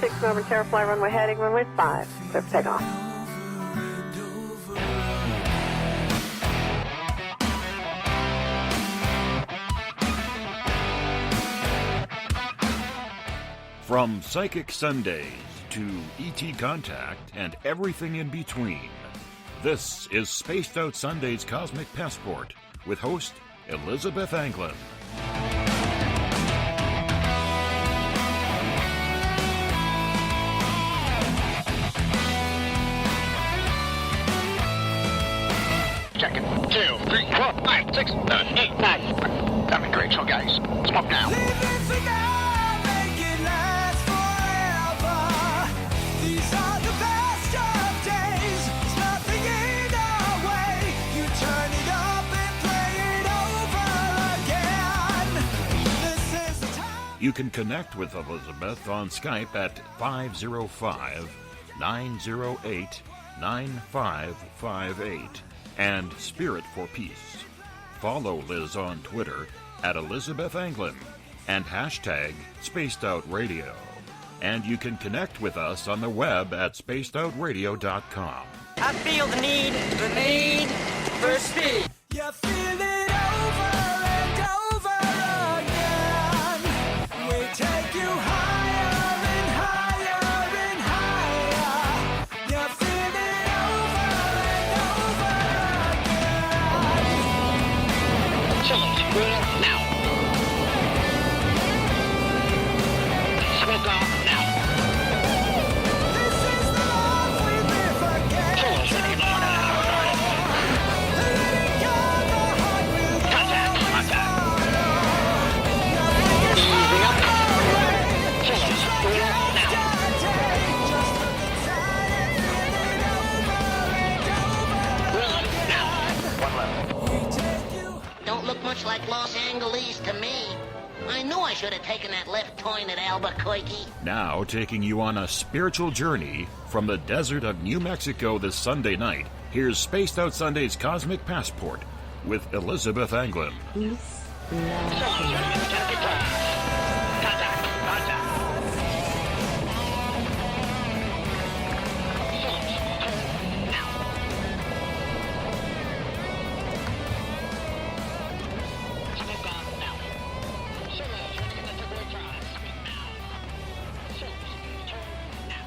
26 Melbourne Terrafly runway heading runway 5. Clear for takeoff. From Psychic Sundays to E.T. Contact and everything in between, this is Spaced Out Sunday's Cosmic Passport with host Elizabeth Anglin. Check it. 2, 3, 4, 5, 6, 7, 8, 9. Having great show, guys. Smoke now. You can connect with Elizabeth on Skype at 505-908-9558 and Spirit for Peace. Follow Liz on Twitter at Elizabeth Anglin and hashtag SpacedOutRadio. And you can connect with us on the web at spacedoutradio.com. I feel the need for speed. You feel it over and over again. We take you higher and higher and higher. You feel it over and over again. Chillers, cool now. Smoke off now. This is the love we live again. Chillers, ready to go now. Contact. Easing up. Chillers, cool now. Rolling now. One left. Don't look much like Los Angeles to me. I knew I should have taken that left turn at Albuquerque. Now taking you on a spiritual journey from the desert of New Mexico this Sunday night, here's Spaced Out Sunday's Cosmic Passport with Elizabeth Anglin. Chillers, ready to get across. Contact. Chillers, turn now. Smoke on now. Chillers, ready to get across. Speak now. Chillers, turn now.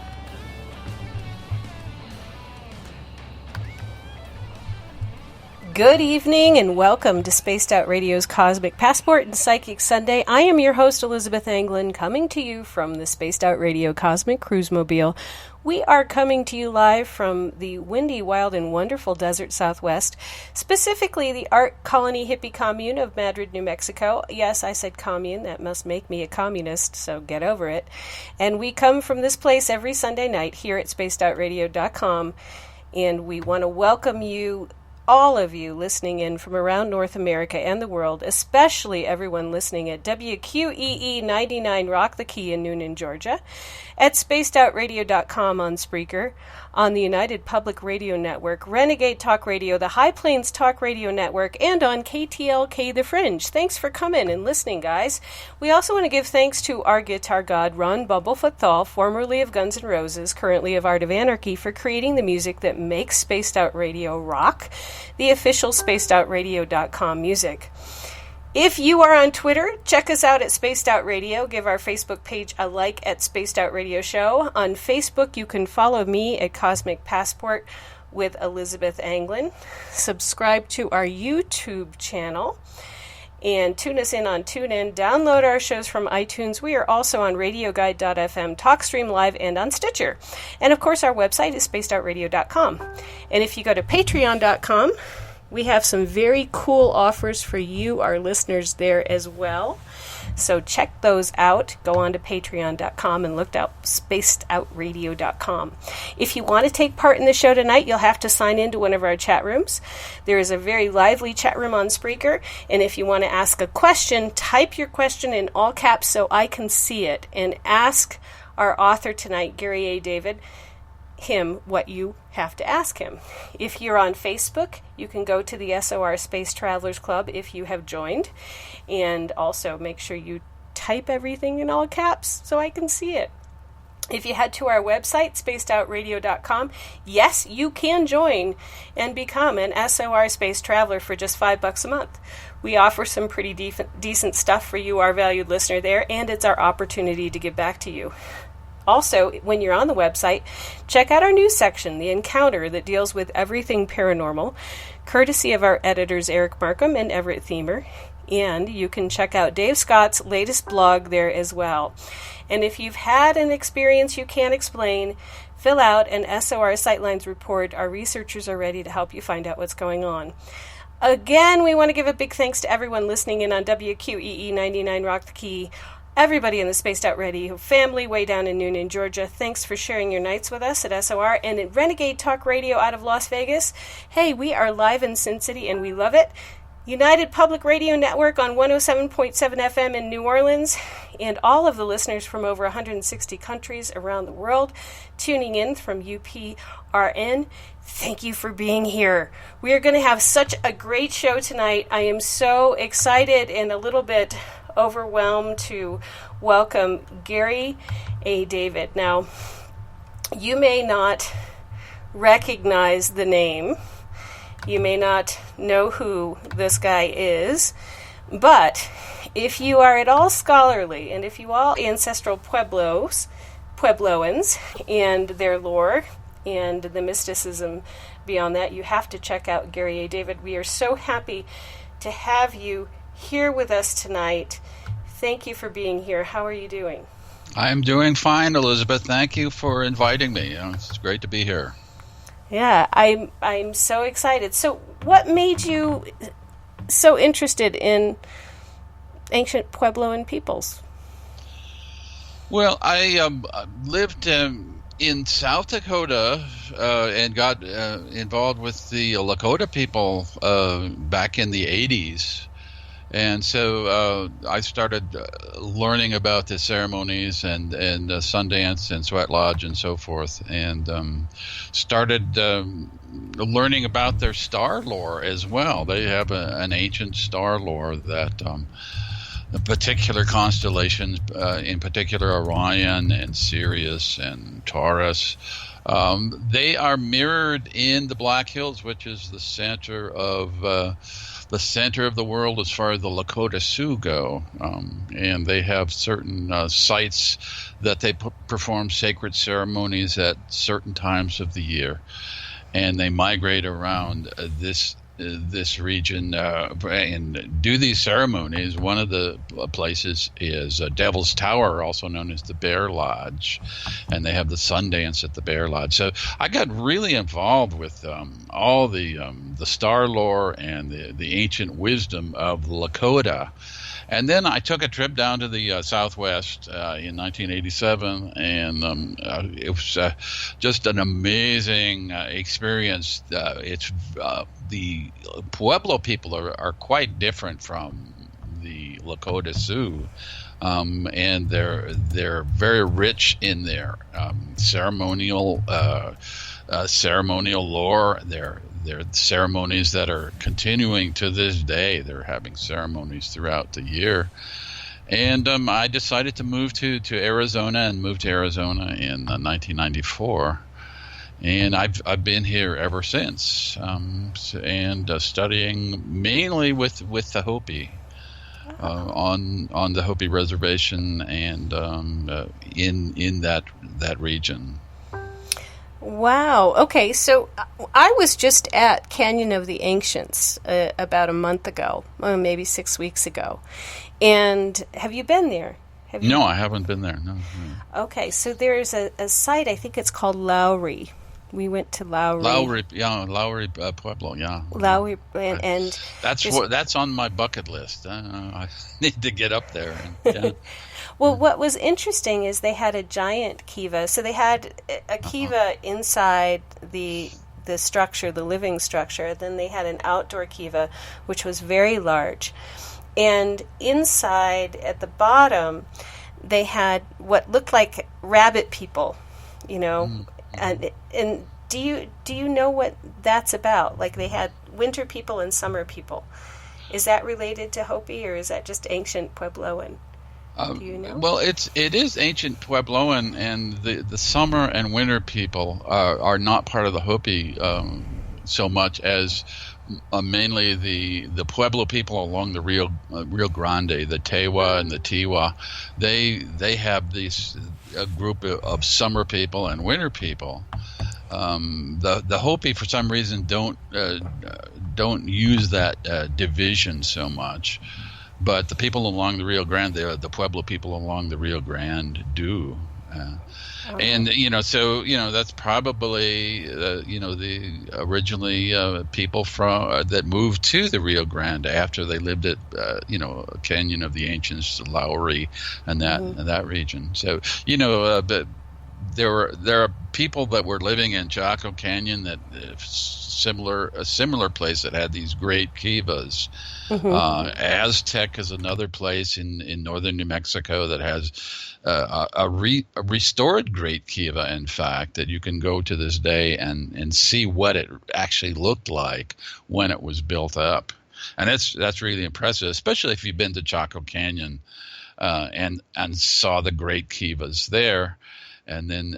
Good evening and welcome to Spaced Out Radio's Cosmic Passport and Psychic Sunday. I am your host, Elizabeth Anglin, coming to you from the Spaced Out Radio Cosmic Cruise Mobile. We are coming to you live from the windy, wild, and wonderful desert Southwest, specifically the Art Colony Hippie Commune of Madrid, New Mexico. Yes, I said commune. That must make me a communist, so get over it. And we come from this place every Sunday night here at spacedoutradio.com, and we want to welcome you, all of you listening in from around North America and the world, especially everyone listening at WQEE 99 Rock the Key in Noonan, Georgia, at spacedoutradio.com on Spreaker, on the United Public Radio Network, Renegade Talk Radio, the High Plains Talk Radio Network, and on KTLK The Fringe. Thanks for coming and listening, guys. We also want to give thanks to our guitar god, Ron Bumblefoot THAL, formerly of Guns N' Roses, currently of Art of Anarchy, for creating the music that makes Spaced Out Radio rock, the official spacedoutradio.com music. If you are on Twitter, check us out at Spaced Out Radio. Give our Facebook page a like at Spaced Out Radio Show. On Facebook, you can follow me at Cosmic Passport with Elizabeth Anglin. Subscribe to our YouTube channel and tune us in on TuneIn. Download our shows from iTunes. We are also on RadioGuide.fm, TalkStream Live, and on Stitcher. And of course, our website is spacedoutradio.com. And if you go to patreon.com, we have some very cool offers for you, our listeners, there as well. So check those out. Go on to patreon.com and look up spacedoutradio.com. If you want to take part in the show tonight, you'll have to sign into one of our chat rooms. There is a very lively chat room on Spreaker. And if you want to ask a question, type your question in all caps so I can see it. And ask our author tonight, Gary A. David, him what you have to ask him. If you're on Facebook, you can go to the SOR Space Travelers Club if you have joined, and also make sure you type everything in all caps so I can see it. If you head to our website, spacedoutradio.com, yes, you can join and become an SOR Space Traveler for just $5 a month. We offer some pretty decent stuff for you, our valued listener there, and it's our opportunity to give back to you. Also, when you're on the website, check out our news section, The Encounter, that deals with everything paranormal, courtesy of our editors Eric Markham and Everett Thiemer. And you can check out Dave Scott's latest blog there as well. And if you've had an experience you can't explain, fill out an SOR Sightlines report. Our researchers are ready to help you find out what's going on. Again, we want to give a big thanks to everyone listening in on WQEE 99 Rock the Key. Everybody in the Spaced Out Radio family way down in Noonan, Georgia, thanks for sharing your nights with us at SOR. And at Renegade Talk Radio out of Las Vegas, hey, we are live in Sin City and we love it. United Public Radio Network on 107.7 FM in New Orleans, and all of the listeners from over 160 countries around the world tuning in from UPRN. Thank you for being here. We are going to have such a great show tonight. I am so excited and a little bit overwhelmed to welcome Gary A. David. Now, you may not recognize the name. You may not know who this guy is, but if you are at all scholarly, and if you all ancestral Puebloans, and their lore, and the mysticism beyond that, you have to check out Gary A. David. We are so happy to have you here with us tonight. Thank you for being here. How are you doing? I'm doing fine, Elizabeth. Thank you for inviting me. It's great to be here. Yeah, I'm so excited. So what made you so interested in ancient Puebloan peoples? Well, I lived in South Dakota and got involved with the Lakota people back in the 80s. And so I started learning about the ceremonies and Sundance and Sweat Lodge and so forth, and started learning about their star lore as well. They have an ancient star lore that particular constellations, in particular Orion and Sirius and Taurus, they are mirrored in the Black Hills, which is the center of the world as far as the Lakota Sioux go, and they have certain sites that they perform sacred ceremonies at certain times of the year, and they migrate around this region and do these ceremonies. One of the places is Devil's Tower, also known as the Bear Lodge, and they have the Sundance at the Bear Lodge. So I got really involved with all the star lore and the ancient wisdom of Lakota. And then I took a trip down to the Southwest in 1987, and it was just an amazing experience. The Pueblo people are quite different from the Lakota Sioux, and they're very rich in their ceremonial lore. They're ceremonies that are continuing to this day. They're having ceremonies throughout the year. And I decided to move to Arizona, and moved to Arizona in 1994. And I've been here ever since, and studying mainly with the Hopi, on the Hopi reservation and in that region. Wow. Okay, so I was just at Canyon of the Ancients about a month ago, maybe 6 weeks ago. And have you been there? No, I haven't been there. No. Okay, so there's a site, I think it's called Lowry. We went to Lowry. Lowry Pueblo, yeah. Lowry, and that's on my bucket list. I need to get up there. Yeah. Well, what was interesting is they had a giant kiva. So they had a kiva inside the structure, the living structure. Then they had an outdoor kiva, which was very large. And inside, at the bottom, they had what looked like rabbit people, And do you know what that's about? Like they had winter people and summer people. Is that related to Hopi, or is that just ancient Puebloan? Do you know? Well, it is ancient Puebloan, and the summer and winter people are not part of the Hopi so much as mainly the Pueblo people along the Rio Grande, the Tewa and the Tiwa. They have a group of summer people and winter people. The Hopi, for some reason, don't use that division so much. But the people along the Rio Grande, the Pueblo people along the Rio Grande do. And, that's probably, the originally people that moved to the Rio Grande after they lived at, Canyon of the Ancients, Lowry, and that region. So, but there are people that were living in Chaco Canyon that a similar place that had these great kivas. Aztec is another place in northern New Mexico that has a restored great kiva, in fact, that you can go to this day and see what it actually looked like when it was built up. And that's really impressive, especially if you've been to Chaco Canyon and saw the great kivas there. And then,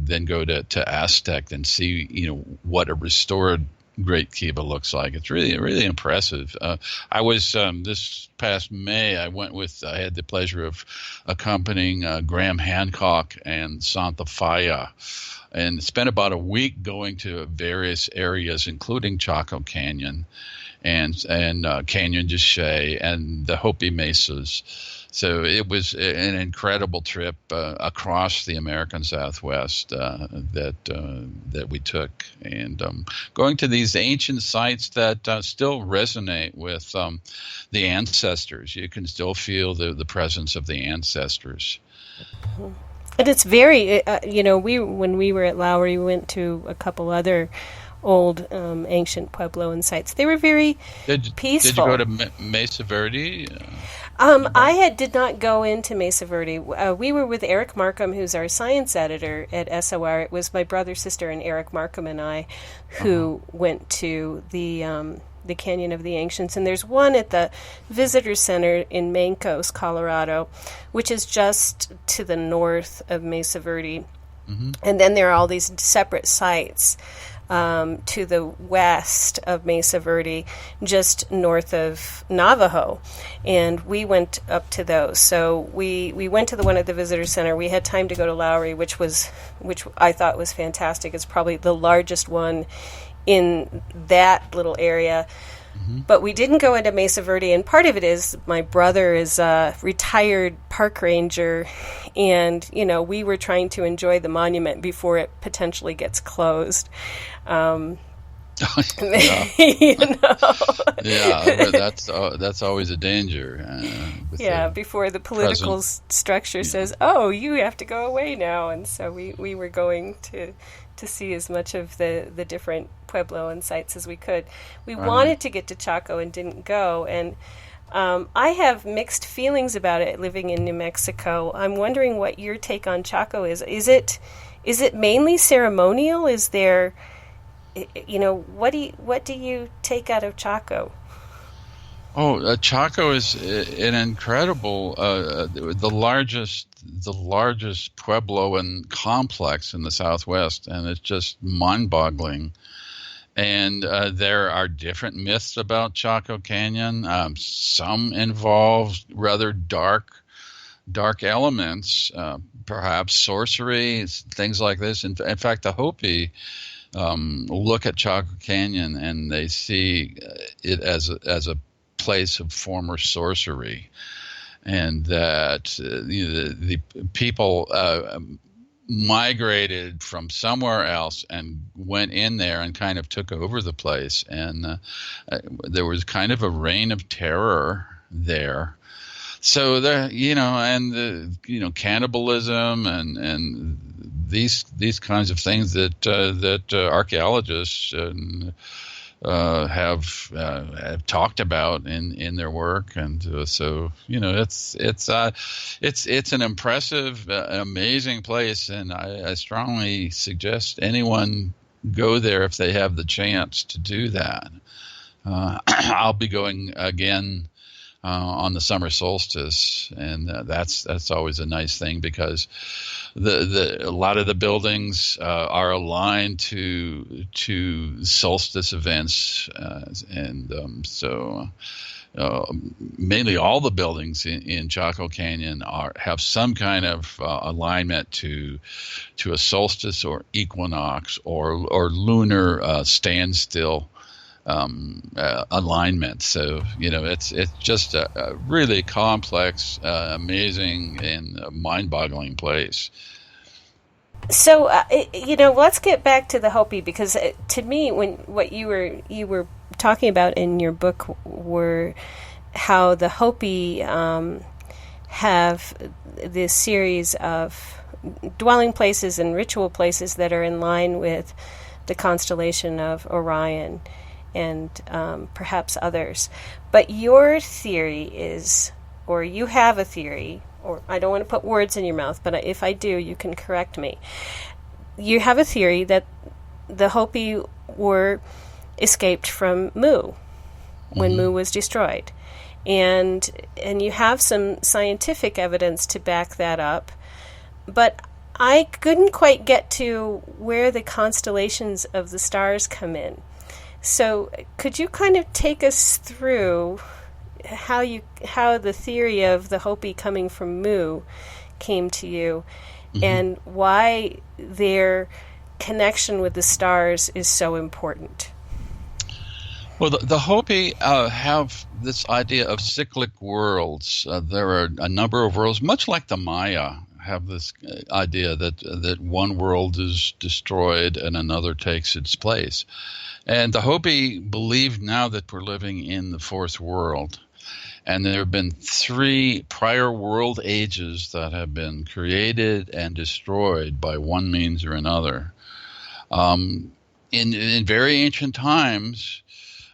then go to Aztec and see, what a restored great kiva looks like. It's really, really impressive. I was, this past May, I had the pleasure of accompanying Graham Hancock and Santa Faya, and spent about a week going to various areas, including Chaco Canyon and Canyon de Chelly and the Hopi Mesas. So it was an incredible trip across the American Southwest that we took, and going to these ancient sites that still resonate with the ancestors. You can still feel the presence of the ancestors. And it's very, when we were at Lowry, we went to a couple other old ancient Puebloan sites. They were very peaceful. Did you go to Mesa Verde? I did not go into Mesa Verde. We were with Eric Markham, who's our science editor at SOR. It was my brother, sister, and Eric Markham and I who went to the Canyon of the Ancients. And there's one at the Visitor Center in Mancos, Colorado, which is just to the north of Mesa Verde. And then there are all these separate sites to the west of Mesa Verde, just north of Navajo, and we went up to those. So we went to the one at the Visitor Center. We had time to go to Lowry, which I thought was fantastic. It's probably the largest one in that little area. But we didn't go into Mesa Verde, and part of it is my brother is a retired park ranger, and, we were trying to enjoy the monument before it potentially gets closed. Yeah, that's always a danger. Before the political structure says, "Oh, you have to go away now," and so we were going to see as much of the different Puebloan sites as we could. We wanted to get to Chaco and didn't go, and I have mixed feelings about it living in New Mexico. I'm wondering what your take on Chaco is. Is it mainly ceremonial? Is there, what do you take out of Chaco? Oh, Chaco is an incredible, the largest Puebloan complex in the Southwest, and it's just mind-boggling. And there are different myths about Chaco Canyon. Some involve rather dark elements, perhaps sorcery, things like this. In fact, the Hopi look at Chaco Canyon and they see it as a place of former sorcery, and that the people migrated from somewhere else and went in there and kind of took over the place, and there was kind of a reign of terror there. So there, and cannibalism and these kinds of things that archaeologists have talked about in their work, and so it's an impressive, amazing place, and I strongly suggest anyone go there if they have the chance to do that. I'll be going again on the summer solstice, and that's always a nice thing because a lot of the buildings are aligned to solstice events, so mainly all the buildings in Chaco Canyon have some kind of alignment to a solstice or equinox or lunar standstill alignment. So it's just a really complex, amazing, and mind-boggling place. So let's get back to the Hopi, because to me, what you were talking about in your book were how the Hopi have this series of dwelling places and ritual places that are in line with the constellation of Orion and perhaps others. But your theory is, or you have a theory, or I don't want to put words in your mouth, but if I do, you can correct me. You have a theory that the Hopi were escaped from Mu when Mu was destroyed. And you have some scientific evidence to back that up. But I couldn't quite get to where the constellations of the stars come in. So could you kind of take us through how the theory of the Hopi coming from Mu came to you, and why their connection with the stars is so important? Well, the Hopi have this idea of cyclic worlds. There are a number of worlds, much like the Maya have this idea that one world is destroyed and another takes its place. And the Hopi believe now that we're living in the fourth world. And there have been 3 prior world ages that have been created and destroyed by one means or another. In very ancient times,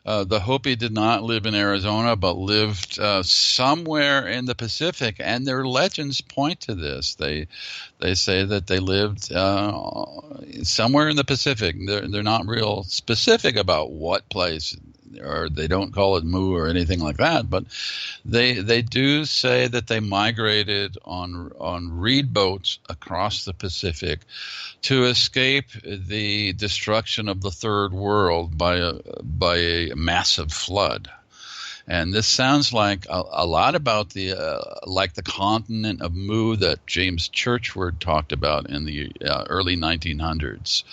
the Hopi did not live in Arizona, but lived somewhere in the Pacific, and their legends point to this. They say that they lived somewhere in the Pacific. They're not real specific about what place, or they don't call it Mu or anything like that, but they do say that they migrated on reed boats across the Pacific to escape the destruction of the third world by a massive flood. And this sounds like a lot about the continent of Mu that James Churchward talked about in the early 1900s.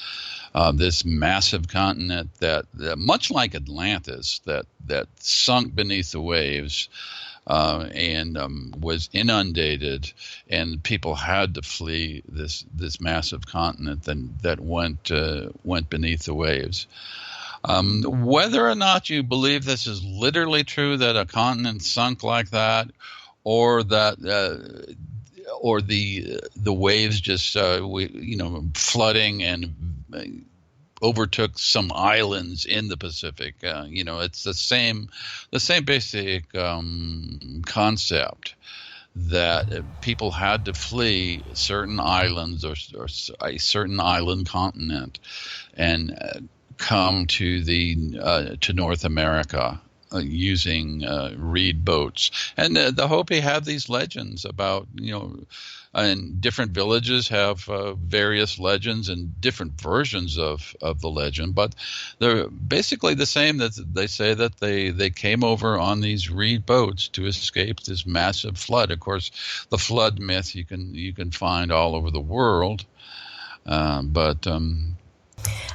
This massive continent that much like Atlantis, that sunk beneath the waves and was inundated, and people had to flee this massive continent that went beneath the waves. Whether or not you believe this is literally true, that a continent sunk like that, or that or the waves just flooding and overtook some islands in the Pacific. It's the same basic concept that people had to flee certain islands or a certain island continent and come to to North America using reed boats. And the Hopi have these legends about, and different villages have various legends and different versions of the legend, but they're basically the same. That they say that they came over on these reed boats to escape this massive flood. Of course, the flood myth you can find all over the world,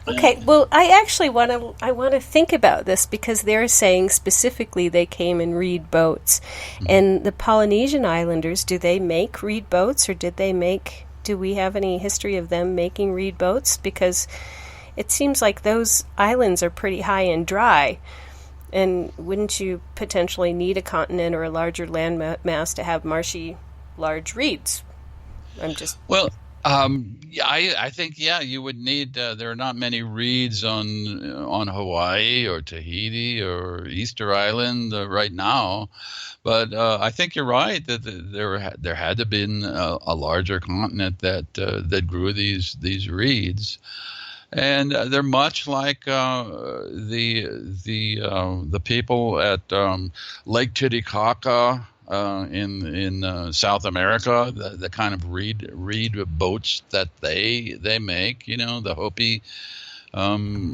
Okay, well, I actually want to think about this, because they're saying specifically they came in reed boats. And the Polynesian islanders, do they make reed boats, or do we have any history of them making reed boats? Because it seems like those islands are pretty high and dry. And wouldn't you potentially need a continent or a larger land mass to have marshy, large reeds? I think you would need. There are not many reeds on Hawaii or Tahiti or Easter Island right now, but I think you're right that there had to have been a larger continent that grew these reeds. And they're much like the people at Lake Titicaca in South America. The kind of reed boats that they make. You know, the Hopi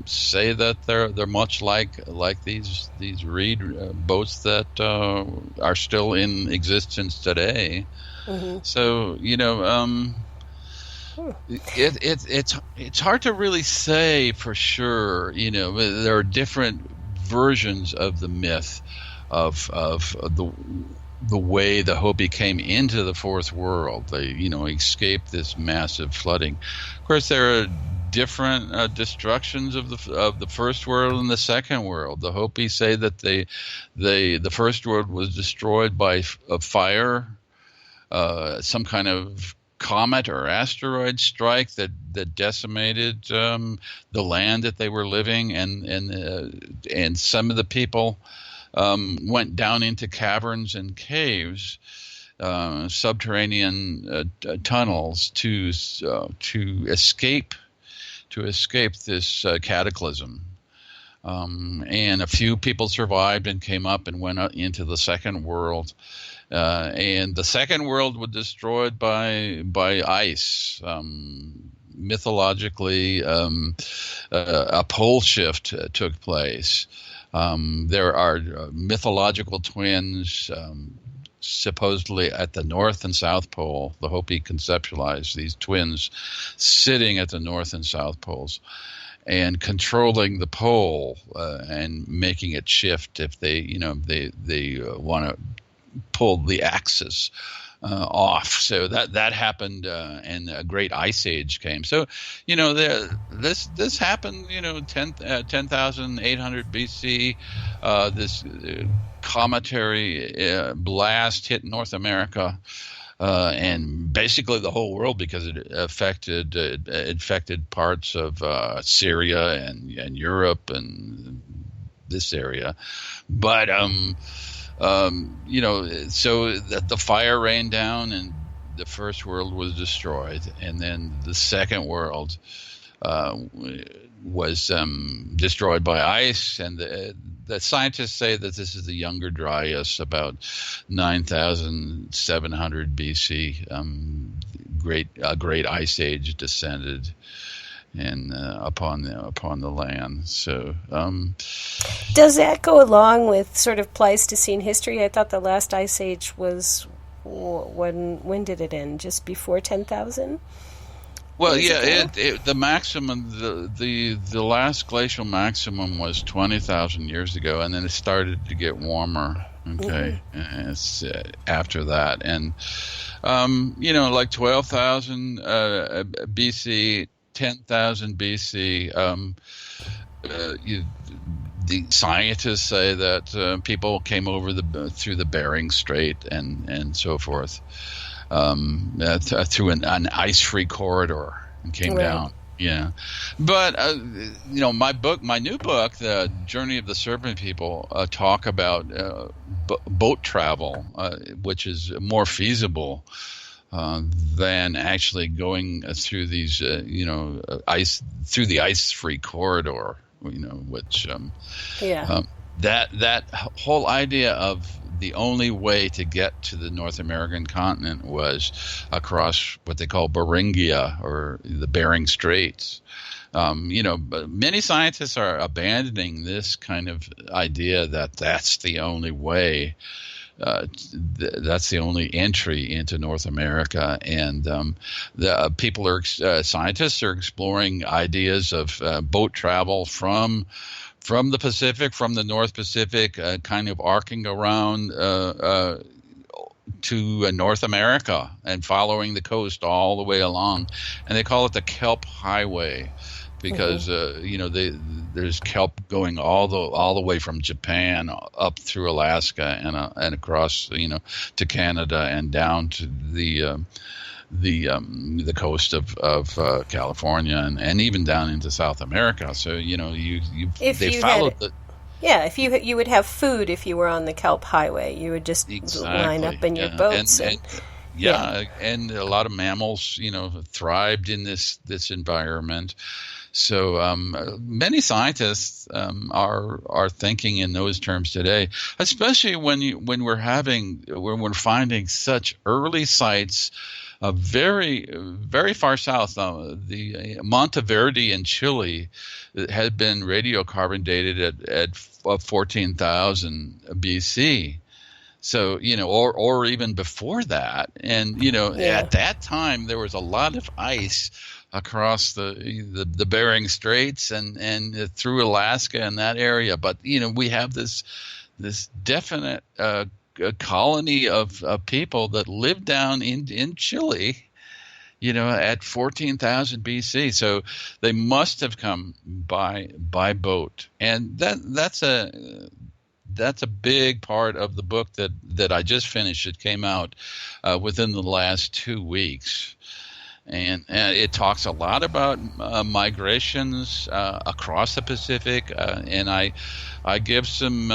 say that they're much like these reed boats that are still in existence today. Mm-hmm. So you know. It's hard to really say for sure. You know, there are different versions of the myth of the way the Hopi came into the fourth world. They, you know, escaped this massive flooding. Of course, there are different destructions of the first world and the second world. The Hopi say that the first world was destroyed by a fire, some kind of comet or asteroid strike that decimated the land that they were living, and some of the people went down into caverns and caves, subterranean tunnels to escape this cataclysm. And a few people survived and came up and went out into the second world. And the second world was destroyed by ice. Mythologically, a pole shift took place. There are mythological twins, supposedly at the North and South Pole. The Hopi conceptualized these twins sitting at the North and South Poles and controlling the pole and making it shift if they want to pull the axis off. So that happened, and a great ice age came. So, you know, this happened, you know, 10,800 BC. This cometary blast hit North America, and basically the whole world, because it affected parts of Syria and Europe and this area. But you know, so that the fire rained down and the first world was destroyed, and then the second world was destroyed by ice. And the scientists say that this is the Younger Dryas, about 9,700 BC. A great ice age descended and upon the land. So does that go along with sort of Pleistocene history? I thought the last ice age was when did it end? Just before 10,000? Well, yeah, the maximum, the last glacial maximum was 20,000 years ago, and then it started to get warmer. Okay, and it's after that, and you know, like 12,000 BC. 10,000 BC, the scientists say that people came over through the Bering Strait and so forth, through an ice-free corridor and came down. Yeah, but you know, my new book, The Journey of the Serpent People, talk about boat travel, which is more feasible than actually going through these, you know, through the ice-free corridor, you know, which that whole idea of the only way to get to the North American continent was across what they call Beringia, or the Bering Straits. You know, but many scientists are abandoning this kind of idea that that's the only way. That's the only entry into North America, and the scientists are exploring ideas of boat travel from the Pacific, from the North Pacific, kind of arcing around to North America and following the coast all the way along, and they call it the Kelp Highway. Because you know, there's kelp going all the way from Japan up through Alaska and across, you know, to Canada and down to the coast of California and even down into South America. So, you know, if you would have food if you were on the Kelp Highway. You would just line up in your boats. And a lot of mammals, you know, thrived in this environment. So many scientists are thinking in those terms today, especially when we're finding such early sites very very far south. The Monteverde in Chile had been radiocarbon dated at 14,000 BC. So, or even before that. And, at that time, there was a lot of ice across the Bering Straits and through Alaska and that area. But, we have this definite colony of people that lived down in Chile, at 14,000 BC. So they must have come by boat. And that's a big part of the book that I just finished. It came out within the last 2 weeks. And it talks a lot about migrations across the Pacific, and I give some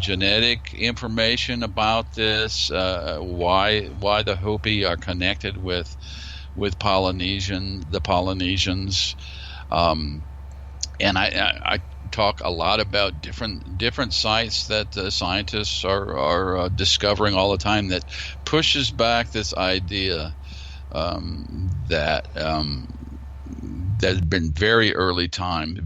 genetic information about this, why the Hopi are connected with the Polynesians, and I talk a lot about different sites that scientists are discovering all the time that pushes back this idea that has been very early times,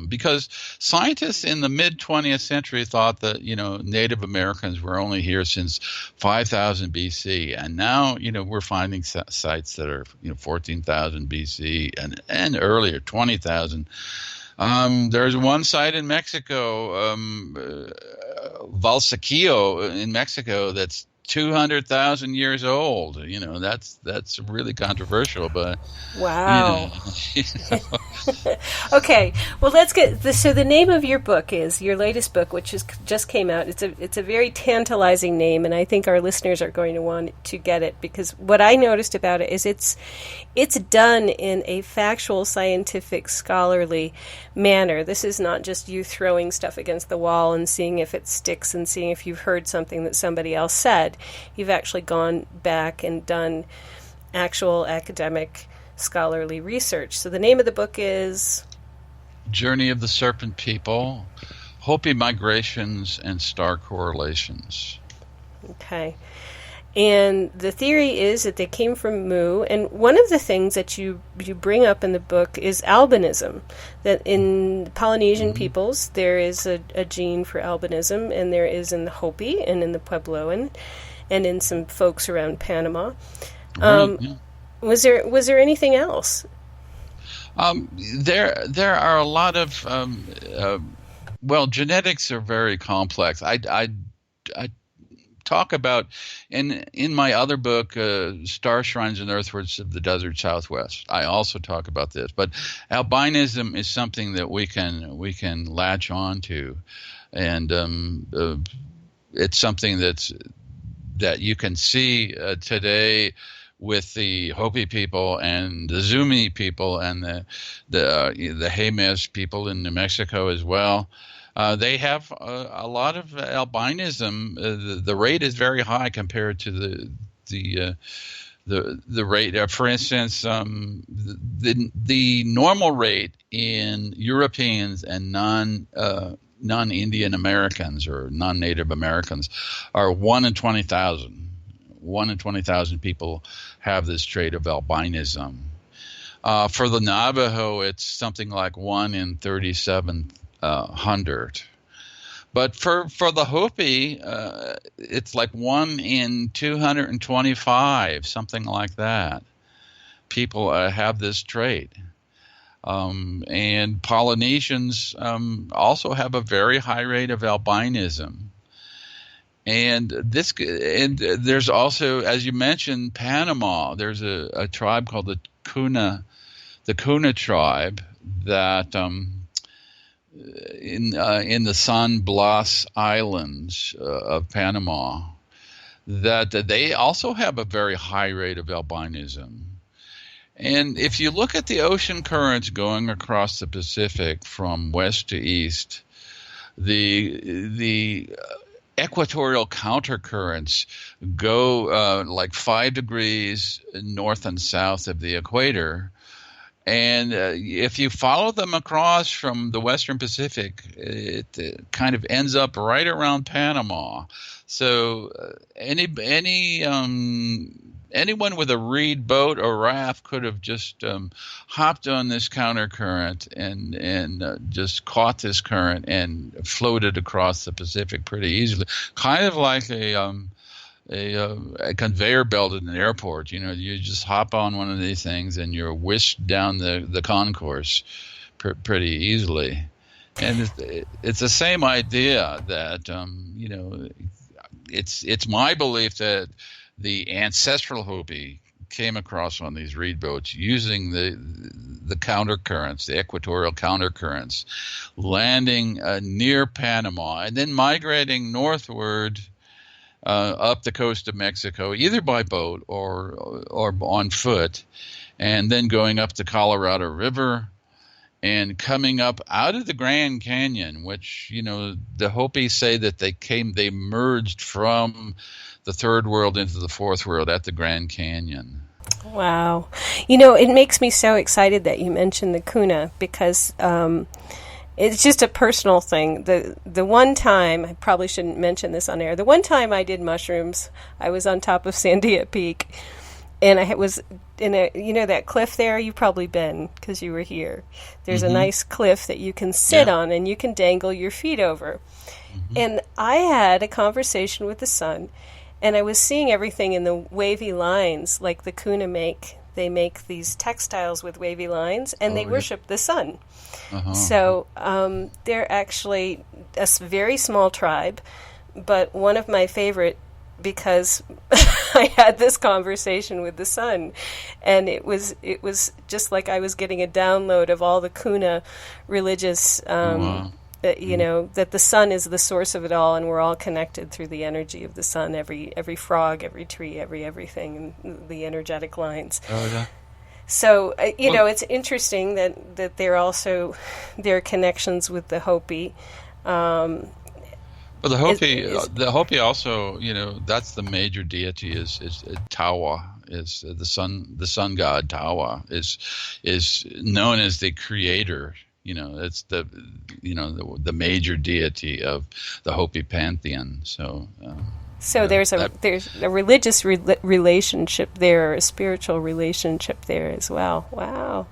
because scientists in the mid 20th century thought that Native Americans were only here since 5,000 BC, and now we're finding sites that are 14,000 BC and earlier, 20,000. There's one site in Mexico, Valsequillo in Mexico, that's 200,000 years old. That's really controversial, but wow. Okay, well, let's get this. So the name of your book is your latest book, which just came out. It's a very tantalizing name, and I think our listeners are going to want to get it, because what I noticed about it is it's done in a factual, scientific, scholarly manner. This is not just you throwing stuff against the wall and seeing if it sticks and seeing if you've heard something that somebody else said. You've actually gone back and done actual academic, scholarly research. So the name of the book is Journey of the Serpent People, Hopi Migrations and Star Correlations. Okay. And the theory is that they came from Mu, and one of the things that you bring up in the book is albinism, that in Polynesian peoples there is a gene for albinism, and there is in the Hopi and in the Puebloan and in some folks around Panama. Right, yeah. Was there anything else? There are a lot of genetics are very complex. I talk about in my other book, Star Shrines and Earthwards of the Desert Southwest. I also talk about this, but albinism is something that we can latch on to, and it's something that you can see today with the Hopi people and the Zuni people and the Jemez people in New Mexico as well. They have a lot of albinism. The rate is very high compared to the rate. For instance, the normal rate in Europeans and non-Indian Americans or non-Native Americans are 1 in 20,000. 1 in 20,000 people have this trait of albinism. For the Navajo, it's something like 1 in 3,700. But for the Hopi, it's like 1 in 225, something like that. People have this trait. And Polynesians also have a very high rate of albinism. And there's also, as you mentioned, Panama. There's a tribe called the Kuna tribe that in the San Blas Islands of Panama, that they also have a very high rate of albinism. And if you look at the ocean currents going across the Pacific from west to east, the equatorial countercurrents go like 5 degrees north and south of the equator, And if you follow them across from the Western Pacific, it kind of ends up right around Panama. So anyone with a reed boat or raft could have just hopped on this countercurrent and just caught this current and floated across the Pacific pretty easily, kind of like a conveyor belt at an airport. You just hop on one of these things and you're whisked down the concourse pretty easily. And it's the same idea that it's my belief that the ancestral Hopi came across on these reed boats using the countercurrents, the equatorial countercurrents, landing near Panama and then migrating northward up the coast of Mexico, either by boat or on foot, and then going up the Colorado River and coming up out of the Grand Canyon, which, the Hopi say that they merged from the third world into the fourth world at the Grand Canyon. Wow. It makes me so excited that you mentioned the Kuna, because it's just a personal thing. The one time, I probably shouldn't mention this on air, the one time I did mushrooms, I was on top of Sandia Peak, and I was in that cliff there, you've probably been because you were here. There's a nice cliff that you can sit on and you can dangle your feet over. And I had a conversation with the sun, and I was seeing everything in the wavy lines, like the Kuna make. They make these textiles with wavy lines, and they worship the sun. So they're actually a very small tribe, but one of my favorite, because I had this conversation with the sun, and it was just like I was getting a download of all the Kuna religious that the sun is the source of it all, and we're all connected through the energy of the sun. Every frog, every tree, everything, and the energetic lines. Oh yeah. So it's interesting that they're also their connections with the Hopi. Well, the Hopi also, that's the major deity is Tawa, is the sun god. Tawa is known as the creator. It's the major deity of the Hopi pantheon. So there's a religious relationship there, a spiritual relationship there as well. Wow,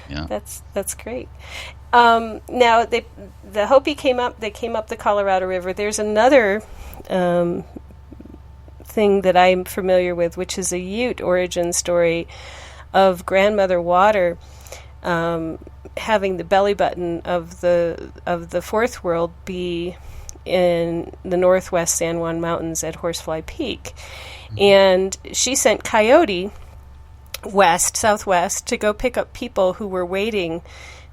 yeah, that's great. Now the Hopi came up the Colorado River. There's another thing that I'm familiar with, which is a Ute origin story of Grandmother Water having the belly button of the fourth world be in the northwest San Juan Mountains at Horsefly Peak. And she sent Coyote southwest, to go pick up people who were waiting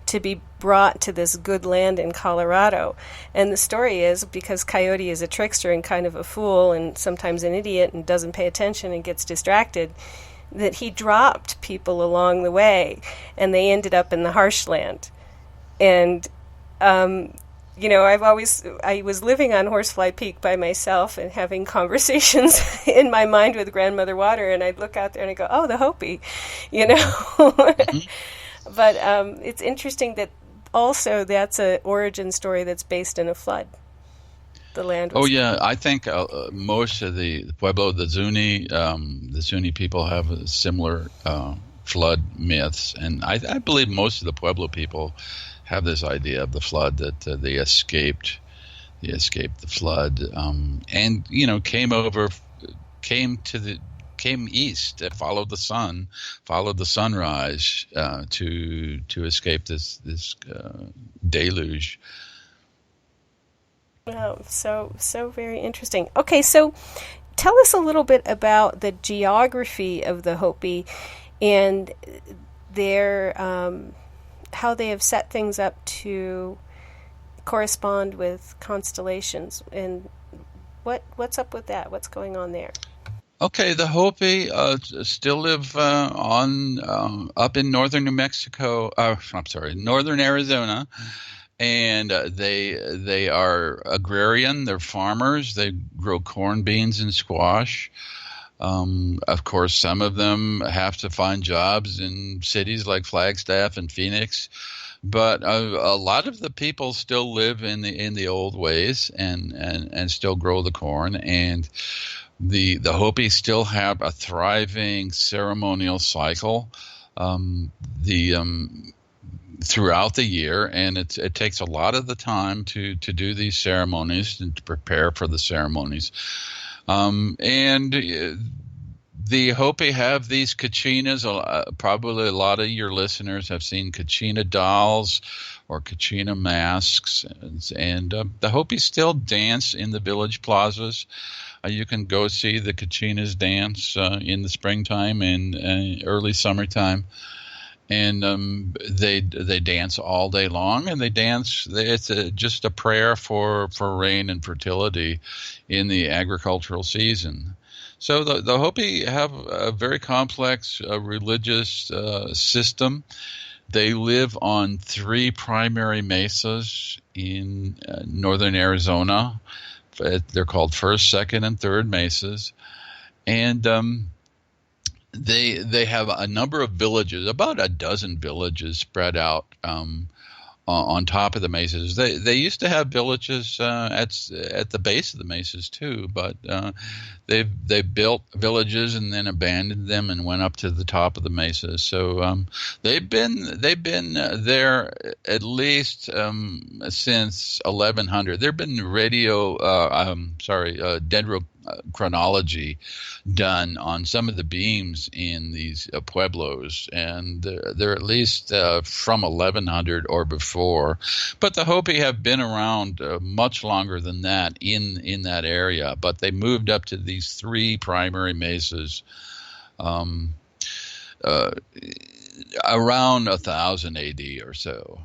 to be brought to this good land in Colorado. And the story is, because Coyote is a trickster and kind of a fool and sometimes an idiot and doesn't pay attention and gets distracted, that he dropped people along the way, and they ended up in the Harshland. And I was living on Horsefly Peak by myself and having conversations in my mind with Grandmother Water, and I'd look out there and I'd go, oh, the Hopi, But it's interesting that also that's an origin story that's based in a flood. The land was I think most of the Pueblo, the Zuni people have a similar flood myths, and I believe most of the Pueblo people have this idea of the flood, that they escaped the flood, and came east, followed the sunrise to escape this deluge. Wow, so very interesting. Okay, so tell us a little bit about the geography of the Hopi and their how they have set things up to correspond with constellations, and what's up with that? What's going on there? Okay, the Hopi still live up in northern New Mexico. Northern Arizona. And they are agrarian. They're farmers. They grow corn, beans, and squash. Of course, some of them have to find jobs in cities like Flagstaff and Phoenix, but a lot of the people still live in the old ways and still grow the corn. And the Hopi still have a thriving ceremonial cycle throughout the year, and it takes a lot of the time to do these ceremonies and to prepare for the ceremonies. The Hopi have these kachinas. Probably a lot of your listeners have seen kachina dolls or kachina masks. And the Hopi still dance in the village plazas. You can go see the kachinas dance in the springtime and early summertime. And they dance all day long, and they dance. It's just a prayer for rain and fertility in the agricultural season. So the Hopi have a very complex religious system. They live on 3 primary mesas in northern Arizona. They're called first, second, and third mesas, and They have a number of villages, about a dozen villages spread out on top of the mesas. They used to have villages at the base of the mesas too, but they built villages and then abandoned them and went up to the top of the mesas. So they've been there at least since 1100. There've been dendrochronology done on some of the beams in these pueblos, and they're at least from 1100 or before. But the Hopi have been around much longer than that in that area, but they moved up to these 3 primary mesas around 1000 AD or so.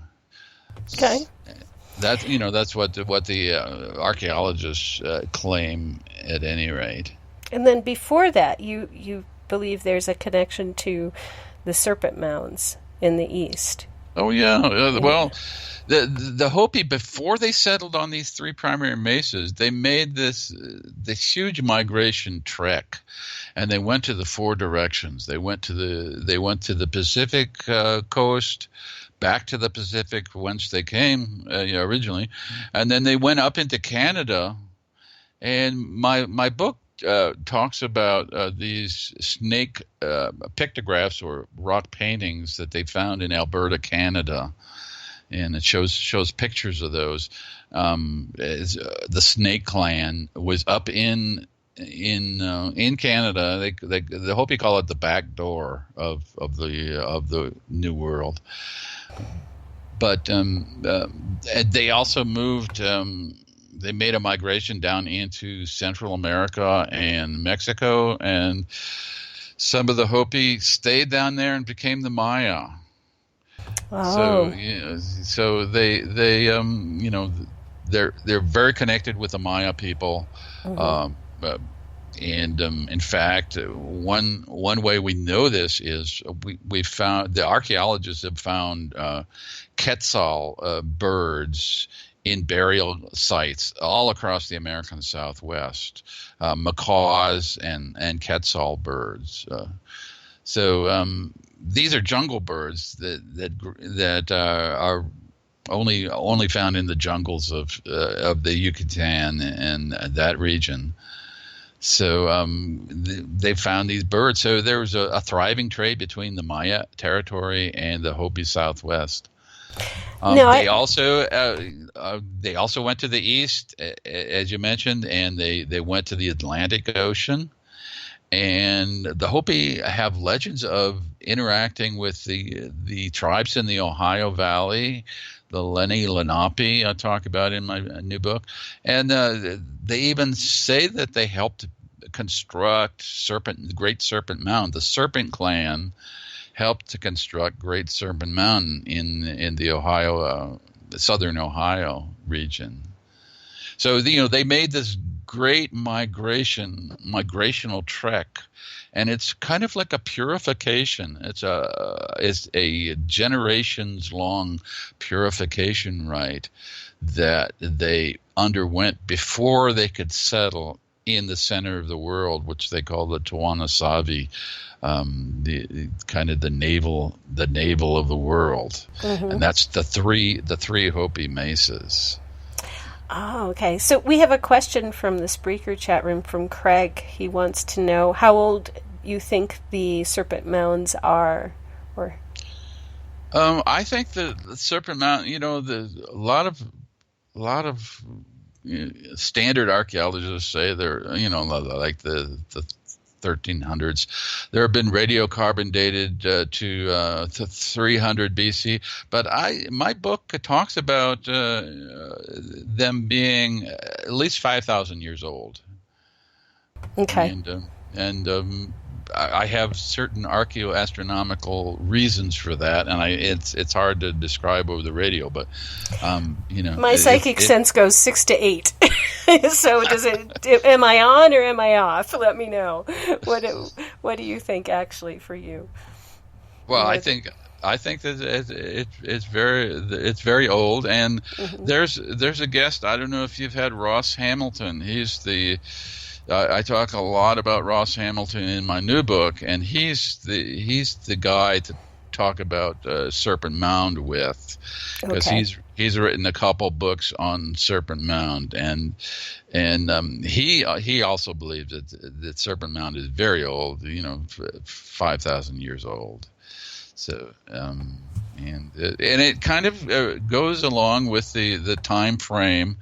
Okay. That's what the archaeologists claim, at any rate. And then before that, you believe there's a connection to the serpent mounds in the east. Oh yeah. Well, the Hopi, before they settled on these 3 primary mesas, they made this huge migration trek, and they went to the 4 directions. They went to the Pacific coast, back to the Pacific whence they came originally, and then they went up into Canada. And my book talks about these snake pictographs or rock paintings that they found in Alberta, Canada, and it shows pictures of those. The Snake Clan was up in Canada. The Hopi call it the back door of the New World. But they also moved. They made a migration down into Central America and Mexico, and some of the Hopi stayed down there and became the Maya. Oh. So they're very connected with the Maya people. Mm-hmm. And in fact, one way we know this is we found, the archaeologists have found Quetzal birds in burial sites all across the American Southwest, macaws and Quetzal birds. So these are jungle birds that are only found in the jungles of the Yucatan and that region. So they found these birds. So there was a thriving trade between the Maya territory and the Hopi Southwest. They also went to the east, as you mentioned, and they went to the Atlantic Ocean. And the Hopi have legends of interacting with the tribes in the Ohio Valley, the Lenni Lenape I talk about in my new book. And they even say that they helped construct Great Serpent Mound. The Serpent Clan helped to construct Great Serpent Mountain in the Ohio, southern Ohio region. So they made this great migrational trek, and it's kind of like a purification. It's a generations long purification rite that they underwent before they could settle in the center of the world, which they call the Tawana-Savi, the kind of the navel of the world, and that's the three Hopi mesas. Oh, okay. So we have a question from the Spreaker chat room from Craig. He wants to know how old you think the Serpent Mounds are, or. I think the Serpent Mound, a lot of standard archaeologists say they're, like the 1300s. There have been radiocarbon dated to 300 BC, but my book talks about them being at least 5,000 years old. Okay. And I have certain archaeoastronomical reasons for that, and it's hard to describe over the radio. But my psychic sense goes 6 to 8. So am I on or am I off? Let me know. What do you think actually for you? Well, I think that it's very old, and there's a guest. I don't know if you've had Ross Hamilton. He's the I talk a lot about Ross Hamilton in my new book, and he's the guy to talk about Serpent Mound with, because he's written a couple books on Serpent Mound, and he also believes that Serpent Mound is very old, 5,000 years old. So and it kind of goes along with the time frame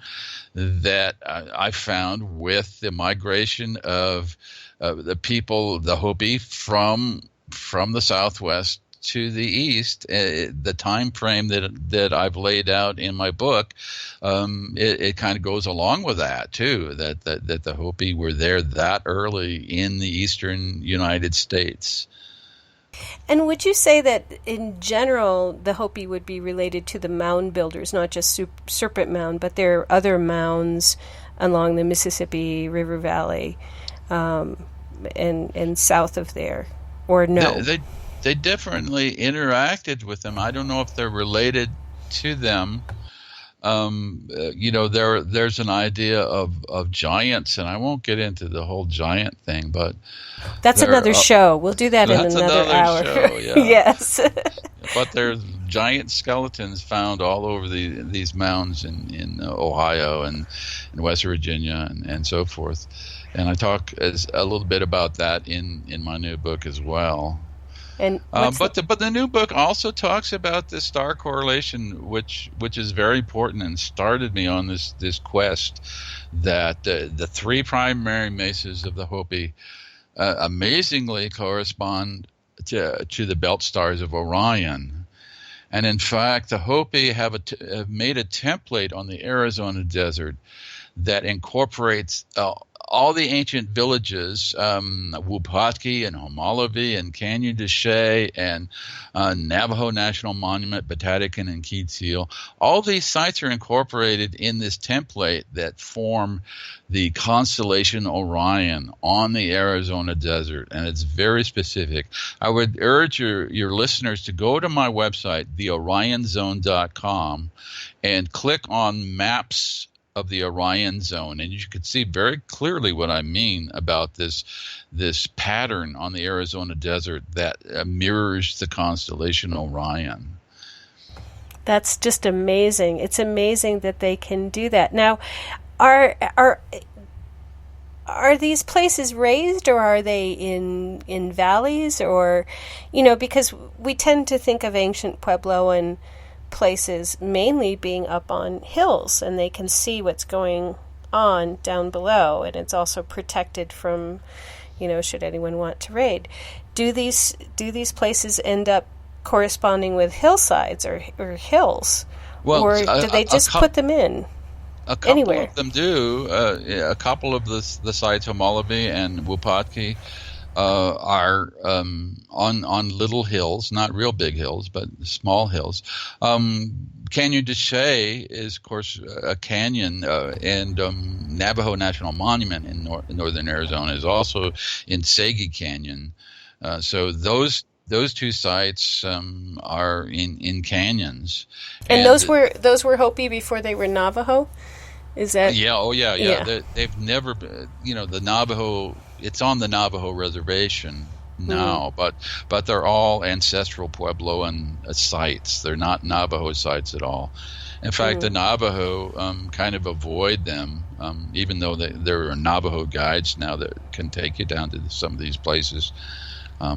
that I found with the migration of the people, the Hopi, from the southwest to the east. The time frame that I've laid out in my book, it kind of goes along with that too. That the Hopi were there that early in the eastern United States. And would you say that in general the Hopi would be related to the mound builders, not just Serpent Mound, but there are other mounds along the Mississippi River Valley and south of there, or no? They definitely interacted with them. I don't know if they're related to them. There's an idea of giants, and I won't get into the whole giant thing, but that's another show. We'll do that in another hour. Show, yeah. Yes. But there's giant skeletons found all over these mounds in Ohio and in West Virginia and so forth. And I talk a little bit about that in my new book as well. And but the new book also talks about the star correlation, which is very important and started me on this quest that the three primary mesas of the Hopi amazingly correspond to the belt stars of Orion. And in fact, the Hopi have made a template on the Arizona desert that incorporates all the ancient villages, Wupatki and Homolovi and Canyon de Chelly and Navajo National Monument, Batatican and Quetzal. All these sites are incorporated in this template that form the constellation Orion on the Arizona desert, and it's very specific. I would urge your listeners to go to my website, theorionzone.com, and click on maps of the Orion zone, and you can see very clearly what I mean about this pattern on the Arizona desert that mirrors the constellation Orion. That's just amazing. It's amazing that they can do that. Now, are these places raised, or are they in valleys, or because we tend to think of ancient Puebloan places mainly being up on hills, and they can see what's going on down below, and it's also protected from should anyone want to raid. Do these places end up corresponding with hillsides or hills, or do they just put them in a couple anywhere? Of them do. A couple of the sites, Homolovi and Wupatki, are on little hills, not real big hills, but small hills. Canyon de Chelly is, of course, a canyon, and Navajo National Monument in northern Arizona is also in Sagi Canyon. So those two sites are in canyons. And those were Hopi before they were Navajo? Is that? Yeah. Oh, yeah. Yeah. They've never, the Navajo. It's on the Navajo reservation now, but they're all ancestral Puebloan sites. They're not Navajo sites at all. In fact, the Navajo kind of avoid them, even though there are Navajo guides now that can take you down to some of these places at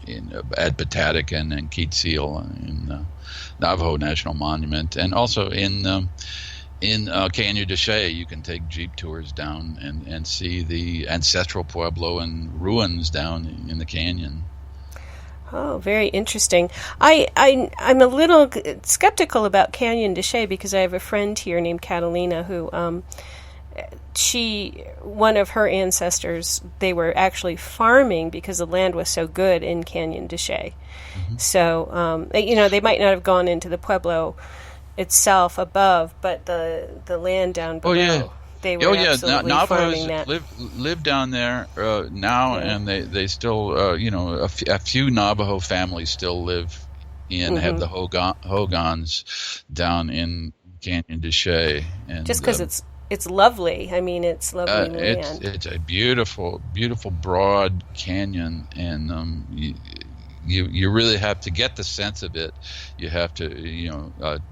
Batatican and Quetzal in Navajo National Monument, and also in Canyon de Chelly. You can take jeep tours down and see the ancestral Puebloan ruins down in the canyon. Oh, very interesting. I'm a little skeptical about Canyon de Chelly because I have a friend here named Catalina who, one of her ancestors, they were actually farming because the land was so good in Canyon de Chelly. Mm-hmm. So, they might not have gone into the Pueblo itself above, but the land down below. Oh, yeah. They were absolutely farming that. Live down there now, and they still, a few Navajo families still live in, have the Hogans down in Canyon de Chelly. And just because it's lovely. I mean, it's lovely land. It's a beautiful, beautiful broad canyon, and you really have to get the sense of it. You have to,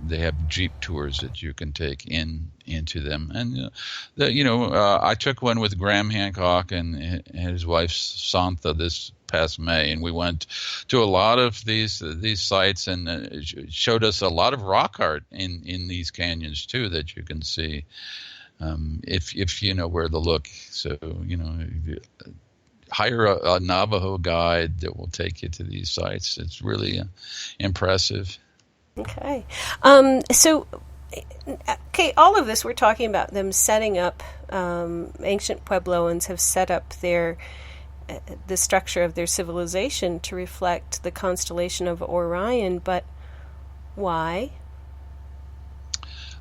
they have jeep tours that you can take into them. And, I took one with Graham Hancock and his wife Santha this past May, and we went to a lot of these sites, and it showed us a lot of rock art in these canyons too that you can see if you know where to look. So, hire a Navajo guide that will take you to these sites. It's really impressive. Okay. So, all of this, we're talking about them setting up, ancient Puebloans have set up the structure of their civilization to reflect the constellation of Orion, but why?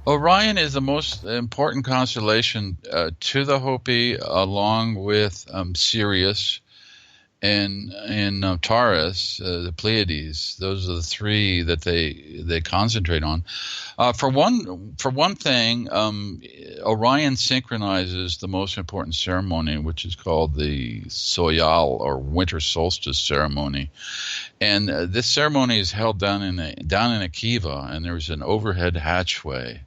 Orion is the most important constellation to the Hopi, along with Sirius and Taurus, the Pleiades. Those are the three that they concentrate on. For one thing, Orion synchronizes the most important ceremony, which is called the Soyal, or winter solstice ceremony. And this ceremony is held down in a kiva, and there's an overhead hatchway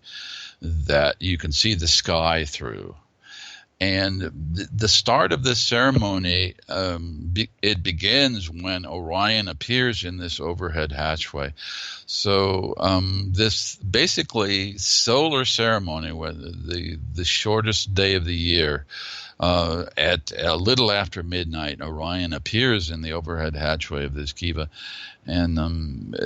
that you can see the sky through. And the start of this ceremony, it begins when Orion appears in this overhead hatchway. So this basically solar ceremony, where the shortest day of the year, at a little after midnight, Orion appears in the overhead hatchway of this kiva, and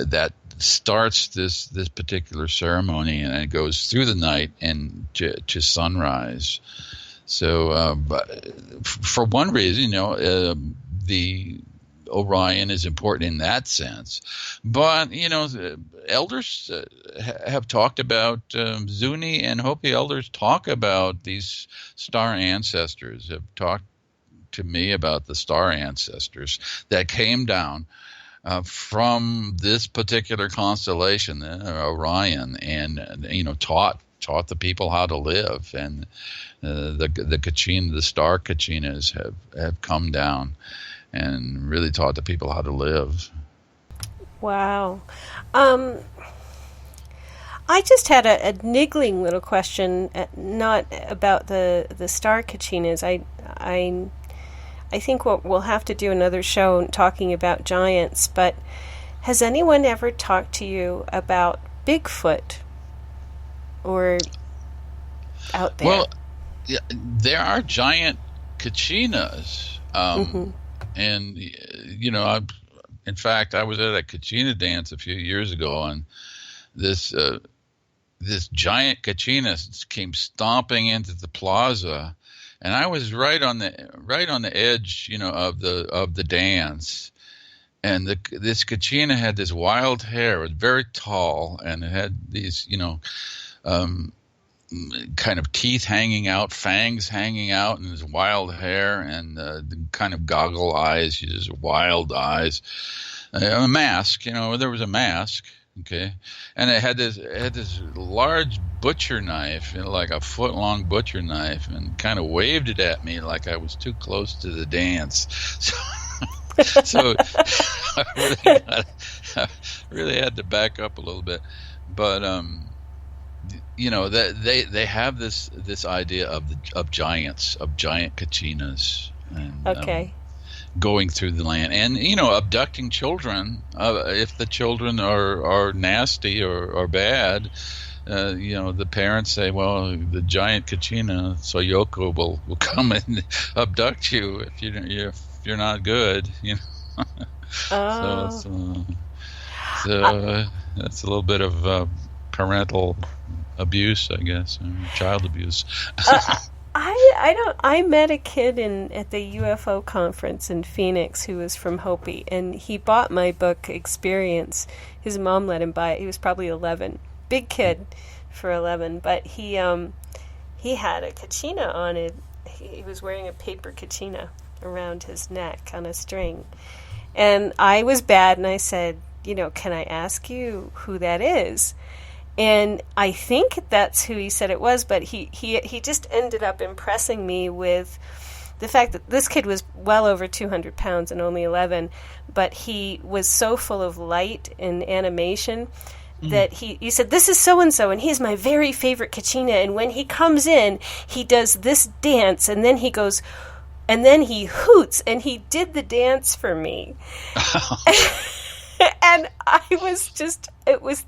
that starts this particular ceremony, and it goes through the night and to sunrise. So, for one reason, the Orion is important in that sense. But, elders have talked about, Zuni and Hopi elders talk about these star ancestors, have talked to me about the star ancestors that came down from this particular constellation, Orion, and, taught the people how to live. And the Kachina, the star Kachinas have come down and really taught the people how to live. Wow. I just had a niggling little question, not about the star Kachinas. I think we'll have to do another show talking about giants, but has anyone ever talked to you about Bigfoot or out there? Well, yeah, there are giant Kachinas. And, in fact, I was at a Kachina dance a few years ago, and this giant Kachina came stomping into the plaza, and I was right on the edge, of the dance. And this Kachina had this wild hair. It was very tall, and it had these, kind of teeth hanging out, fangs hanging out, and his wild hair, and kind of goggle eyes, just wild eyes. A mask, there was a mask, okay, and it had this large butcher knife, like a foot-long butcher knife, and kind of waved it at me like I was too close to the dance. So I really had to back up a little bit. But that they have this idea of giants, of giant kachinas, and Okay. Going through the land, and abducting children if the children are nasty or bad. The parents say, well, the giant kachina Soyoko will come and abduct you if you're not good. Oh. So that's a little bit of parental abuse, I guess, child abuse. I met a kid at the UFO conference in Phoenix who was from Hopi, and he bought my book Experience. His mom let him buy it. He was probably 11. Big kid for 11, but he had a kachina on it. He was wearing a paper kachina around his neck on a string. And I was bad, and I said, can I ask you who that is? And I think that's who he said it was, but he just ended up impressing me with the fact that this kid was well over 200 pounds and only 11, but he was so full of light and animation that he said, this is so-and-so, and he's my very favorite kachina, and when he comes in, he does this dance, and then he goes, and then he hoots, and he did the dance for me. And I was just, it was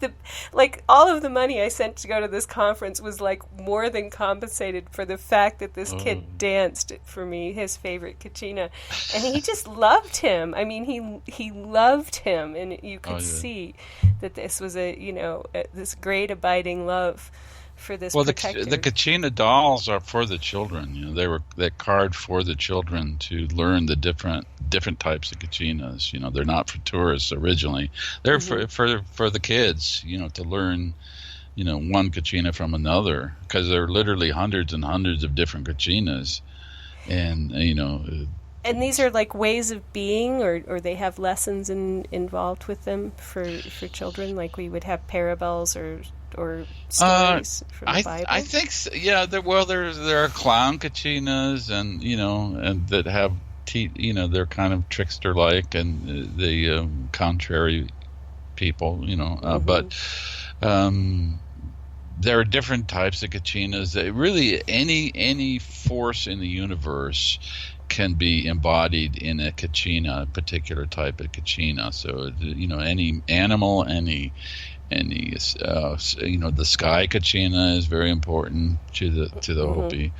all of the money I sent to go to this conference was more than compensated for the fact that this kid danced for me, his favorite kachina. And he just loved him. I mean, he loved him, and you could see that this was this great abiding love for this protector. Well, the kachina dolls are for the children. They're carved for the children to learn the different types of kachinas. They're not for tourists originally. They're for the kids. To learn, one kachina from another, because there are literally hundreds and hundreds of different kachinas, and And these are ways of being, or they have lessons involved with them for children, like we would have parables or stories from the Bible? I think yeah. There are clown kachinas, and that have they're kind of trickster like, and the contrary people, but there are different types of kachinas. Really, any force in the universe can be embodied in a kachina, a particular type of kachina. So any animal, any the sky kachina is very important to the Hopi.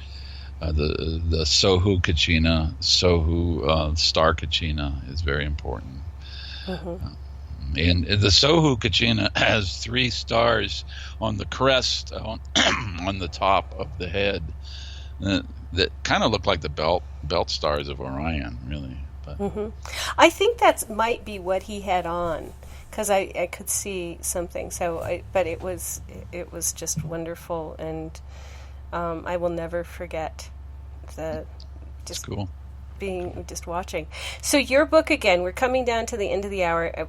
The Sohu kachina, star kachina is very important. And the Sohu kachina has 3 stars on the crest on the top of the head that kind of look like the belt stars of Orion, really. But I think that might be what he had on, because I could see something. But it was just wonderful, and I will never forget just cool. just watching. So your book, again, we're coming down to the end of the hour.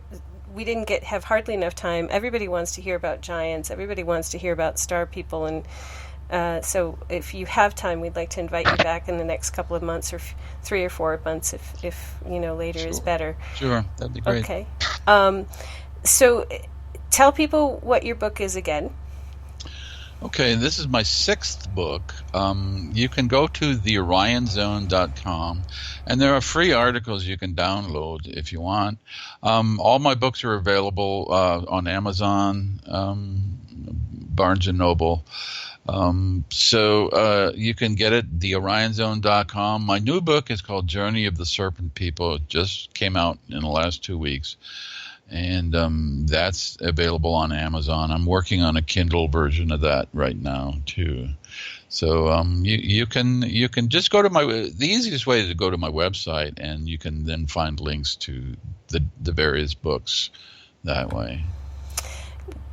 We didn't have hardly enough time. Everybody wants to hear about giants. Everybody wants to hear about star people, and so if you have time, we'd like to invite you back in the next couple of months, or 3 or 4 months, if later is better. Sure, that'd be great. Okay. So tell people what your book is again. Okay, this is my 6th book. You can go to theorionzone.com, and there are free articles you can download if you want. All my books are available on Amazon, Barnes & Noble. So you can get it, theorionzone.com. My new book is called Journey of the Serpent People. It just came out in the last 2 weeks. And that's available on Amazon. I'm working on a Kindle version of that right now too. So you can just go to the easiest way is to go to my website, and you can then find links to the various books that way.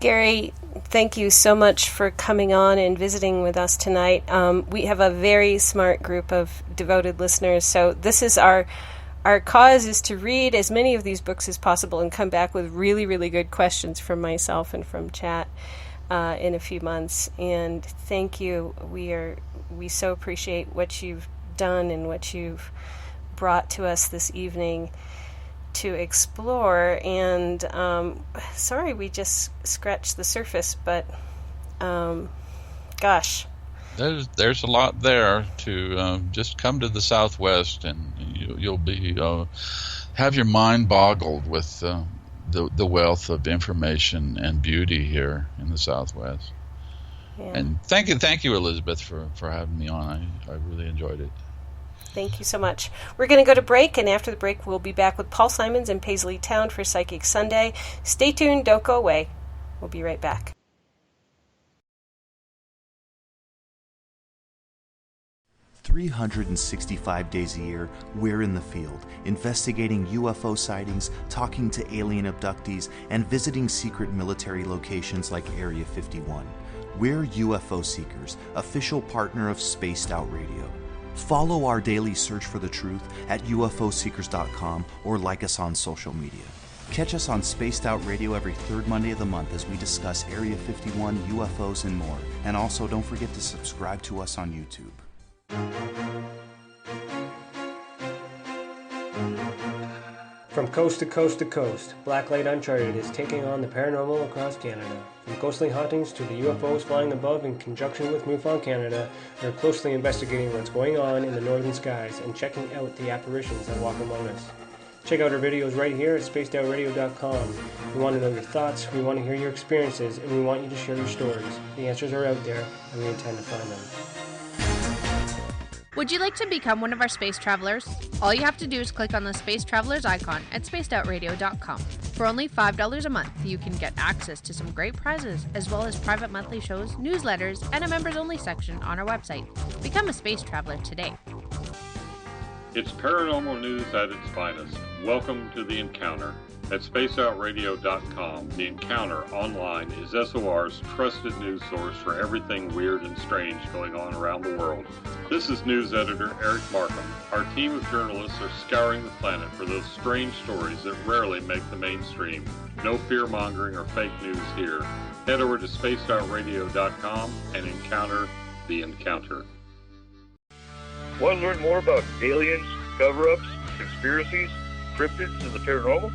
Gary, thank you so much for coming on and visiting with us tonight. We have a very smart group of devoted listeners, so this is our cause is to read as many of these books as possible and come back with really, really good questions from myself and from chat. in a few months. And thank you. We so appreciate what you've done and what you've brought to us this evening to explore. And sorry, we just scratched the surface, but gosh. There's a lot there to just come to the Southwest, and you'll be have your mind boggled with the wealth of information and beauty here in the Southwest. Yeah. And thank you, Elizabeth, for having me on. I really enjoyed it. Thank you so much. We're going to go to break, and after the break, we'll be back with Paul Simons in Paisley Town for Psychic Sunday. Stay tuned. Don't go away. We'll be right back. 365 days a year, we're in the field, investigating UFO sightings, talking to alien abductees, and visiting secret military locations like Area 51. We're UFO Seekers, official partner of Spaced Out Radio. Follow our daily search for the truth at ufoseekers.com or like us on social media. Catch us on Spaced Out Radio every third Monday of the month as we discuss Area 51, UFOs, and more. And also, don't forget to subscribe to us on YouTube. From coast to coast to coast, Blacklight Uncharted is taking on the paranormal across Canada. From ghostly hauntings to the UFOs flying above in conjunction with MUFON Canada, we're closely investigating what's going on in the northern skies and checking out the apparitions that walk among us. Check out our videos right here at spacedoutradio.com. We want to know your thoughts, we want to hear your experiences, and we want you to share your stories. The answers are out there, and we intend to find them. Would you like to become one of our space travelers? All you have to do is click on the Space Travelers icon at spacedoutradio.com. For only $5 a month, you can get access to some great prizes, as well as private monthly shows, newsletters, and a members-only section on our website. Become a space traveler today. It's paranormal news at its finest. Welcome to The Encounter. At spacedoutradio.com, The Encounter online is SOR's trusted news source for everything weird and strange going on around the world. This is news editor Eric Markham. Our team of journalists are scouring the planet for those strange stories that rarely make the mainstream. No fear-mongering or fake news here. Head over to spacedoutradio.com and encounter The Encounter. Want to learn more about aliens, cover-ups, conspiracies, cryptids, and the paranormal?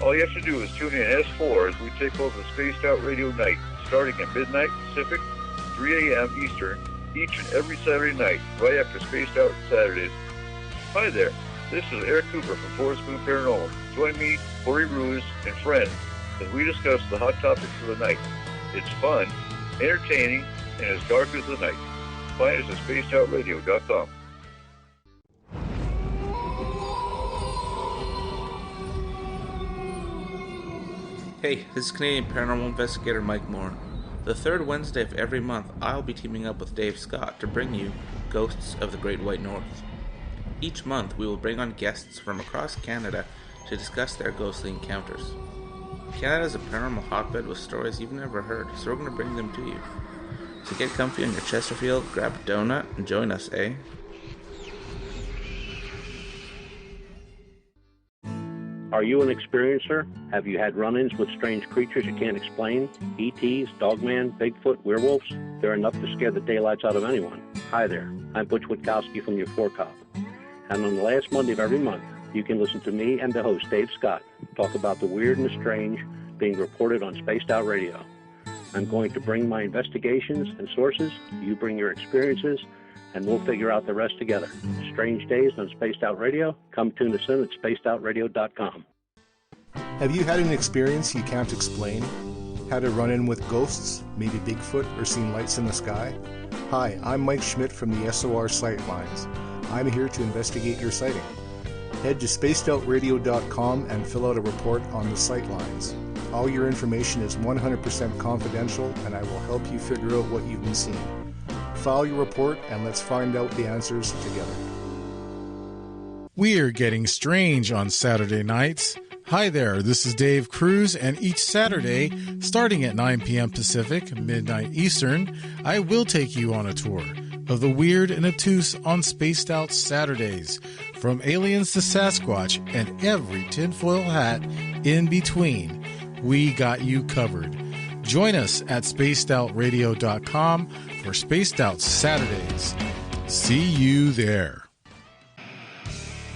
All you have to do is tune in S4 as we take over the Spaced Out Radio night, starting at midnight Pacific, 3 a.m. Eastern, each and every Saturday night, right after Spaced Out Saturdays. Hi there, this is Eric Cooper from Forest Moon Paranormal. Join me, Corey Ruse, and friends as we discuss the hot topics of the night. It's fun, entertaining, and as dark as the night. Find us at spacedoutradio.com. Hey, this is Canadian Paranormal Investigator Mike Moore. The third Wednesday of every month, I'll be teaming up with Dave Scott to bring you Ghosts of the Great White North. Each month, we will bring on guests from across Canada to discuss their ghostly encounters. Canada is a paranormal hotbed with stories you've never heard, so we're going to bring them to you. So get comfy on your Chesterfield, grab a donut, and join us, eh? Are you an experiencer? Have you had run-ins with strange creatures you can't explain? ETs, Dogman, Bigfoot, werewolves? They're enough to scare the daylights out of anyone. Hi there, I'm Butch Witkowski from your Cop. And on the last Monday of every month, you can listen to me and the host, Dave Scott, talk about the weird and the strange being reported on Spaced Out Radio. I'm going to bring my investigations and sources, you bring your experiences, and we'll figure out the rest together. Strange Days on Spaced Out Radio. Come tune us in at spacedoutradio.com. Have you had an experience you can't explain? Had a run-in with ghosts, maybe Bigfoot, or seen lights in the sky? Hi, I'm Mike Schmidt from the SOR Sightlines. I'm here to investigate your sighting. Head to spacedoutradio.com and fill out a report on the Sightlines. All your information is 100% confidential, and I will help you figure out what you've been seeing. File your report and let's find out the answers together. We're getting strange on Saturday nights. Hi there, this is Dave Cruz, and each Saturday, starting at 9 p.m. Pacific, midnight Eastern, I will take you on a tour of the weird and obtuse on Spaced Out Saturdays, from aliens to Sasquatch and every tinfoil hat in between. We got you covered. Join us at spacedoutradio.com for Spaced Out Saturdays. See you there.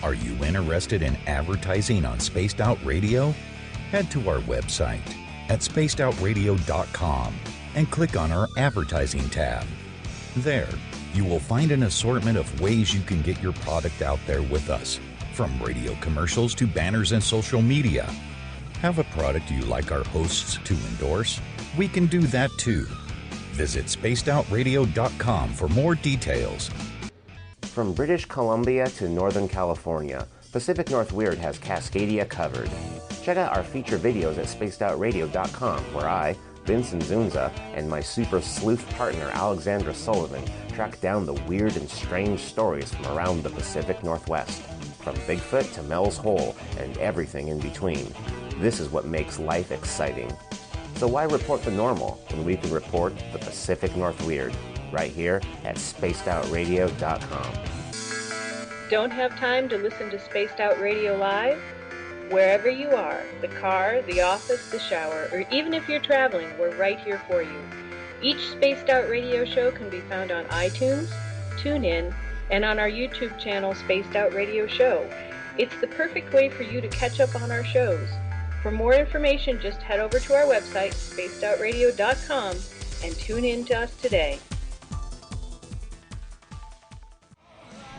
Are you interested in advertising on Spaced Out Radio? Head to our website at spacedoutradio.com and click on our advertising tab. There, you will find an assortment of ways you can get your product out there with us, from radio commercials to banners and social media. Have a product you like our hosts to endorse? We can do that too. Visit spacedoutradio.com for more details. From British Columbia to Northern California, Pacific North Weird has Cascadia covered. Check out our feature videos at spacedoutradio.com, where I, Vincent Zunza, and my super sleuth partner Alexandra Sullivan track down the weird and strange stories from around the Pacific Northwest, from Bigfoot to Mel's Hole and everything in between. This is what makes life exciting. So why report the normal when we can report the Pacific North Weird right here at spacedoutradio.com. Don't have time to listen to Spaced Out Radio live? Wherever you are, the car, the office, the shower, or even if you're traveling, we're right here for you. Each Spaced Out Radio show can be found on iTunes, TuneIn, and on our YouTube channel, Spaced Out Radio Show. It's the perfect way for you to catch up on our shows. For more information, just head over to our website, spacedoutradio.com, and tune in to us today.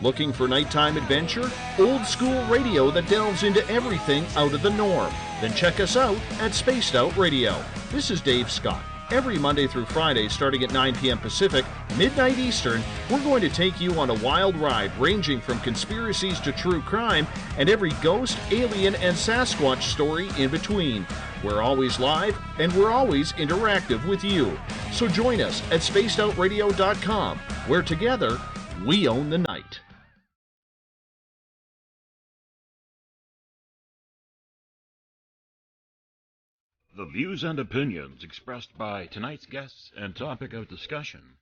Looking for nighttime adventure? Old school radio that delves into everything out of the norm? Then check us out at Spaced Out Radio. This is Dave Scott. Every Monday through Friday, starting at 9 p.m. Pacific, midnight Eastern, we're going to take you on a wild ride ranging from conspiracies to true crime and every ghost, alien, and Sasquatch story in between. We're always live and we're always interactive with you. So join us at spacedoutradio.com, where together we own the night. The views and opinions expressed by tonight's guests and topic of discussion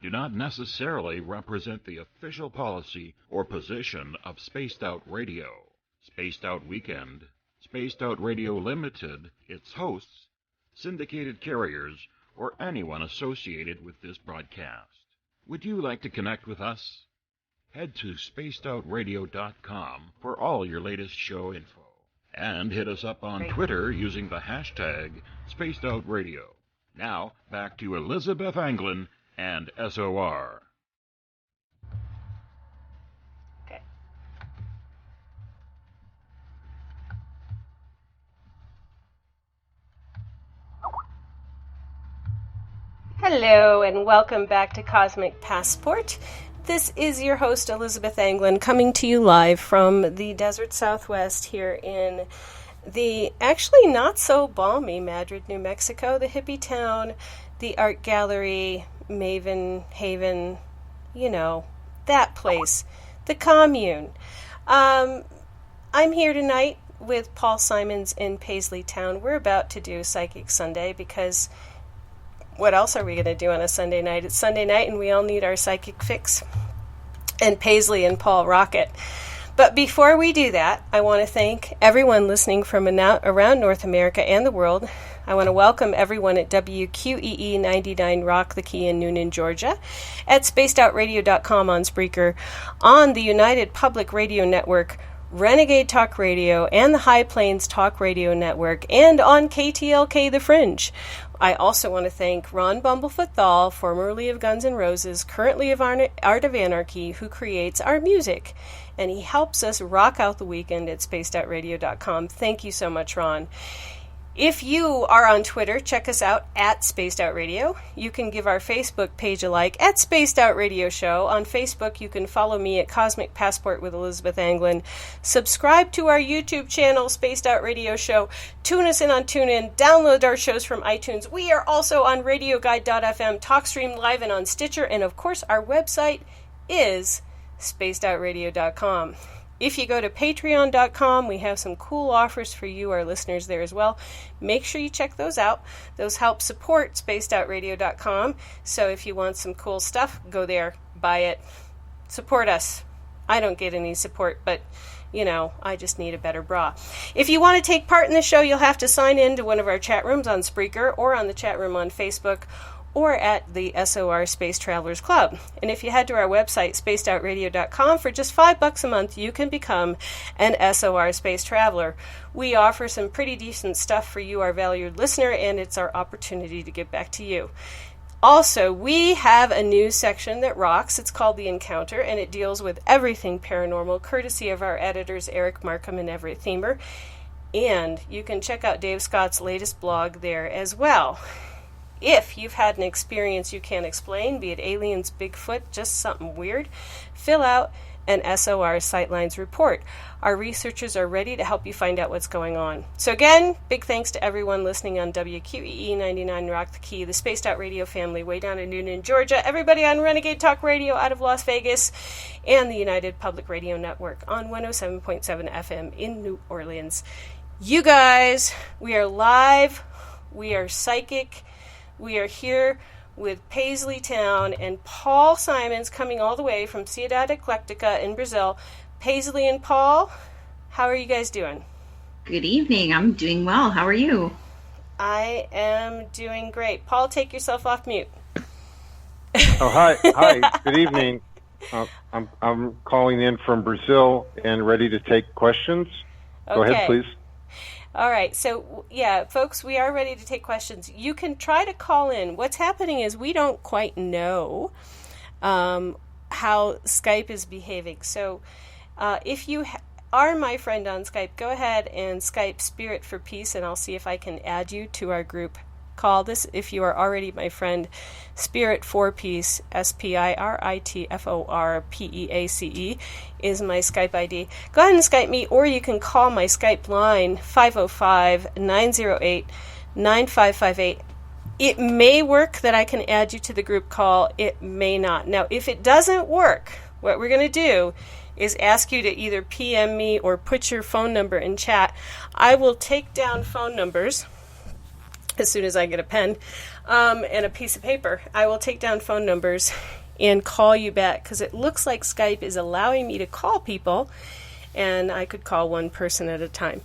do not necessarily represent the official policy or position of Spaced Out Radio, Spaced Out Weekend, Spaced Out Radio Limited, its hosts, syndicated carriers, or anyone associated with this broadcast. Would you like to connect with us? Head to spacedoutradio.com for all your latest show info. And hit us up on Twitter using the hashtag SpacedOutRadio. Now, back to Elizabeth Anglin and SOR. Okay. Hello, and welcome back to Cosmic Passport. This is your host, Elizabeth Anglin, coming to you live from the desert southwest here in the actually not so balmy Madrid, New Mexico, the hippie town, the art gallery, Maven Haven, you know, that place, the commune. I'm here tonight with Paul Simons in Paisley town. We're about to do Psychic Sunday because what else are we going to do on a Sunday night? It's Sunday night and we all need our psychic fix. And Paisley and Paul Rocket. But before we do that, I want to thank everyone listening from around North America and the world. I want to welcome everyone at WQEE 99 Rock the Key in Noonan, Georgia, at spacedoutradio.com on Spreaker, on the United Public Radio Network, Renegade Talk Radio, and the High Plains Talk Radio Network, and on KTLK The Fringe. I also want to thank Ron Bumblefoot THAL, formerly of Guns N' Roses, currently of Art of Anarchy, who creates our music. And he helps us rock out the weekend at spacedoutradio.com. Thank you so much, Ron. If you are on Twitter, check us out at Spaced Out Radio. You can give our Facebook page a like at Spaced Out Radio Show. On Facebook, you can follow me at Cosmic Passport with Elizabeth Anglin. Subscribe to our YouTube channel, Spaced Out Radio Show. Tune us in on TuneIn. Download our shows from iTunes. We are also on RadioGuide.fm, TalkStream Live, and on Stitcher. And, of course, our website is spacedoutradio.com. If you go to patreon.com, we have some cool offers for you, our listeners, there as well. Make sure you check those out. Those help support spacedoutradio.com. So if you want some cool stuff, go there, buy it, support us. I don't get any support, but I just need a better bra. If you want to take part in the show, you'll have to sign in to one of our chat rooms on Spreaker or on the chat room on Facebook or at the SOR Space Travelers Club. And if you head to our website, spacedoutradio.com, for just $5 a month, you can become an SOR Space Traveler. We offer some pretty decent stuff for you, our valued listener, and it's our opportunity to give back to you. Also, we have a news section that rocks. It's called The Encounter, and it deals with everything paranormal, courtesy of our editors, Eric Markham and Everett Thiemer. And you can check out Dave Scott's latest blog there as well. If you've had an experience you can't explain, be it aliens, Bigfoot, just something weird, fill out an SOR Sightlines report. Our researchers are ready to help you find out what's going on. So again, big thanks to everyone listening on WQEE 99 Rock the Key, the Spaced Out Radio family way down in Noonan, Georgia, everybody on Renegade Talk Radio out of Las Vegas, and the United Public Radio Network on 107.7 FM in New Orleans. You guys, we are live, we are psychic, we are here with Paisley Town and Paul Simons coming all the way from Ciudad Eclectica in Brazil. Paisley and Paul, how are you guys doing? Good evening. I'm doing well. How are you? I am doing great. Paul, take yourself off mute. Oh, hi. Hi. Good evening. I'm calling in from Brazil and ready to take questions. Go ahead, please. All right. So, yeah, folks, we are ready to take questions. You can try to call in. What's happening is we don't quite know how Skype is behaving. So if you are my friend on Skype, go ahead and Skype Spirit for Peace, and I'll see if I can add you to our group call. This, if you are already my friend, Spirit for Peace, SPIRITFORPEACE, is my Skype ID. Go ahead and Skype me, or you can call my Skype line, 505-908-9558. It may work that I can add you to the group call. It may not. Now, if it doesn't work, what we're going to do is ask you to either PM me or put your phone number in chat. I will take down phone numbers as soon as I get a pen and a piece of paper. I will take down phone numbers and call you back, because it looks like Skype is allowing me to call people, and I could call one person at a time.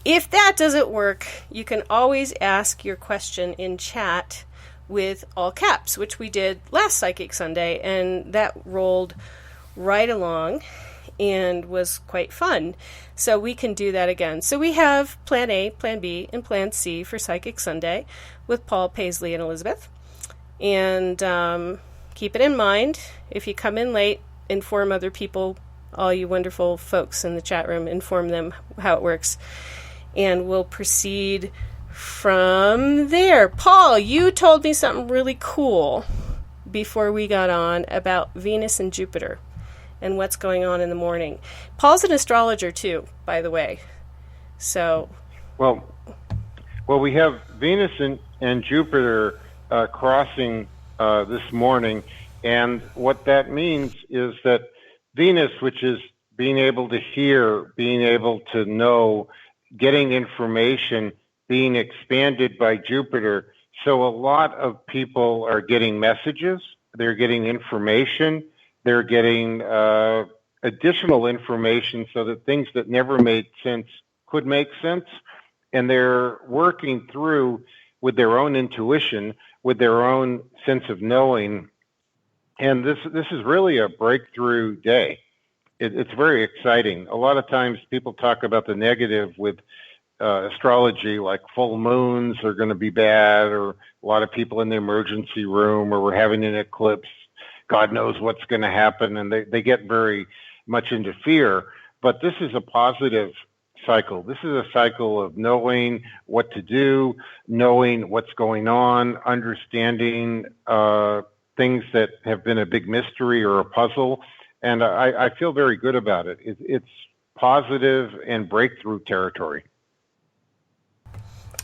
If that doesn't work, you can always ask your question in chat with all caps, which we did last Psychic Sunday, and that rolled right along and was quite fun. So we can do that again. So we have Plan A, Plan B, and Plan C for Psychic Sunday with Paul, Paisley, and Elizabeth. And keep it in mind, if you come in late, inform other people, all you wonderful folks in the chat room, inform them how it works. And we'll proceed from there. Paul, you told me something really cool before we got on about Venus and Jupiter and what's going on in the morning. Paul's an astrologer too, by the way. So, well, we have Venus and Jupiter crossing this morning, and what that means is that Venus, which is being able to hear, being able to know, getting information, being expanded by Jupiter. So a lot of people are getting messages, they're getting information, they're getting additional information so that things that never made sense could make sense. And they're working through with their own intuition, with their own sense of knowing. And this is really a breakthrough day. It's very exciting. A lot of times people talk about the negative with astrology, like full moons are going to be bad, or a lot of people in the emergency room, or we're having an eclipse. God knows what's going to happen, and they get very much into fear. But this is a positive cycle. This is a cycle of knowing what to do, knowing what's going on, understanding things that have been a big mystery or a puzzle. And I feel very good about it. It's positive and breakthrough territory.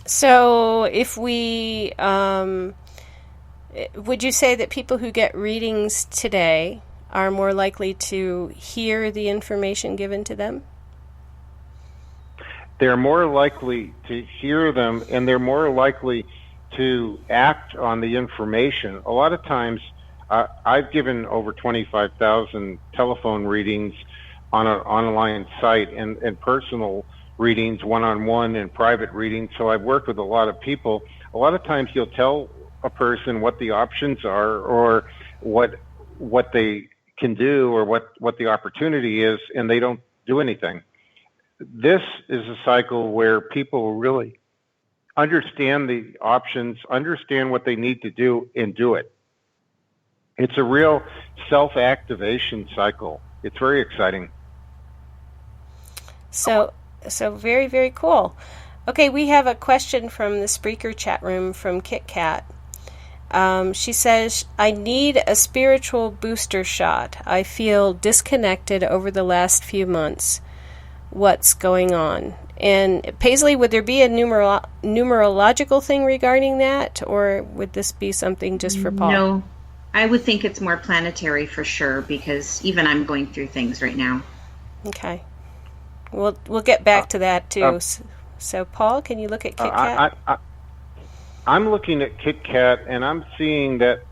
So if we, would you say that people who get readings today are more likely to hear the information given to them? They're more likely to hear them, and they're more likely to act on the information. A lot of times, I've given over 25,000 telephone readings on an online site and personal readings, one-on-one and private readings. So I've worked with a lot of people. A lot of times you'll tell a person what the options are or what they can do or what the opportunity is, and they don't do anything. This is a cycle where people really understand the options, understand what they need to do, and do it. It's a real self-activation cycle. It's very exciting. So very, very cool. Okay, we have a question from the Spreaker chat room from Kit Kat. She says, I need a spiritual booster shot. I feel disconnected over the last few months. What's going on? And Paisley, would there be a numerological thing regarding that, or would this be something just for Paul? No, I would think it's more planetary for sure, because even I'm going through things right now. Okay. We'll get back to that too. So Paul, can you look at Kit Kat? I'm looking at Kit Kat, and I'm seeing that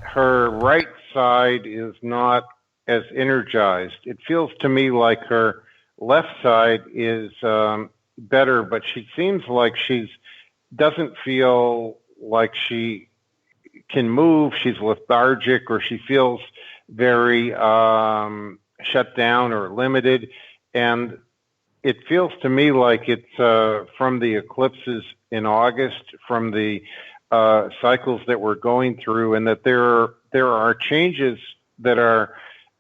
her right side is not as energized. It feels to me like her left side is better, but she seems like doesn't feel like she can move. She's lethargic, or she feels very shut down or limited. And it feels to me like it's from the eclipses in August, from the cycles that we're going through, and that there are changes that are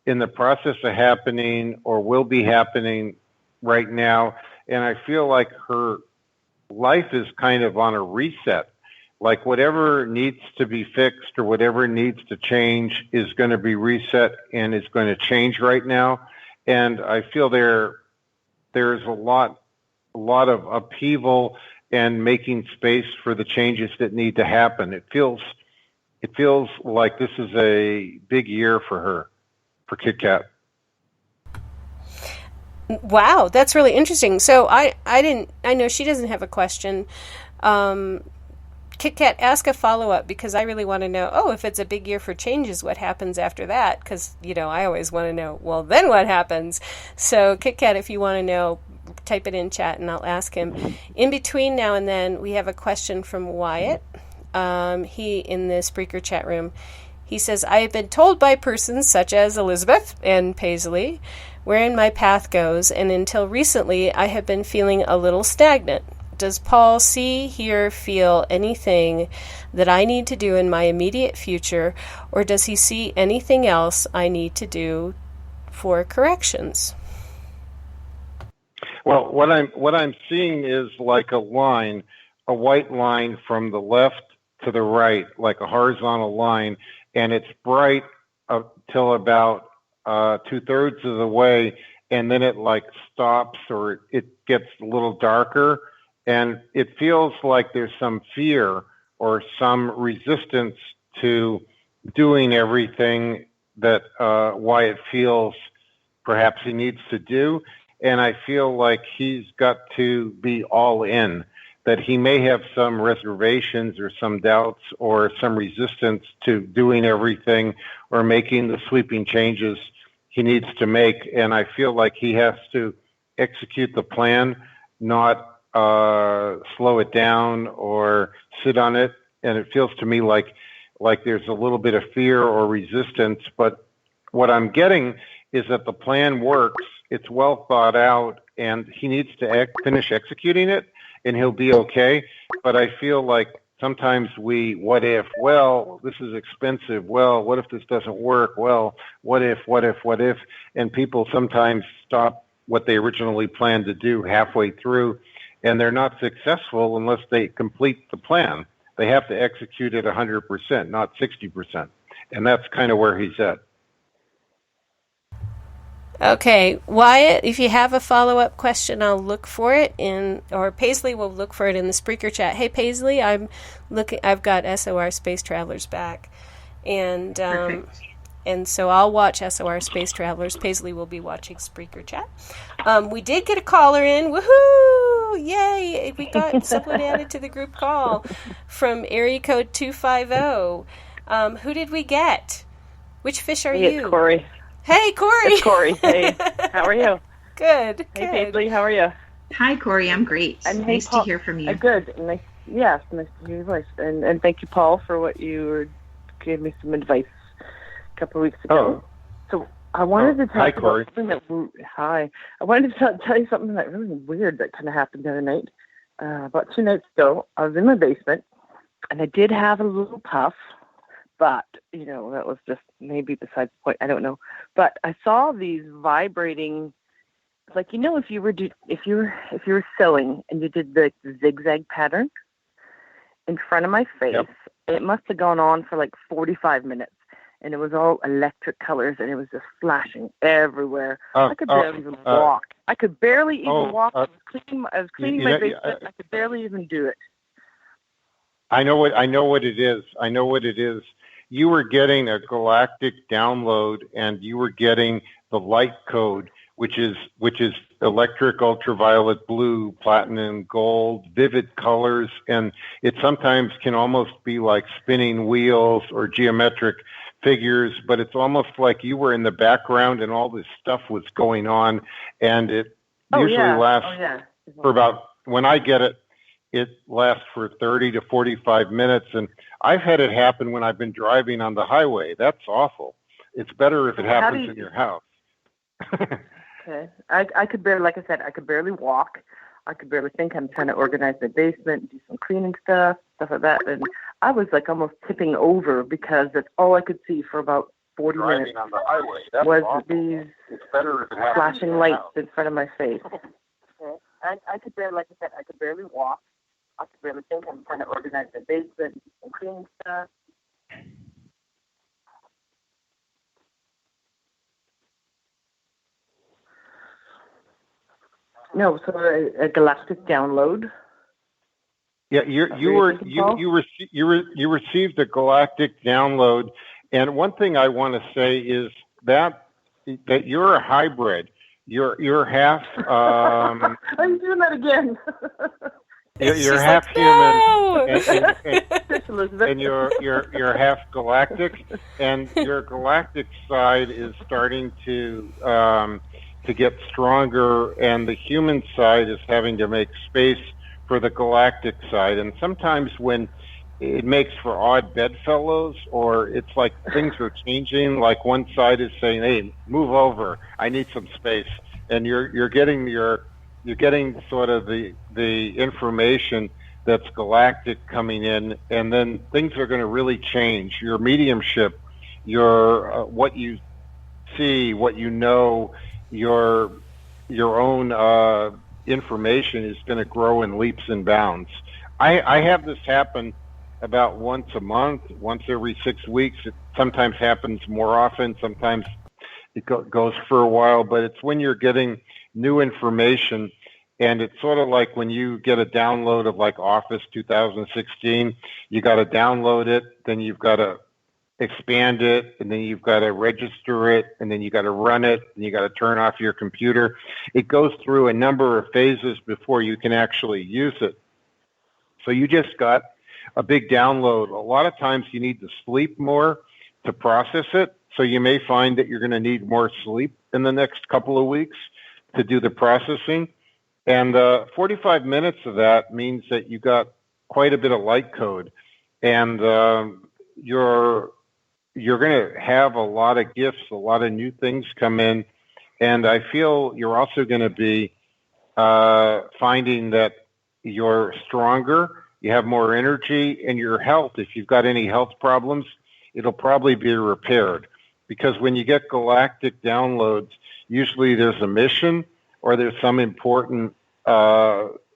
in the process of happening or will be happening right now. And I feel like her life is kind of on a reset. Like whatever needs to be fixed or whatever needs to change is going to be reset and is going to change right now. And I feel there's a lot of upheaval and making space for the changes that need to happen. It feels like this is a big year for her, for Kit Kat. Wow, that's really interesting. So I know she doesn't have a question. Kit Kat, ask a follow-up, because I really want to know, if it's a big year for changes, what happens after that? Because, I always want to know, well, then what happens? So Kit Kat, if you want to know, type it in chat and I'll ask him. In between now and then, we have a question from Wyatt. He, in the Spreaker chat room, he says, I have been told by persons such as Elizabeth and Paisley wherein my path goes, and until recently I have been feeling a little stagnant. Does Paul see, hear, feel anything that I need to do in my immediate future, or does he see anything else I need to do for corrections? Well, what I'm seeing is like a line, a white line from the left to the right, like a horizontal line, and it's bright till about 2/3 of the way, and then it like stops or it gets a little darker, and it feels like there's some fear or some resistance to doing everything that Wyatt feels perhaps he needs to do. And I feel like he's got to be all in, that he may have some reservations or some doubts or some resistance to doing everything or making the sweeping changes he needs to make. And I feel like he has to execute the plan, not slow it down or sit on it. And it feels to me like there's a little bit of fear or resistance. But what I'm getting is that the plan works. It's well thought out, and he needs to finish executing it, and he'll be okay. But I feel like sometimes what if? Well, this is expensive. Well, what if this doesn't work? Well, what if? And people sometimes stop what they originally planned to do halfway through, and they're not successful unless they complete the plan. They have to execute it 100%, not 60%. And that's kind of where he's at. Okay, Wyatt, if you have a follow-up question, I'll look for it or Paisley will look for it in the Spreaker chat. Hey, Paisley, I've got SOR Space Travelers back, and so I'll watch SOR Space Travelers. Paisley will be watching Spreaker chat. We did get a caller in. Woohoo! Yay! We got someone added to the group call from area code 250. Who did we get? Which fish are you? It's Corey. Hey, Corey. It's Corey. Hey, how are you? Good. Hey, Paisley, how are you? Hi, Corey. I'm great. And nice Paul, to hear from you. Good. Nice. Yes, nice to hear your voice. And thank you, Paul, for what you gave me some advice a couple of weeks ago. Oh. So I wanted to tell you Corey. something that. Hi. I wanted to tell you something that really weird that kind of happened the other night. About 2 nights ago, I was in my basement, and I did have a little puff, but that was just maybe besides the point. I don't know. But I saw these vibrating, like if you were sewing and you did the zigzag pattern in front of my face. Yep. It must have gone on for like 45 minutes. And it was all electric colors, and it was just flashing everywhere. I could barely even walk. I could barely even walk. I was cleaning my basement. I could barely even do it. I know what it is. You were getting a galactic download, and you were getting the light code, which is electric, ultraviolet, blue, platinum, gold, vivid colors, and it sometimes can almost be like spinning wheels or geometric figures, but it's almost like you were in the background and all this stuff was going on, and it usually lasts for about, when I get it, it lasts for 30 to 45 minutes, and I've had it happen when I've been driving on the highway. That's awful. It's better if it happens in your house. Okay. I could barely, like I said, I could barely walk. I could barely think. I'm trying to organize the basement, do some cleaning stuff like that. And I was like almost tipping over because that's all I could see for about 40 minutes on the highway. That's was awful. These It's flashing lights in front of my face. Okay. I could barely, like I said, I could barely walk. I could barely think. I'm trying to organize the basement, do some cleaning stuff. No, so a galactic download. Yeah, you received a galactic download, and one thing I want to say is that you're a hybrid. You're half. I'm doing that again. You're half human, and you're half galactic, and your galactic side is starting to get stronger, and the human side is having to make space for the galactic side. And sometimes when it makes for odd bedfellows, or it's like things are changing, like one side is saying, "Hey, move over, I need some space," and you're getting sort of the information that's galactic coming in, and then things are going to really change. Your mediumship, your what you see, what you know, your own information is going to grow in leaps and bounds. I have this happen about once a month, once every 6 weeks. It sometimes happens more often. Sometimes it goes for a while, but it's when you're getting new information, and it's sort of like when you get a download of like Office 2016, you got to download it, then you've got to expand it, and then you've got to register it, and then you got to run it, and you got to turn off your computer. It goes through a number of phases before you can actually use it. So you just got a big download. A lot of times you need to sleep more to process it. So you may find that you're going to need more sleep in the next couple of weeks to do the processing. And 45 minutes of that means that you got quite a bit of light code, and you're going to have a lot of gifts, a lot of new things come in, and I feel you're also going to be finding that you're stronger, you have more energy, and your health, if you've got any health problems, it'll probably be repaired. Because when you get galactic downloads, usually there's a mission or there's some important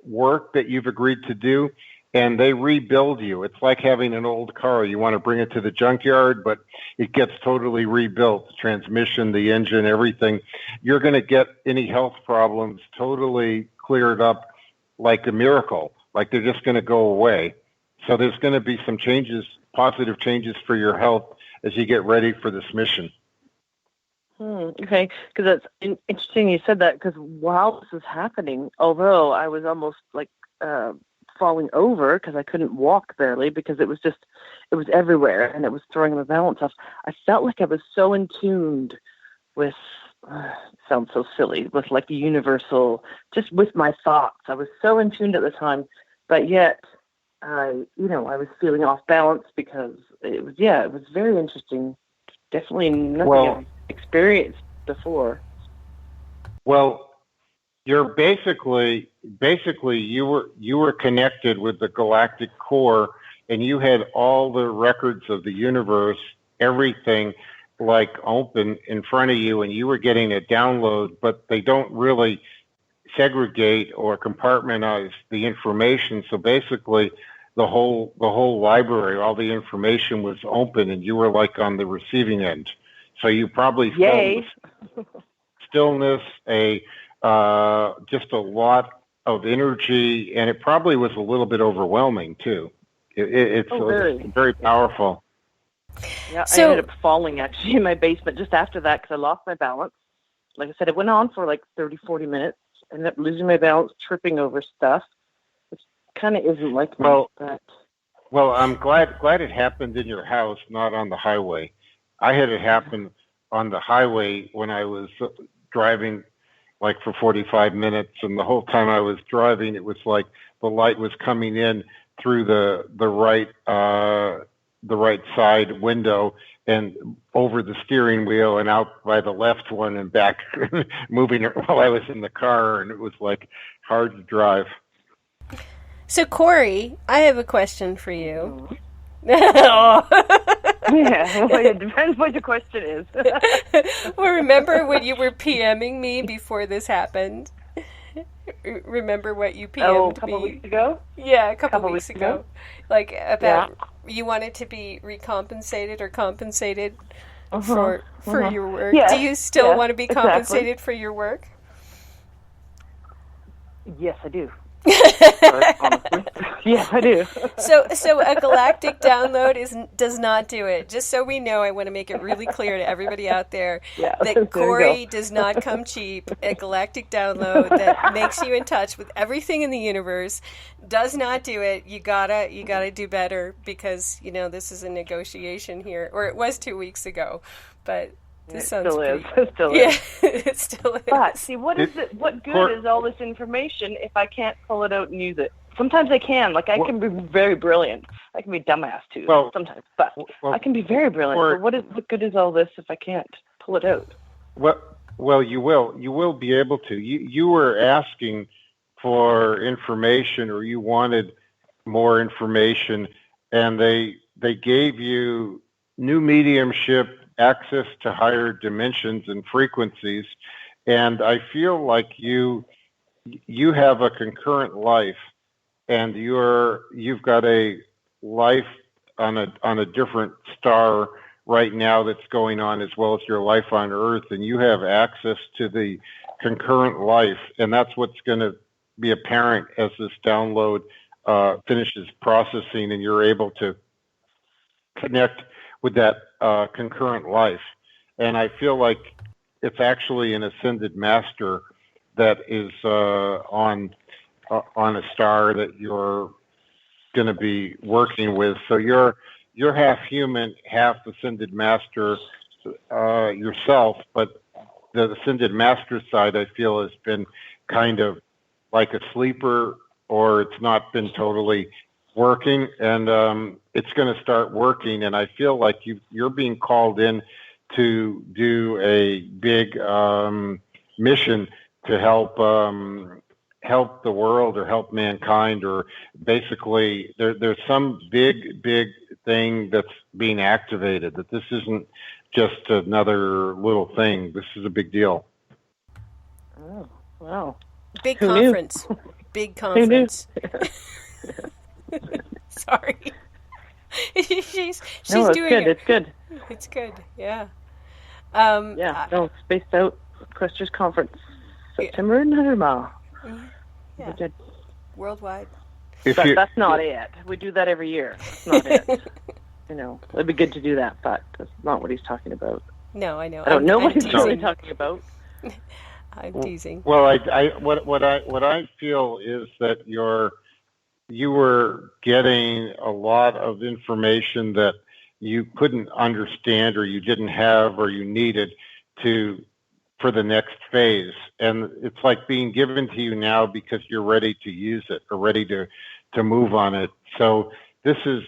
work that you've agreed to do, and they rebuild you. It's like having an old car. You want to bring it to the junkyard, but it gets totally rebuilt, the transmission, the engine, everything. You're going to get any health problems totally cleared up like a miracle, like they're just going to go away. So there's going to be some changes, positive changes for your health as you get ready for this mission. Okay, because that's interesting you said that, because while this was happening, although I was almost like falling over because I couldn't walk barely because it was everywhere and it was throwing my balance off, I felt like I was so in tuned with, sounds so silly, with like the universal, just with my thoughts. I was so in tune at the time, but yet, I was feeling off balance because it was very interesting. Definitely nothing I've experienced before. Well, you're basically you were connected with the galactic core, and you had all the records of the universe, everything like open in front of you, and you were getting a download, but they don't really segregate or compartmentalize the information. So basically the whole library, all the information was open, and you were like on the receiving end. So you probably Yay. felt stillness, just a lot of energy, and it probably was a little bit overwhelming too. It's very powerful. Yeah, I ended up falling actually in my basement just after that because I lost my balance. Like I said, it went on for like 30, 40 minutes. I ended up losing my balance, tripping over stuff, which kind of isn't like me. Well, I'm glad it happened in your house, not on the highway. I had it happen on the highway when I was driving like for 45 minutes, and the whole time I was driving, it was like the light was coming in through the right side window and over the steering wheel and out by the left one and back, moving while I was in the car, and it was like hard to drive. So Corey, I have a question for you. Yeah, well, it depends what the question is. Well, remember when you were PMing me before this happened? Remember what you PM'd a couple me? Weeks ago? Yeah, a couple weeks ago. Like about you wanted to be recompensated or compensated for your work. Yeah. Do you still want to be compensated for your work? Yes, I do. Honestly. Yes, I do. So a galactic download does not do it. Just so we know, I want to make it really clear to everybody out there that Corey does not come cheap. A galactic download that makes you in touch with everything in the universe does not do it. You gotta do better because this is a negotiation here, or it was 2 weeks ago, but. This sounds It still is. Yeah, it still is. But see, what good is all this information if I can't pull it out and use it? Sometimes I can. Like I can be very brilliant. I can be dumbass too sometimes, but I can be very brilliant. But what good is all this if I can't pull it out? Well, you will be able to. You were asking for information, or you wanted more information, and they gave you new mediumship, access to higher dimensions and frequencies, and I feel like you have a concurrent life, and you've got a life on a different star right now that's going on, as well as your life on Earth, and you have access to the concurrent life, and that's what's going to be apparent as this download finishes processing, and you're able to connect with that concurrent life. And I feel like it's actually an ascended master that is on a star that you're going to be working with. So you're half human, half ascended master yourself, but the ascended master side, I feel, has been kind of like a sleeper, or it's not been totally working, and it's going to start working. And I feel like you're being called in to do a big mission to help the world or help mankind, or basically there's some big thing that's being activated, that this isn't just another little thing. This is a big deal. Oh, wow. Big conference. Big conference. Sorry. she's no, it's doing good. it. It's good. It's good. Yeah. Spaced Out Questers Conference, September in 100 Mile. Yeah. Good. Worldwide. That's not it. We do that every year. That's not it. It'd be good to do that, but that's not what he's talking about. No, I know. I don't know what he's really talking about. I'm teasing. Well, what I feel is that you were getting a lot of information that you couldn't understand, or you didn't have, or you needed for the next phase. And it's like being given to you now because you're ready to use it or ready to move on it. So this is,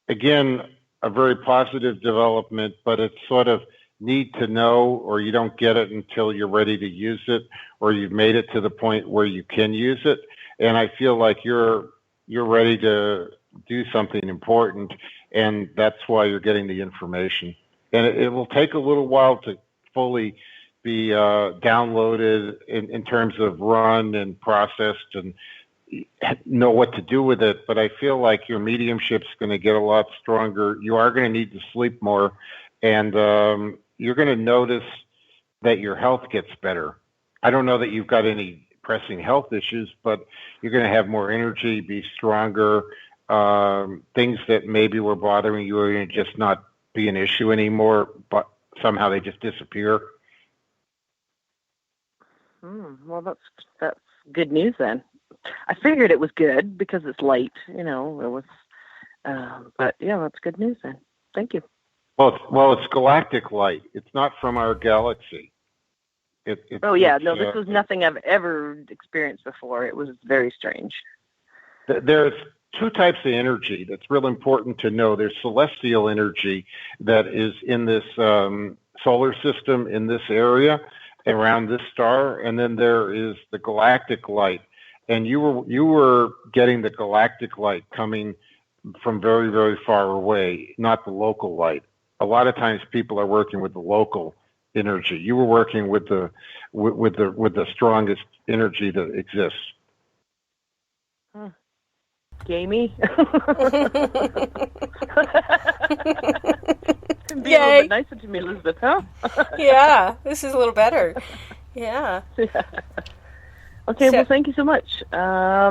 again, a very positive development, but it's sort of need to know, or you don't get it until you're ready to use it, or you've made it to the point where you can use it. And I feel like you're ready to do something important, and that's why you're getting the information. And it will take a little while to fully be downloaded in terms of run and processed and know what to do with it. But I feel like your mediumship's going to get a lot stronger. You are going to need to sleep more, and you're going to notice that your health gets better. I don't know that you've got any pressing health issues, but you're going to have more energy, be stronger. Things that maybe were bothering you are going to just not be an issue anymore, but somehow they just disappear. Well, that's good news then. I figured it was good because it's late, it was, but yeah, that's good news then. Thank you. Well, it's galactic light. It's not from our galaxy. This was nothing I've ever experienced before. It was very strange. There's two types of energy that's real important to know. There's celestial energy that is in this solar system, in this area, around this star, and then there is the galactic light. And you were getting the galactic light coming from very, very far away, not the local light. A lot of times people are working with the local energy. You were working with the strongest energy that exists. Gamey. Be Yay. a little bit nicer to me, Elizabeth, huh? Yeah, this is a little better. Yeah. Okay, well, thank you so much.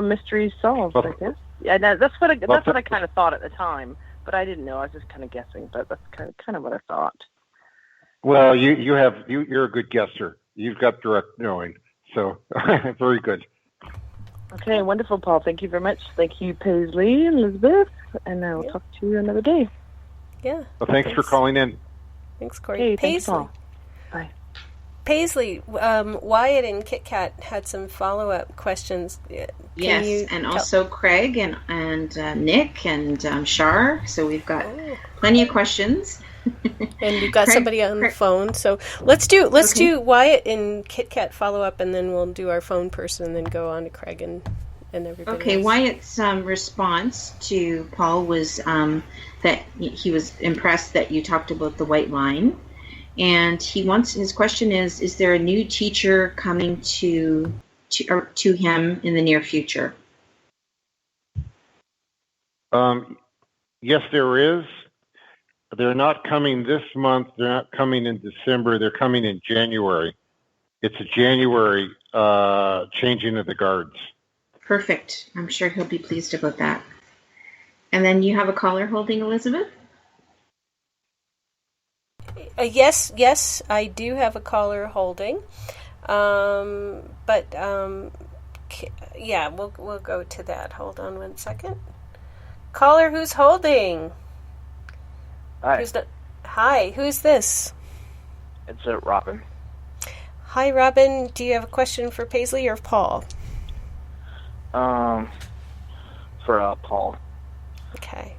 Mystery solved, I guess. Yeah, that's what I kind of thought at the time, but I didn't know. I was just kind of guessing, but that's kind of what I thought. Well, you're a good guesser. You've got direct knowing, so very good. Okay, wonderful, Paul. Thank you very much. Thank you, Paisley and Elizabeth, and I will talk to you another day. Yeah. Well, thanks for calling in. Thanks, Corey. Hey, Paisley. thanks, Paul. Bye. Paisley, Wyatt and Kit Kat had some follow-up questions. Yes, and also Craig and Nick and Shar. So we've got plenty of questions. And we've got somebody on the phone. So let's do Wyatt and Kit Kat follow-up, and then we'll do our phone person, and then go on to Craig and everybody Okay, else. Wyatt's response to Paul was that he was impressed that you talked about the white line. And his question is there a new teacher coming to him in the near future? Yes, there is. They're not coming this month. They're not coming in December. They're coming in January. It's a January changing of the guards. Perfect. I'm sure he'll be pleased about that. And then you have a caller holding, Elizabeth? Yes, I do have a caller holding. We'll go to that. Hold on one second. Caller, who's holding? Hi. Hi, who's this? It's Robin. Hi, Robin. Do you have a question for Paisley or Paul? For Paul. Okay.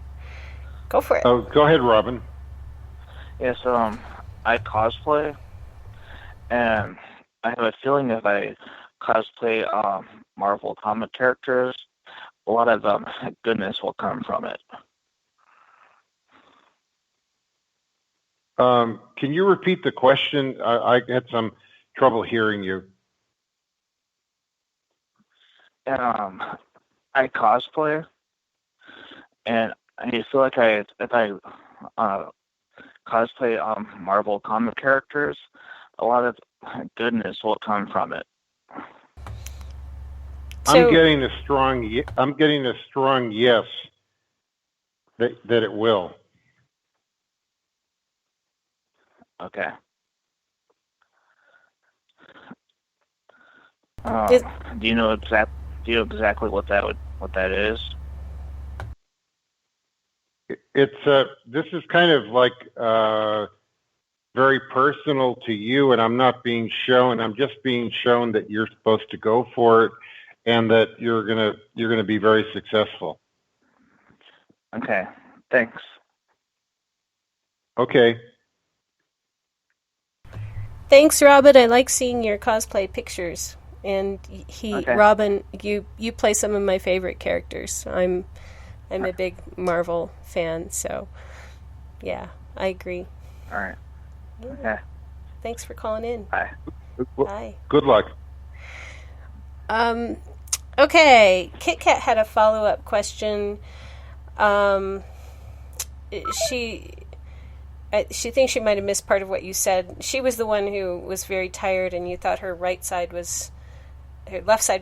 Go for it. Oh, go ahead, Robin. Yes, I cosplay, and I have a feeling if I cosplay Marvel comic characters, a lot of goodness will come from it. Can you repeat the question? I had some trouble hearing you. I cosplay, and I feel like if I cosplay Marvel comic characters, a lot of goodness will come from it. I'm getting a strong yes that it will. Okay. Do you know exactly what that is? It's this is kind of like very personal to you, and I'm not being shown. I'm just being shown that you're supposed to go for it, and that you're gonna be very successful. Okay. Thanks. Okay. Thanks, Robin. I like seeing your cosplay pictures. And Okay. Robin, you play some of my favorite characters. I'm a big Marvel fan, so yeah, I agree. All right. Yeah. Okay. Thanks for calling in. Bye. Bye. Good luck. Okay, Kit Kat had a follow-up question. She thinks she might have missed part of what you said. She was the one who was very tired, and you thought her left side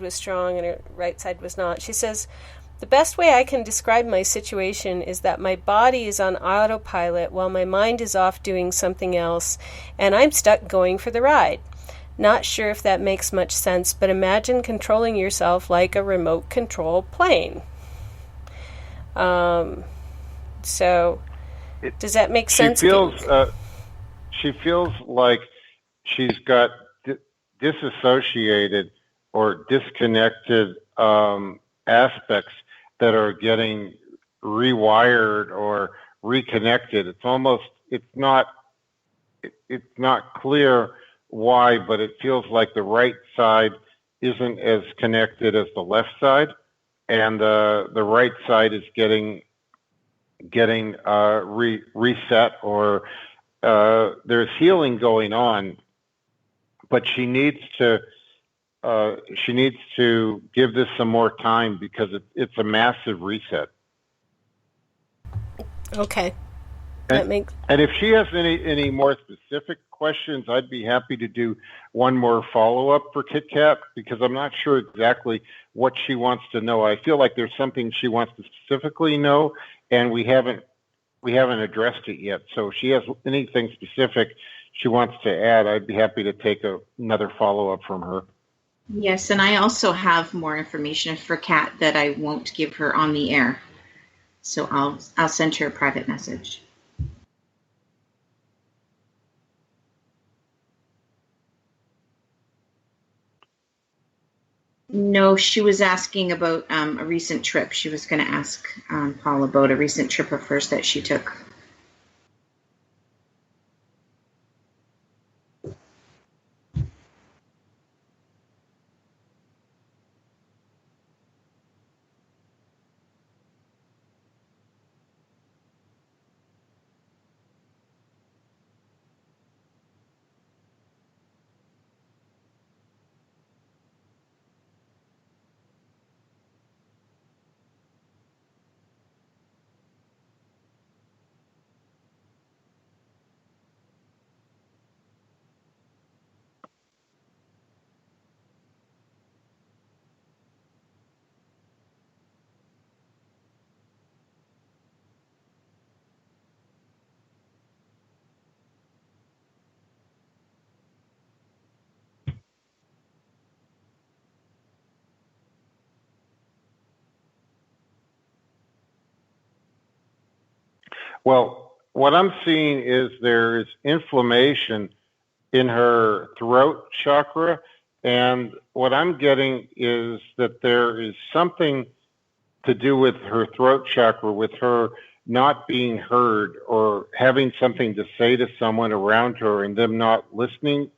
was strong and her right side was not. She says, the best way I can describe my situation is that my body is on autopilot while my mind is off doing something else, and I'm stuck going for the ride. Not sure if that makes much sense, but imagine controlling yourself like a remote control plane. So, does that make sense? She feels like she's got disassociated or disconnected aspects that are getting rewired or reconnected. It's not clear why, but it feels like the right side isn't as connected as the left side, and the right side is getting reset, or there's healing going on, but she needs to give this some more time because it's a massive reset. Okay. And if she has any more specific questions, I'd be happy to do one more follow-up for Kit Kat, because I'm not sure exactly what she wants to know. I feel like there's something she wants to specifically know, and we haven't addressed it yet. So if she has anything specific she wants to add, I'd be happy to take another follow-up from her. Yes, and I also have more information for Kat that I won't give her on the air. So I'll send her a private message. No, she was asking about a recent trip. She was going to ask Paul about a recent trip of hers that she took. Well, what I'm seeing is there is inflammation in her throat chakra, and what I'm getting is that there is something to do with her throat chakra, with her not being heard or having something to say to someone around her and them not listening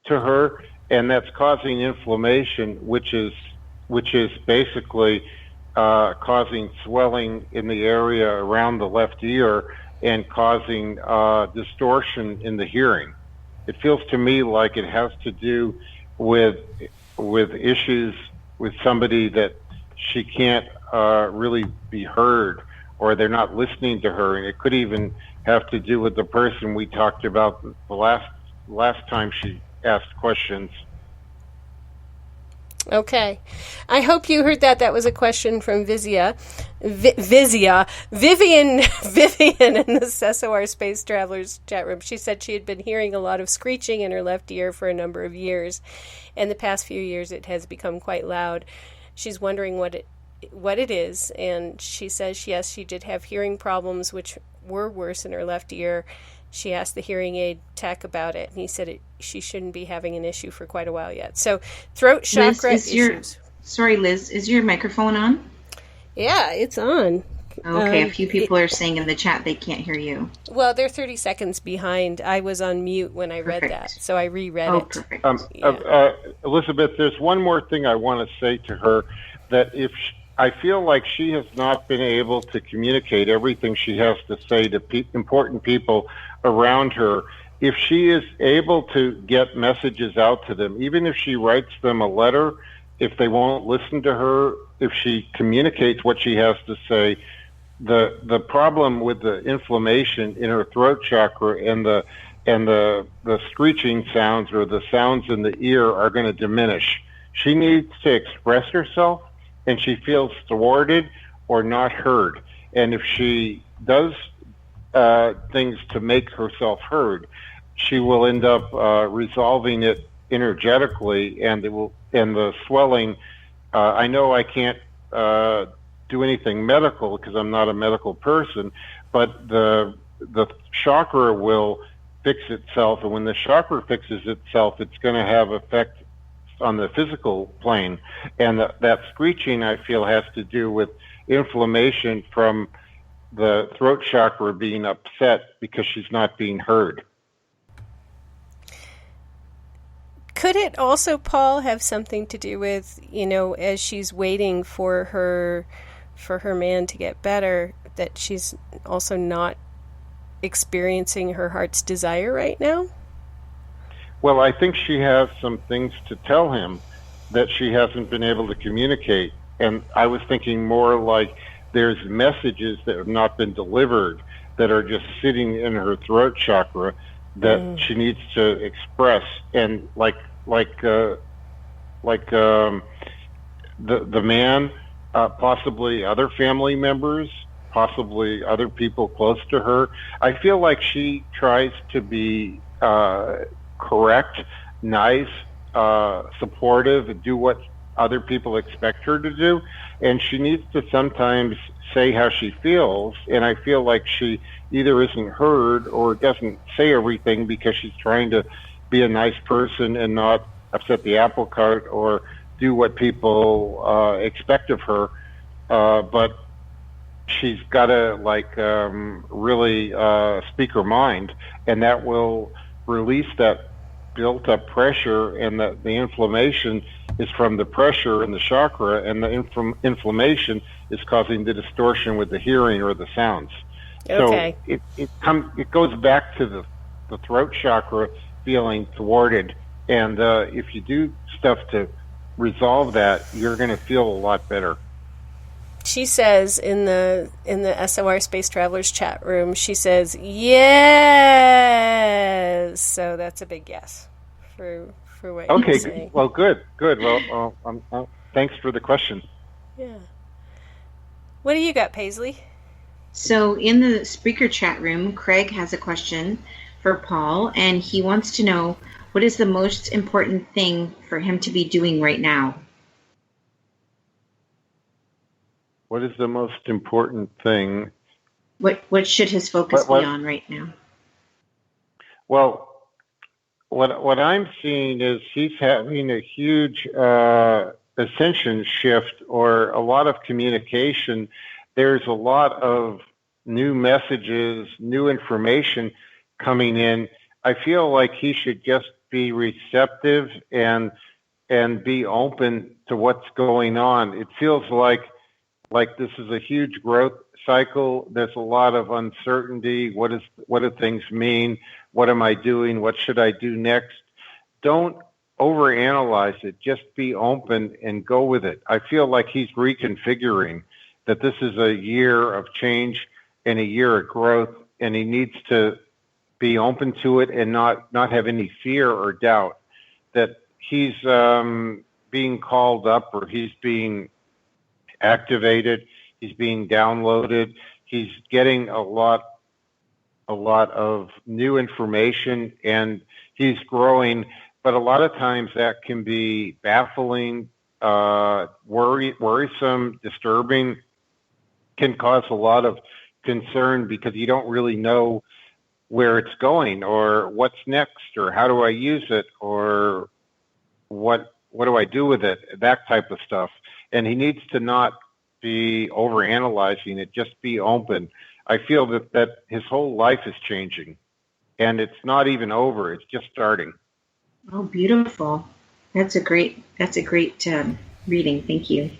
to her, and that's causing inflammation, which is basically causing swelling in the area around the left ear and causing distortion in the hearing. It feels to me like it has to do with issues with somebody that she can't really be heard, or they're not listening to her, and it could even have to do with the person we talked about the last time she asked questions. Okay. I hope you heard that. That was a question from Vivian in the SOR Space Travelers chat room. She said she had been hearing a lot of screeching in her left ear for a number of years. In the past few years, it has become quite loud. She's wondering what it is, and she says, yes, she did have hearing problems, which were worse in her left ear, she asked the hearing aid tech about it, and he said she shouldn't be having an issue for quite a while yet. So throat chakra issues. Sorry, Liz, is your microphone on? Yeah, it's on. Okay, a few people are saying in the chat they can't hear you. Well, they're 30 seconds behind. I was on mute when I read that, so I reread it. Perfect. Elizabeth, there's one more thing I want to say to her, that I feel like she has not been able to communicate everything she has to say to important people around her. If she is able to get messages out to them, even if she writes them a letter, if they won't listen to her, if she communicates what she has to say, the problem with the inflammation in her throat chakra and the screeching sounds or the sounds in the ear are going to diminish. She needs to express herself, and she feels thwarted or not heard. And if she does things to make herself heard, she will end up resolving it energetically, and the swelling. I know I can't do anything medical because I'm not a medical person, but the chakra will fix itself, and when the chakra fixes itself, it's going to have effect on the physical plane. And that screeching, I feel, has to do with inflammation from the throat chakra being upset because she's not being heard. Could it also, Paul, have something to do with, as she's waiting for her man to get better, that she's also not experiencing her heart's desire right now? Well, I think she has some things to tell him that she hasn't been able to communicate. And I was thinking more like there's messages that have not been delivered that are just sitting in her throat chakra that she needs to express. And like the man, possibly other family members, possibly other people close to her. I feel like she tries to be correct, nice, supportive, and do what other people expect her to do. And she needs to sometimes say how she feels. And I feel like she either isn't heard or doesn't say everything because she's trying to be a nice person and not upset the apple cart or do what people expect of her. But she's got to really speak her mind, and that will release that built-up pressure, and the inflammation is from the pressure in the chakra, and the inflammation is causing the distortion with the hearing or the sounds. Okay. So it goes back to the throat chakra feeling thwarted, and if you do stuff to resolve that, you're going to feel a lot better. She says in the SOR Space Travelers chat room, she says, yes! So that's a big yes for what you're saying. Okay, well, good. Well, thanks for the question. Yeah. What do you got, Paisley? So in the speaker chat room, Craig has a question for Paul, and he wants to know, what is the most important thing for him to be doing right now? What is the most important thing? What should his focus be on right now? Well, what I'm seeing is he's having a huge ascension shift, or a lot of communication. There's a lot of new messages, new information coming in. I feel like he should just be receptive and be open to what's going on. It feels like this is a huge growth cycle. There's a lot of uncertainty. What do things mean? What am I doing? What should I do next? Don't overanalyze it. Just be open and go with it. I feel like he's reconfiguring, that this is a year of change and a year of growth, and he needs to be open to it and not have any fear or doubt that he's being called up, or he's being activated, he's being downloaded, he's getting a lot of new information, and he's growing. But a lot of times that can be baffling, worrisome, disturbing, can cause a lot of concern because you don't really know where it's going, or what's next, or how do I use it, or what do I do with it, that type of stuff. And he needs to not be overanalyzing it, just be open. I feel that his whole life is changing, and it's not even over, it's just starting. Oh, beautiful. That's a great reading. Thank you.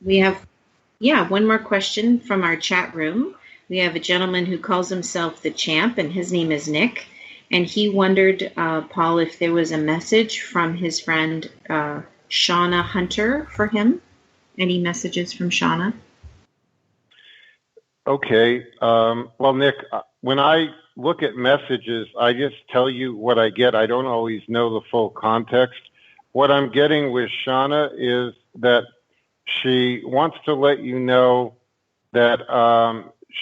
We have, one more question from our chat room. We have a gentleman who calls himself the Champ, and his name is Nick. And he wondered, Paul, if there was a message from his friend Shauna Hunter for him. Any messages from Shauna? Okay. Well, Nick, when I look at messages, I just tell you what I get. I don't always know the full context. What I'm getting with Shauna is that she wants to let you know that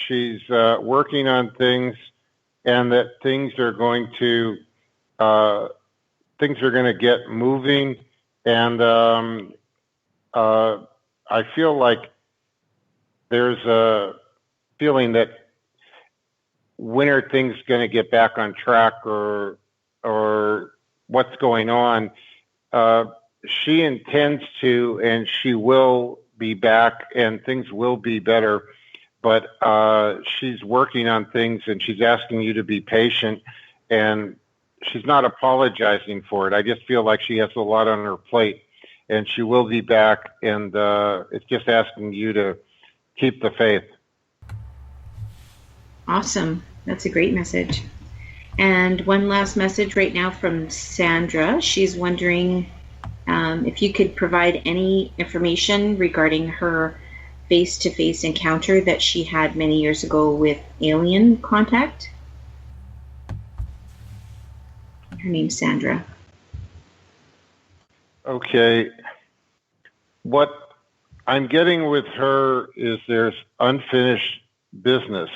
she's working on things, and that things are going to get moving. And I feel like there's a feeling that when are things going to get back on track, or what's going on. She intends to, and she will be back, and things will be better. But she's working on things, and she's asking you to be patient, and she's not apologizing for it. I just feel like she has a lot on her plate, and she will be back, and it's just asking you to keep the faith. Awesome. That's a great message. And one last message right now from Sandra. She's wondering if you could provide any information regarding her face-to-face encounter that she had many years ago with alien contact. Her name's Sandra. Okay. What I'm getting with her is there's unfinished business,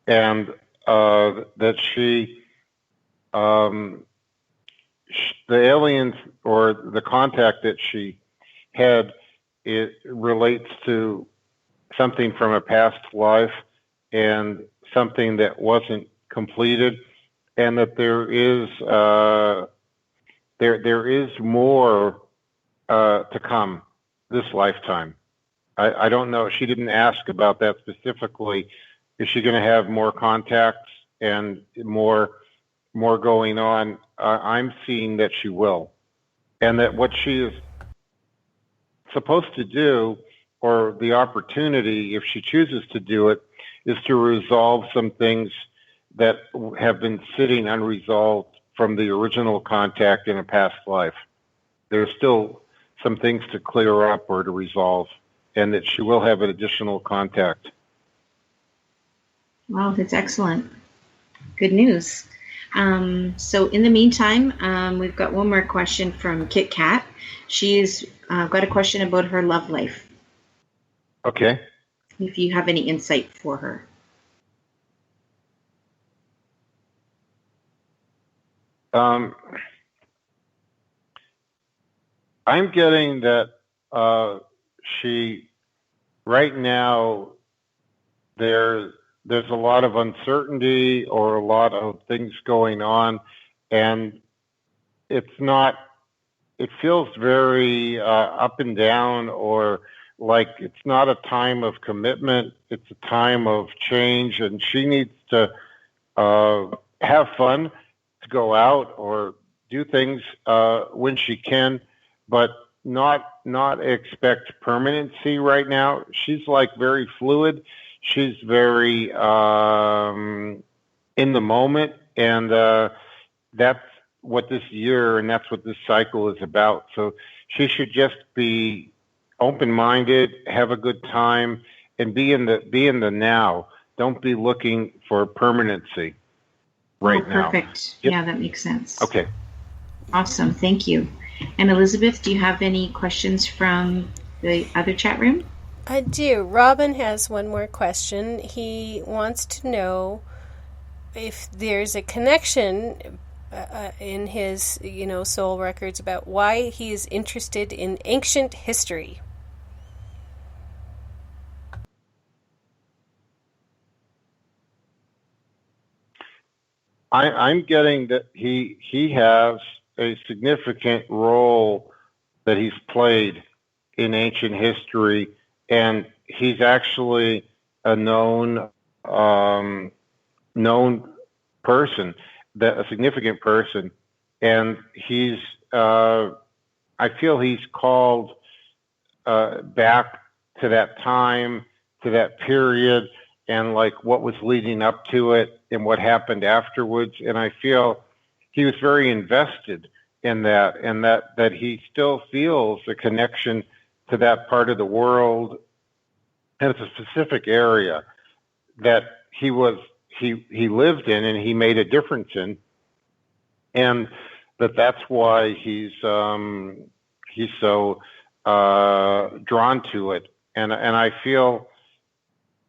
and that the aliens or the contact that she had, it relates to something from a past life and something that wasn't completed, and that there is more to come this lifetime. I don't know. She didn't ask about that specifically. Is she going to have more contacts and more going on? I'm seeing that she will, and that what she is supposed to do, or the opportunity, if she chooses to do it, is to resolve some things that have been sitting unresolved from the original contact in a past life. There's still some things to clear up or to resolve, and that she will have an additional contact. Wow, that's excellent. Good news. So in the meantime, we've got one more question from Kit Kat. She's got a question about her love life. Okay. If you have any insight for her. I'm getting that she, right now, there's a lot of uncertainty or a lot of things going on, and it feels very up and down, or like it's not a time of commitment, it's a time of change, and she needs to have fun, to go out or do things when she can, but not expect permanency right now. She's like very fluid. She's very in the moment, and that's what this year and that's what this cycle is about. So she should just be open-minded, have a good time, and be in the now. Don't be looking for permanency right now. Perfect. Yep. Yeah, that makes sense. Okay. Awesome. Thank you. And Elizabeth, do you have any questions from the other chat room? I do. Robin has one more question. He wants to know if there's a connection in his, soul records about why he is interested in ancient history. I'm getting that he has a significant role that he's played in ancient history, and he's actually a known person, a significant person, and he's I feel he's called back to that time, to that period, and like what was leading up to it and what happened afterwards. And I feel he was very invested in that, and that he still feels a connection to that part of the world. And it's a specific area that he lived in and he made a difference in. And that's why he's so drawn to it. And I feel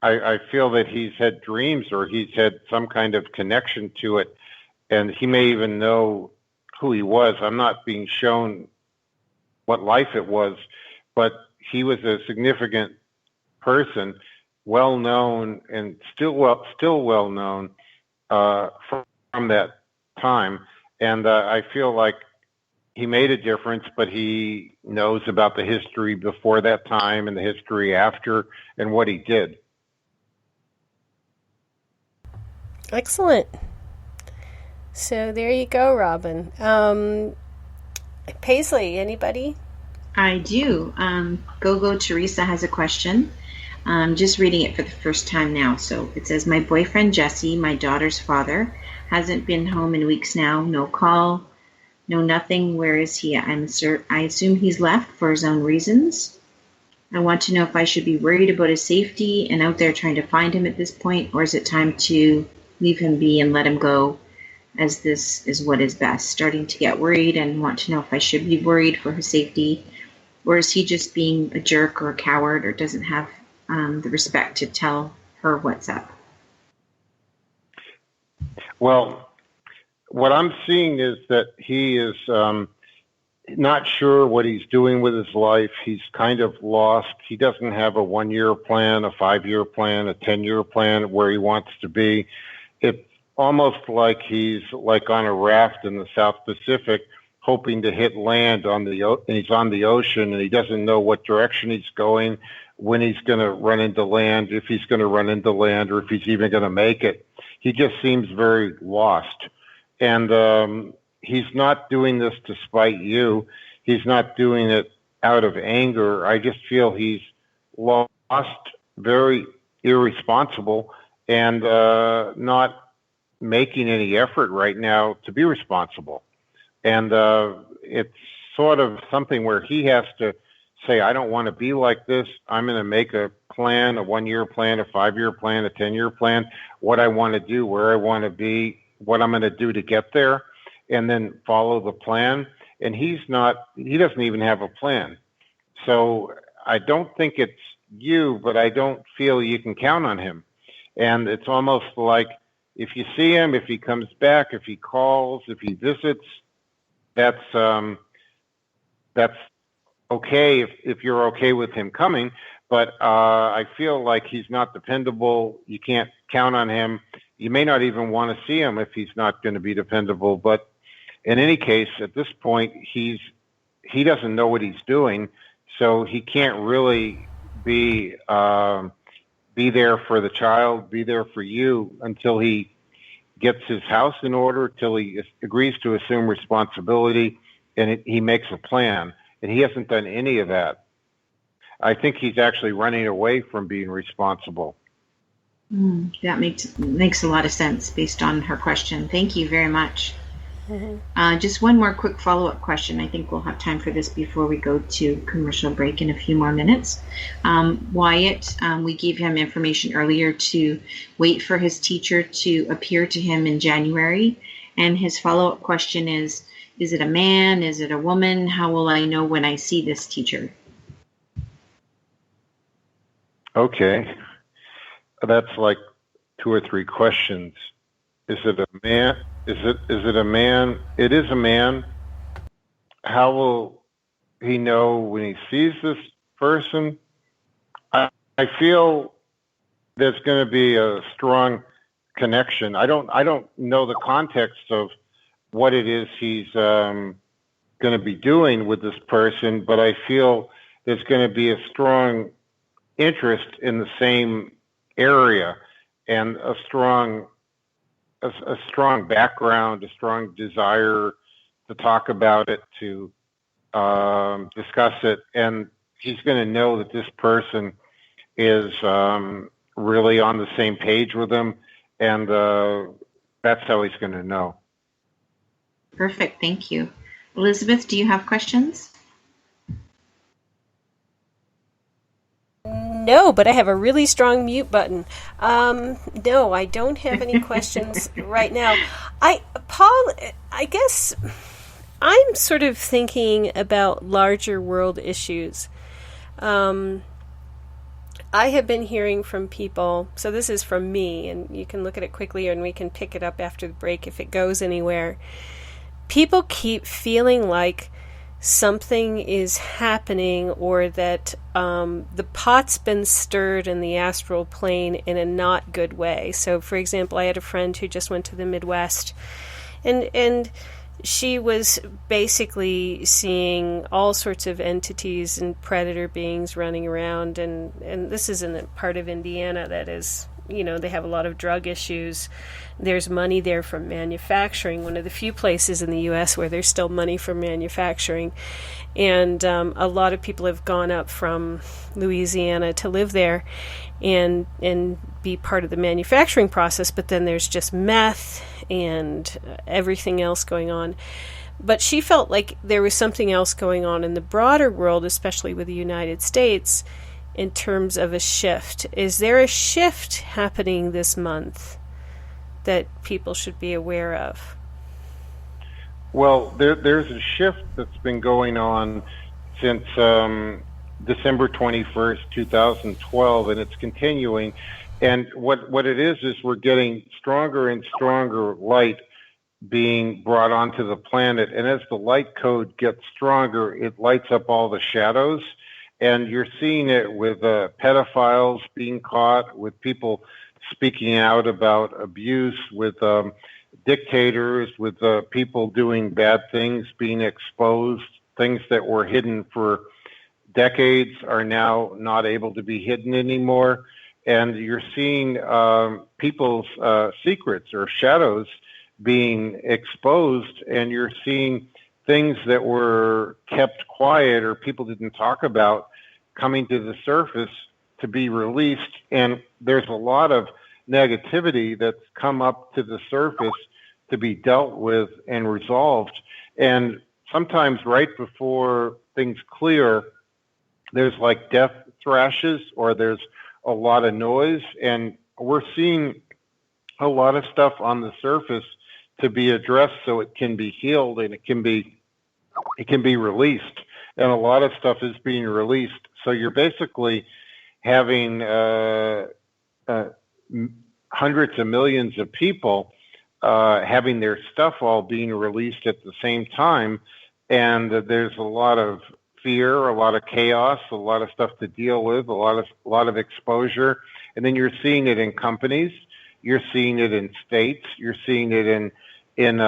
that he's had dreams, or he's had some kind of connection to it, and he may even know who he was. I'm not being shown what life it was, but he was a significant person, well known, and still well known from that time. And I feel like he made a difference, but he knows about the history before that time and the history after and what he did. Excellent. So there you go, Robin. Paisley, anybody? I do. Go Teresa has a question. I'm just reading it for the first time now. So it says, my boyfriend Jesse, my daughter's father, hasn't been home in weeks now. No call, no nothing. Where is he? I assume he's left for his own reasons. I want to know if I should be worried about his safety and out there trying to find him at this point, or is it time to leave him be and let him go, as this is what is best? Starting to get worried and want to know if I should be worried for his safety, or is he just being a jerk or a coward, or doesn't have the respect to tell her what's up? Well, what I'm seeing is that he is not sure what he's doing with his life. He's kind of lost. He doesn't have a 1-year plan, a 5-year plan, a 10-year plan where he wants to be. It's almost like he's like on a raft in the South Pacific, hoping to hit land and he's on the ocean, and he doesn't know what direction he's going, when he's going to run into land, if he's going to run into land, or if he's even going to make it. He just seems very lost. And he's not doing this to spite you. He's not doing it out of anger. I just feel he's lost, very irresponsible, and not making any effort right now to be responsible. And it's sort of something where he has to say, I don't want to be like this. I'm going to make a plan, a 1-year plan, a 5-year plan, a 10-year plan, what I want to do, where I want to be, what I'm going to do to get there, and then follow the plan. And he doesn't even have a plan. So I don't think it's you, but I don't feel you can count on him. And it's almost like if you see him, if he comes back, if he calls, if he visits, that's okay if you're okay with him coming. But I feel like he's not dependable. You can't count on him. You may not even want to see him if he's not going to be dependable. But in any case, at this point, he doesn't know what he's doing, so he can't really be there for the child, be there for you until he gets his house in order, till he agrees to assume responsibility, and he makes a plan. And he hasn't done any of that. I think he's actually running away from being responsible. That makes a lot of sense based on her question. Thank you very much. Mm-hmm. Just one more quick follow-up question. I think we'll have time for this before we go to commercial break in a few more minutes. Wyatt, we gave him information earlier to wait for his teacher to appear to him in January. And his follow-up question is it a man? Is it a woman? How will I know when I see this teacher? Okay. That's like 2 or 3 questions. Is it a man? Is it a man? It is a man. How will he know when he sees this person? I feel there's going to be a strong connection. I don't know the context of what it is he's going to be doing with this person, but I feel there's going to be a strong interest in the same area and a strong background, a strong desire to talk about it, to discuss it, and he's going to know that this person is really on the same page with him, and that's how he's going to know. Perfect. Thank you. Elizabeth, do you have questions? No, but I have a really strong mute button. No, I don't have any questions right now. Paul, I guess I'm sort of thinking about larger world issues. I have been hearing from people, so this is from me, and you can look at it quickly and we can pick it up after the break if it goes anywhere. People keep feeling like something is happening, or that the pot's been stirred in the astral plane in a not good way. So, for example, I had a friend who just went to the Midwest, and she was basically seeing all sorts of entities and predator beings running around, and this is in a part of Indiana that is, they have a lot of drug issues. There's money there from manufacturing, one of the few places in the U.S. where there's still money for manufacturing. And a lot of people have gone up from Louisiana to live there and be part of the manufacturing process, but then there's just meth and everything else going on. But she felt like there was something else going on in the broader world, especially with the United States, in terms of a shift. Is there a shift happening this month that people should be aware of? Well, there's a shift that's been going on since December 21st, 2012, and it's continuing. And what it is we're getting stronger and stronger light being brought onto the planet. And as the light code gets stronger, it lights up all the shadows. And you're seeing it with pedophiles being caught, with people speaking out about abuse, with dictators, with people doing bad things being exposed. Things that were hidden for decades are now not able to be hidden anymore. And you're seeing people's secrets or shadows being exposed, and you're seeing things that were kept quiet or people didn't talk about coming to the surface to be released. And there's a lot of negativity that's come up to the surface to be dealt with and resolved. And sometimes right before things clear, there's like death thrashes, or there's a lot of noise, and we're seeing a lot of stuff on the surface to be addressed so it can be healed and it can be released. And a lot of stuff is being released. So you're basically having hundreds of millions of people having their stuff all being released at the same time. And there's a lot of fear, a lot of chaos, a lot of stuff to deal with, a lot of exposure. And then you're seeing it in companies, you're seeing it in states, you're seeing it in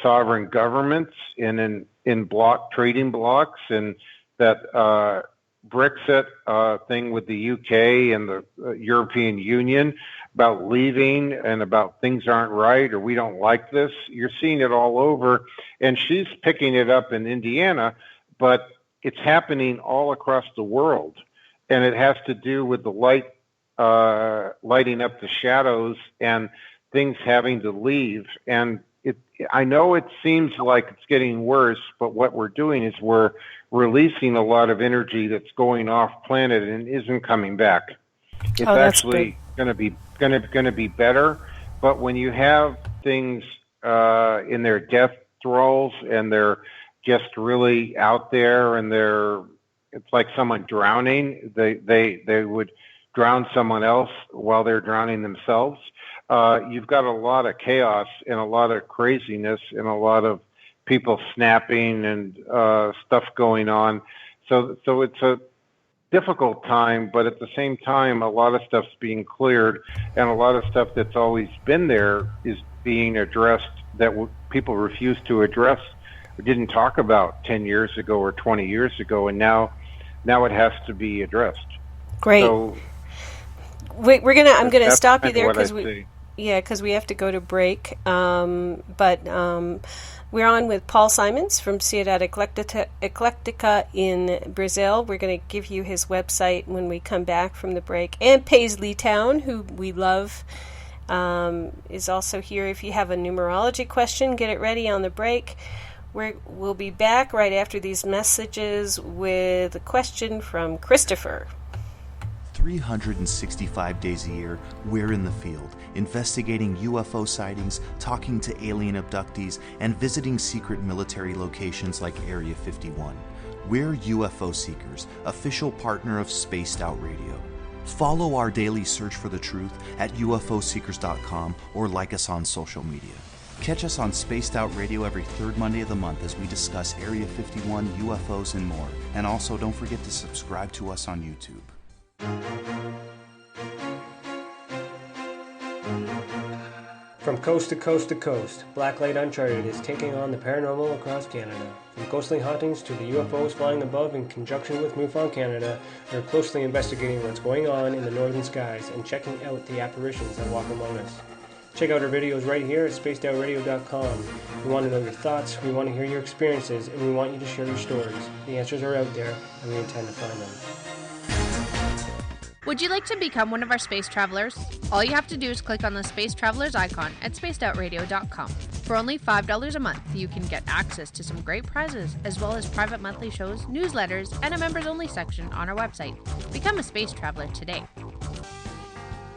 sovereign governments, and in block trading blocks, and that Brexit thing with the UK and the European Union about leaving and about things aren't right or we don't like this. You're seeing it all over, and she's picking it up in Indiana, but it's happening all across the world, and it has to do with the light lighting up the shadows and things having to leave. And I know it seems like it's getting worse, but what we're doing is we're releasing a lot of energy that's going off planet and isn't coming back. It's actually going to be better. But when you have things in their death throes and they're just really out there, and it's like someone drowning, they would drown someone else while they're drowning themselves. You've got a lot of chaos and a lot of craziness and a lot of people snapping and stuff going on. So difficult time, but at the same time, a lot of stuff's being cleared, and a lot of stuff that's always been there is being addressed that people refuse to address or didn't talk about 10 years ago or 20 years ago, and now it has to be addressed. Great. So, I'm gonna stop you there because we have to go to break. We're on with Paul Simons from Ciudad Eclectica in Brazil. We're going to give you his website when we come back from the break. And Paisley Town, who we love, is also here. If you have a numerology question, get it ready on the break. We'll be back right after these messages with a question from Christopher. 365 days a year, we're in the field, investigating UFO sightings, talking to alien abductees, and visiting secret military locations like Area 51. We're UFO Seekers, official partner of Spaced Out Radio. Follow our daily search for the truth at ufoseekers.com or like us on social media. Catch us on Spaced Out Radio every third Monday of the month as we discuss Area 51, UFOs, and more. And also, don't forget to subscribe to us on YouTube. From coast to coast to coast, Blacklight Uncharted is taking on the paranormal across Canada. From ghostly hauntings to the UFOs flying above in conjunction with MUFON Canada, we're closely investigating what's going on in the northern skies and checking out the apparitions that walk among us. Check out our videos right here at spacedoutradio.com. We want to know your thoughts, we want to hear your experiences, and we want you to share your stories. The answers are out there, and we intend to find them. Would you like to become one of our space travelers? All you have to do is click on the Space Travelers icon at spacedoutradio.com. For only $5 a month, you can get access to some great prizes, as well as private monthly shows, newsletters, and a members-only section on our website. Become a space traveler today.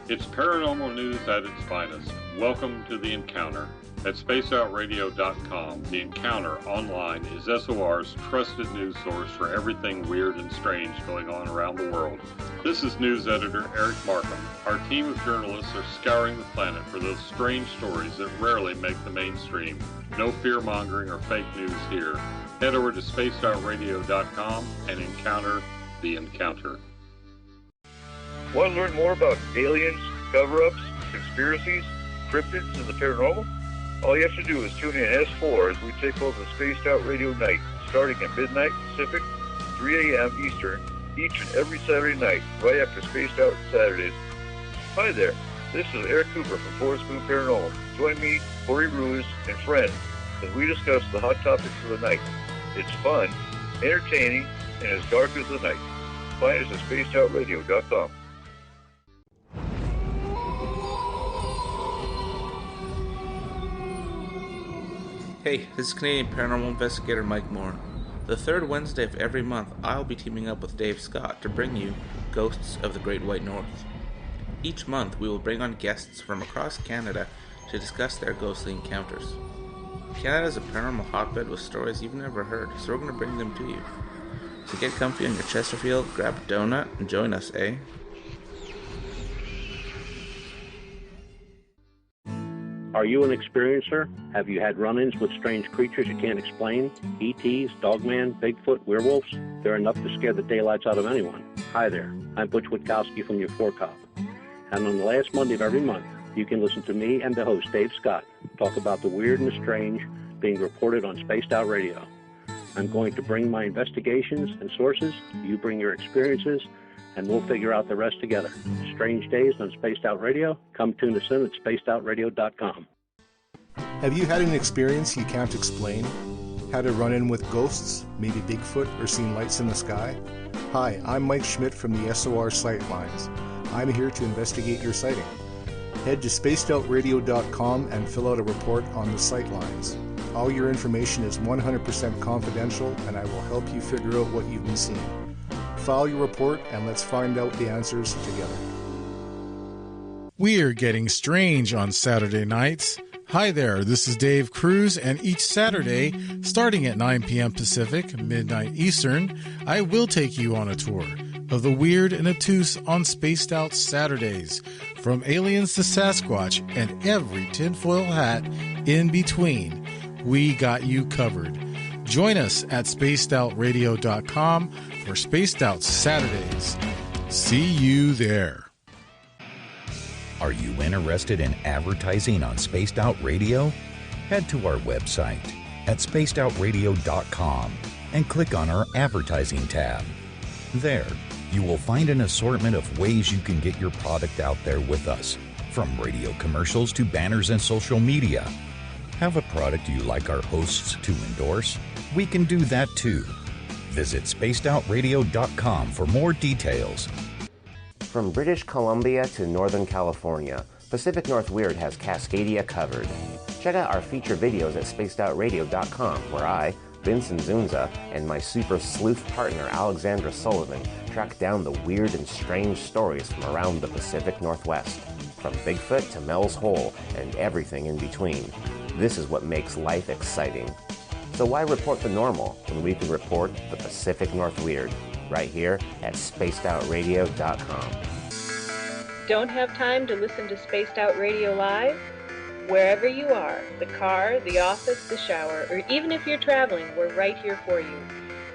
It's paranormal news at its finest. Welcome to The Encounter. At spaceoutradio.com, The Encounter online is SOR's trusted news source for everything weird and strange going on around the world. This is news editor Eric Markham. Our team of journalists are scouring the planet for those strange stories that rarely make the mainstream. No fear-mongering or fake news here. Head over to spaceoutradio.com and encounter The Encounter. Want to learn more about aliens, cover-ups, conspiracies, cryptids, and the paranormal? All you have to do is tune in S4 as we take over the Spaced Out Radio night, starting at midnight Pacific, 3 a.m. Eastern, each and every Saturday night, right after Spaced Out Saturdays. Hi there, this is Eric Cooper from Forest Moon Paranormal. Join me, Corey Ruse, and friends as we discuss the hot topics of the night. It's fun, entertaining, and as dark as the night. Find us at spacedoutradio.com. Hey, this is Canadian Paranormal Investigator Mike Moore. The third Wednesday of every month, I'll be teaming up with Dave Scott to bring you Ghosts of the Great White North. Each month, we will bring on guests from across Canada to discuss their ghostly encounters. Canada is a paranormal hotbed with stories you've never heard, so we're going to bring them to you. So get comfy on your Chesterfield, grab a donut, and join us, eh? Are you an experiencer? Have you had run-ins with strange creatures you can't explain? ETs, Dogman, Bigfoot, werewolves? They're enough to scare the daylights out of anyone. Hi there, I'm Butch Witkowski from your 4-Cop. And on the last Monday of every month, you can listen to me and the host, Dave Scott, talk about the weird and the strange being reported on Spaced Out Radio. I'm going to bring my investigations and sources, you bring your experiences, and we'll figure out the rest together. Strange Days on Spaced Out Radio. Come tune us in at spacedoutradio.com. Have you had an experience you can't explain? Had a run-in with ghosts, maybe Bigfoot, or seen lights in the sky? Hi, I'm Mike Schmidt from the SOR Sightlines. I'm here to investigate your sighting. Head to spacedoutradio.com and fill out a report on the Sightlines. All your information is 100% confidential, and I will help you figure out what you've been seeing. File your report and let's find out the answers together. We're getting strange on Saturday nights. Hi there, this is Dave Cruz, and each Saturday, starting at 9 p.m. Pacific, midnight Eastern, I will take you on a tour of the weird and obtuse on Spaced Out Saturdays, from aliens to Sasquatch and every tinfoil hat in between. We got you covered. Join us at spacedoutradio.com for Spaced Out Saturdays. See you there. Are you interested in advertising on Spaced Out Radio? Head to our website at spacedoutradio.com and click on our advertising tab. There, you will find an assortment of ways you can get your product out there with us, from radio commercials to banners and social media. Have a product you like our hosts to endorse? We can do that too. Visit spacedoutradio.com for more details. From British Columbia to Northern California, Pacific North Weird has Cascadia covered. Check out our feature videos at spacedoutradio.com, where I, Vincent Zunza, and my super sleuth partner Alexandra Sullivan track down the weird and strange stories from around the Pacific Northwest. From Bigfoot to Mel's Hole and everything in between. This is what makes life exciting. So why report the normal when we can report the Pacific North Weird? Right here at spacedoutradio.com. Don't have time to listen to Spaced Out Radio live? Wherever you are, the car, the office, the shower, or even if you're traveling, we're right here for you.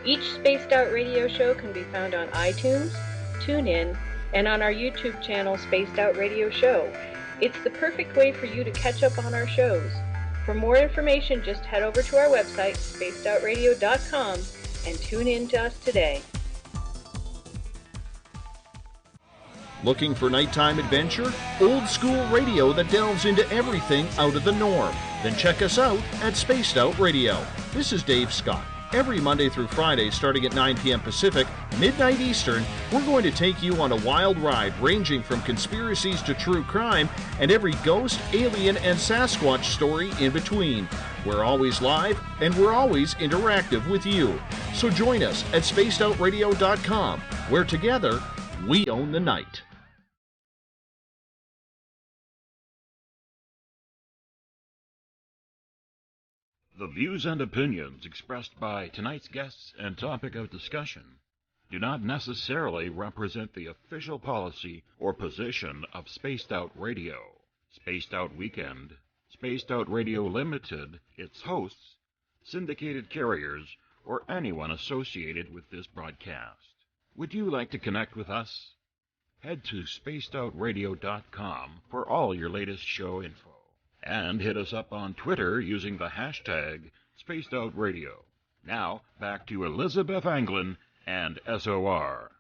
Each Spaced Out Radio show can be found on iTunes, TuneIn, and on our YouTube channel, Spaced Out Radio Show. It's the perfect way for you to catch up on our shows. For more information, just head over to our website, spacedoutradio.com, and tune in to us today. Looking for nighttime adventure? Old school radio that delves into everything out of the norm? Then check us out at Spaced Out Radio. This is Dave Scott. Every Monday through Friday, starting at 9 p.m. Pacific, midnight Eastern, we're going to take you on a wild ride ranging from conspiracies to true crime and every ghost, alien, and Sasquatch story in between. We're always live, and we're always interactive with you. So join us at spacedoutradio.com, where together, we own the night. The views and opinions expressed by tonight's guests and topic of discussion do not necessarily represent the official policy or position of Spaced Out Radio, Spaced Out Weekend, Spaced Out Radio Limited, its hosts, syndicated carriers, or anyone associated with this broadcast. Would you like to connect with us? Head to spacedoutradio.com for all your latest show info. And hit us up on Twitter using the hashtag SpacedOutRadio. Now, back to Elizabeth Anglin and SOR.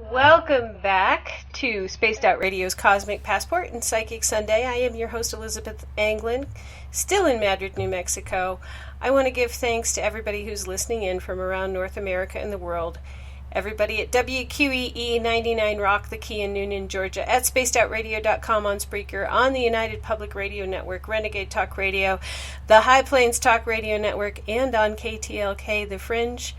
Welcome back to Spaced Out Radio's Cosmic Passport and Psychic Sunday. I am your host, Elizabeth Anglin, still in Madrid, New Mexico. I want to give thanks to everybody who's listening in from around North America and the world. Everybody at WQEE 99 Rock the Key in Noonan, Georgia, at spacedoutradio.com on Spreaker, on the United Public Radio Network, Renegade Talk Radio, the High Plains Talk Radio Network, and on KTLK The Fringe.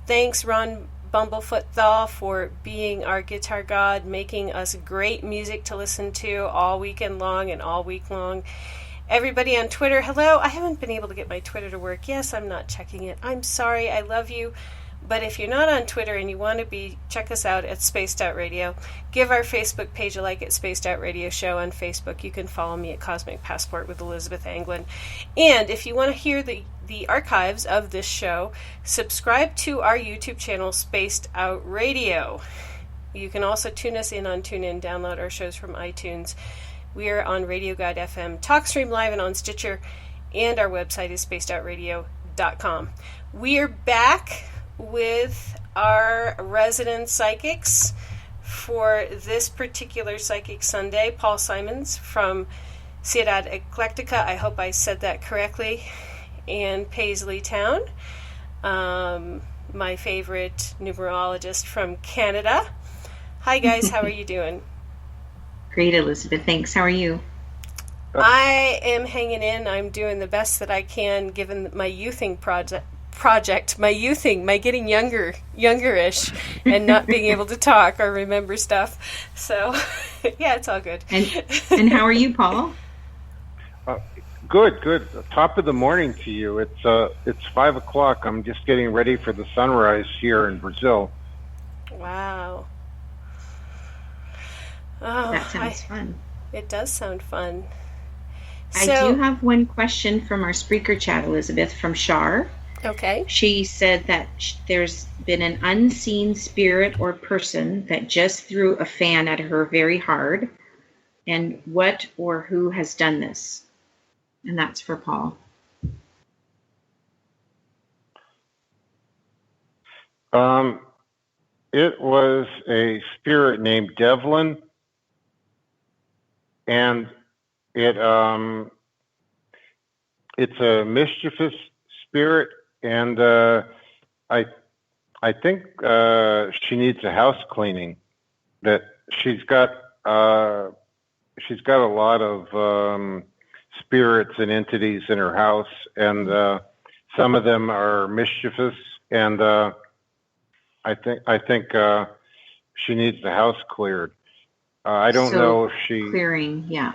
Thanks, Ron Bumblefoot THAL, for being our guitar god, making us great music to listen to all weekend long and all week long. Everybody on Twitter, hello. I haven't been able to get my Twitter to work. Yes, I'm not checking it. I'm sorry. I love you. But if you're not on Twitter and you want to be, check us out at Spaced Out Radio. Give our Facebook page a like at Spaced Out Radio Show on Facebook. You can follow me at Cosmic Passport with Elizabeth Anglin. And if you want to hear the archives of this show, subscribe to our YouTube channel, Spaced Out Radio. You can also tune us in on TuneIn, download our shows from iTunes. We are on Radio Guide FM, TalkStream Live, and on Stitcher. And our website is spacedoutradio.com. We are back with our resident psychics for this particular Psychic Sunday. Paul Simons from Ciudad Eclectica, I hope I said that correctly, and Paisley Town, my favorite numerologist from Canada. Hi guys, how are you doing? Great, Elizabeth, thanks. How are you? I am hanging in. I'm doing the best that I can given my youthing project, my getting younger-ish, and not being able to talk or remember stuff. So, yeah, it's all good. And how are you, Paul? Good. Top of the morning to you. It's 5 o'clock. I'm just getting ready for the sunrise here in Brazil. Wow. Oh, That sounds fun. It does sound fun. I do have one question from our Spreaker chat, Elizabeth, from Shar. Okay. She said that there's been an unseen spirit or person that just threw a fan at her very hard. And what or who has done this? And that's for Paul. It was a spirit named Devlin, and it's a mischievous spirit, and I think she needs a house cleaning. That she's got a lot of spirits and entities in her house, and some of them are mischievous, and I think she needs the house cleared. I don't know if she clearing. Yeah.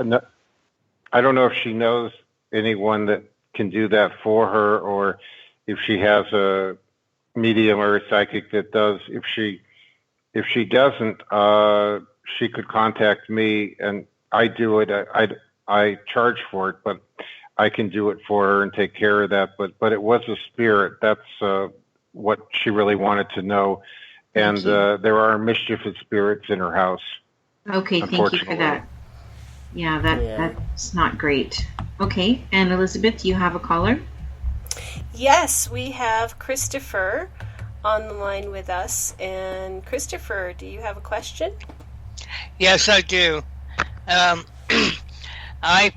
I don't know if she knows anyone that can do that for her, or if she has a medium or a psychic that does. If she doesn't, she could contact me, and I do it. I charge for it, but I can do it for her and take care of that. But it was a spirit. That's what she really wanted to know. And there are mischievous spirits in her house. Okay, thank you for that. Yeah, that's not great. Okay, and Elizabeth, do you have a caller? Yes, we have Christopher on the line with us. And Christopher, do you have a question? Yes, I do. I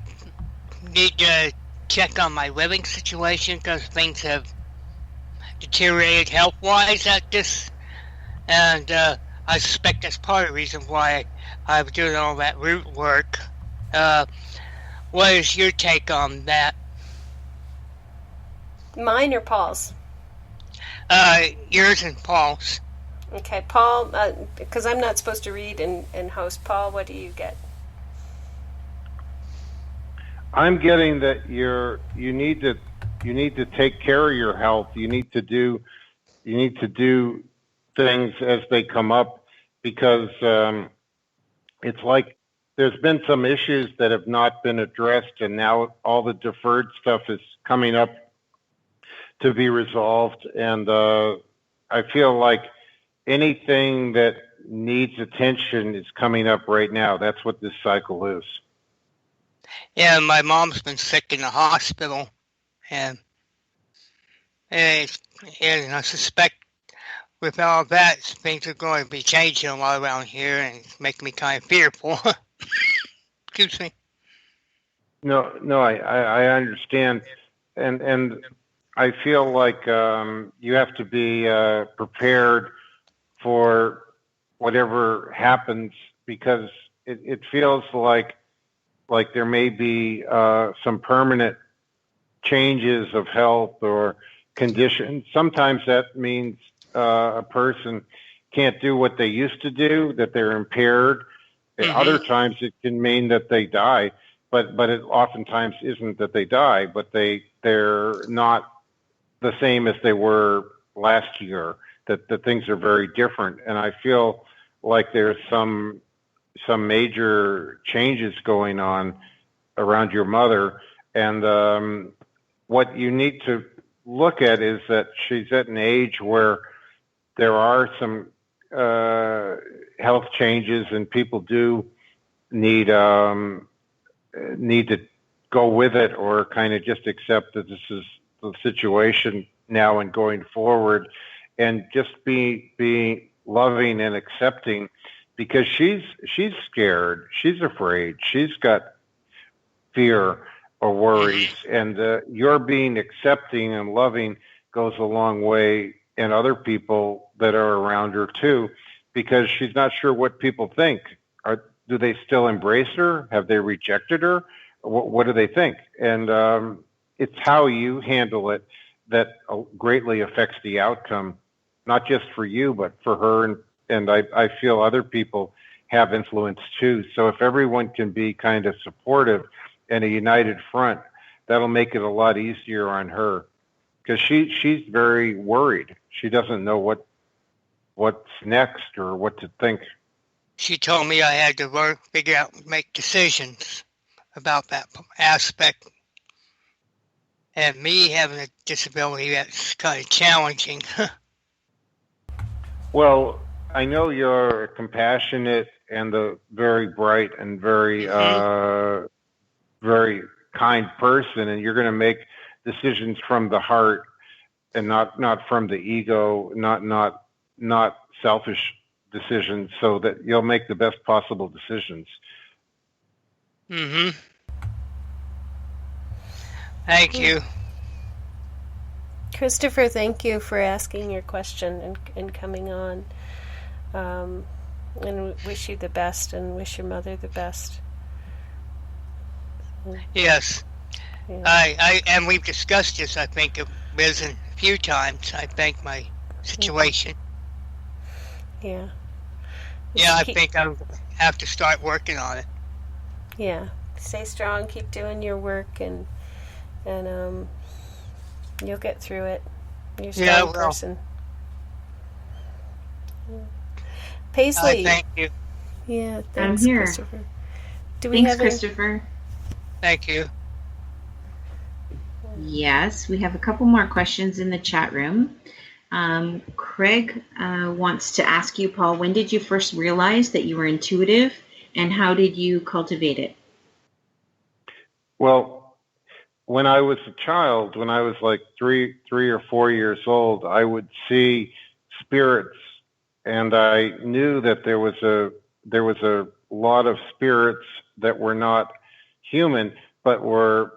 need to check on my living situation because things have deteriorated health-wise at this, and I suspect that's part of the reason why I'm doing all that root work. What is your take on that? Mine or Paul's? Yours and Paul's. Okay, Paul, because I'm not supposed to read and host. Paul, what do you get? I'm getting that you need to take care of your health. You need to do things as they come up, because it's like there's been some issues that have not been addressed, and now all the deferred stuff is coming up to be resolved. And I feel like anything that needs attention is coming up right now. That's what this cycle is. Yeah, my mom's been sick in the hospital, and I suspect with all that, things are going to be changing a lot around here, and it's making me kind of fearful. Excuse me. No, I understand, and I feel like you have to be prepared for whatever happens, because it feels like there may be some permanent changes of health or conditions. Sometimes that means a person can't do what they used to do, that they're impaired. Mm-hmm. Other times it can mean that they die, but it oftentimes isn't that they die, but they're not the same as they were last year, that things are very different. And I feel like there's some major changes going on around your mother. And what you need to look at is that she's at an age where there are some health changes, and people do need to go with it, or kind of just accept that this is the situation now and going forward, and just be loving and accepting, because she's scared, she's afraid, she's got fear or worries, and your being accepting and loving goes a long way, and other people that are around her too, because she's not sure what people think. Do they still embrace her? Have they rejected her? What do they think? And it's how you handle it that greatly affects the outcome, not just for you, but for her. And I feel other people have influence too. So if everyone can be kind of supportive and a united front, that'll make it a lot easier on her, because she's very worried. She doesn't know what's next or what to think. She told me I had to work, figure out, make decisions about that aspect. And me having a disability, that's kind of challenging. Well, I know you're a compassionate and a very bright and very, very kind person, and you're going to make decisions from the heart and not from the ego, not selfish decisions, so that you'll make the best possible decisions. Mm-hmm. Thank you. Christopher, thank you for asking your question and coming on. And wish you the best and wish your mother the best. Yes. Yeah. And we've discussed this, I think, a few times, I think, my situation. Yeah. Yeah, I think I have to start working on it. Yeah. Stay strong, keep doing your work, and you'll get through it. You're a strong person. Paisley. Thank you. Yeah, thanks, I'm here. Christopher. Thanks, Christopher. Thank you. Yes, we have a couple more questions in the chat room. Craig wants to ask you, Paul, when did you first realize that you were intuitive, and how did you cultivate it? Well, when I was a child, when I was like 3 or 4 years old, I would see spirits, and I knew that there was a lot of spirits that were not human, but were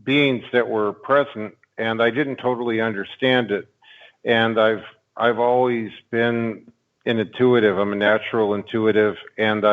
beings that were present, and I didn't totally understand it. And I've always been an intuitive. I'm a natural intuitive, and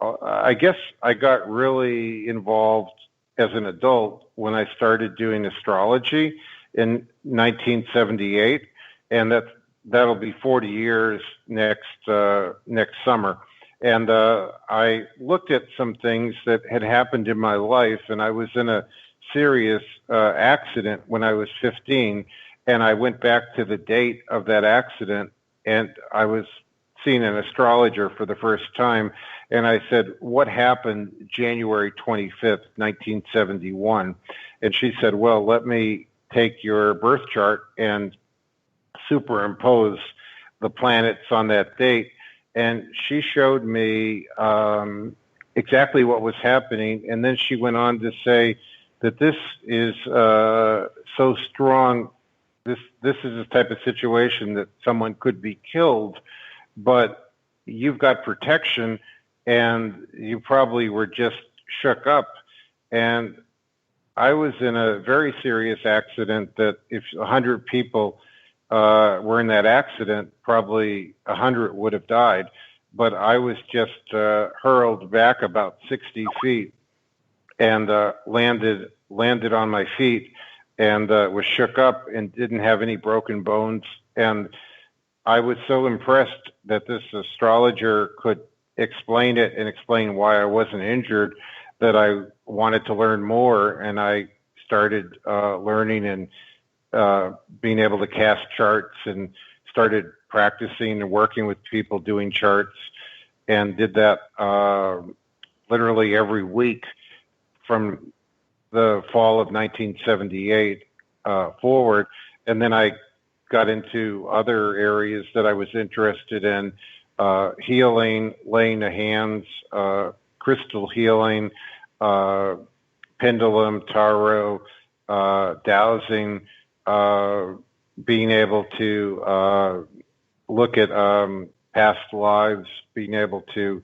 I guess I got really involved as an adult when I started doing astrology in 1978, and that'll be 40 years next summer. And I looked at some things that had happened in my life, and I was in a serious accident when I was 15, and I went back to the date of that accident, and I was seeing an astrologer for the first time, and I said, what happened January 25th, 1971? And she said, well, let me take your birth chart and superimpose the planets on that date. And she showed me exactly what was happening, and then she went on to say that this is so strong, this is the type of situation that someone could be killed, but you've got protection, and you probably were just shook up. And I was in a very serious accident that if 100 people were in that accident, probably 100 would have died. But I was just hurled back about 60 feet and landed on my feet, and was shook up and didn't have any broken bones. And I was so impressed that this astrologer could explain it and explain why I wasn't injured that I wanted to learn more, and I started learning and being able to cast charts, and started practicing and working with people doing charts, and did that literally every week from the fall of 1978 forward. And then I got into other areas that I was interested in, healing, laying of hands, crystal healing, pendulum, tarot, dowsing, being able to look at past lives, being able to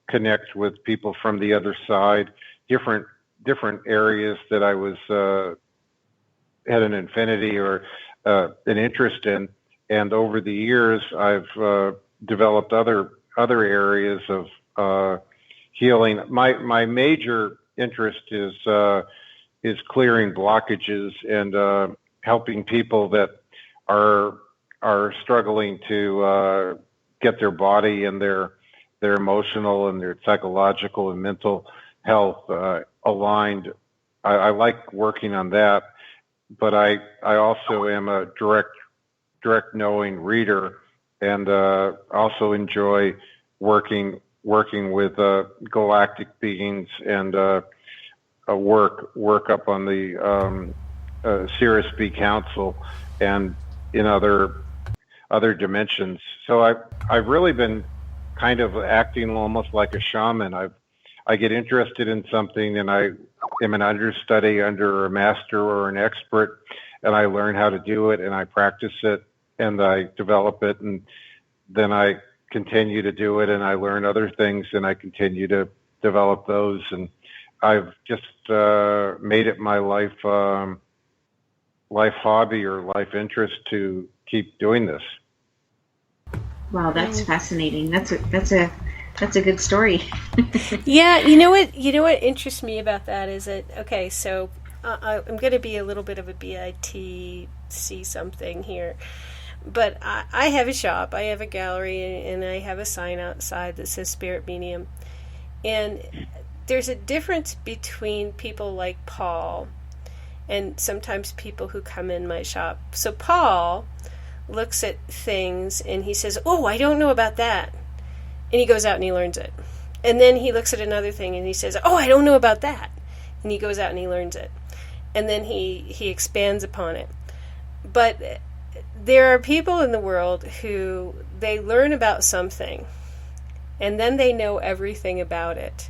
connect with people from the other side, different areas that I was had an affinity or an interest in. And over the years, I've developed other areas of healing. My major interest is clearing blockages and helping people that are struggling to get their body and their emotional and their psychological and mental health aligned. I like working on that, but I also am a direct direct knowing reader, and also enjoy working with galactic beings and work up on the Cirrus B Council and in other dimensions. So I've really been kind of acting almost like a shaman. I get interested in something and I am an understudy under a master or an expert, and I learn how to do it and I practice it and I develop it, and then I continue to do it and I learn other things and I continue to develop those, and I've just made it my life hobby or life interest to keep doing this. Wow, that's fascinating. That's a good story. Yeah, you know what interests me about that is that, okay, so I'm going to be a little bit of a BITC something here, but I have a shop, I have a gallery, and I have a sign outside that says Spirit Medium, and there's a difference between people like Paul and sometimes people who come in my shop. So Paul looks at things and he says, oh, I don't know about that. And he goes out and he learns it. And then he looks at another thing and he says, oh, I don't know about that. And he goes out and he learns it. And then he expands upon it. But there are people in the world who they learn about something and then they know everything about it.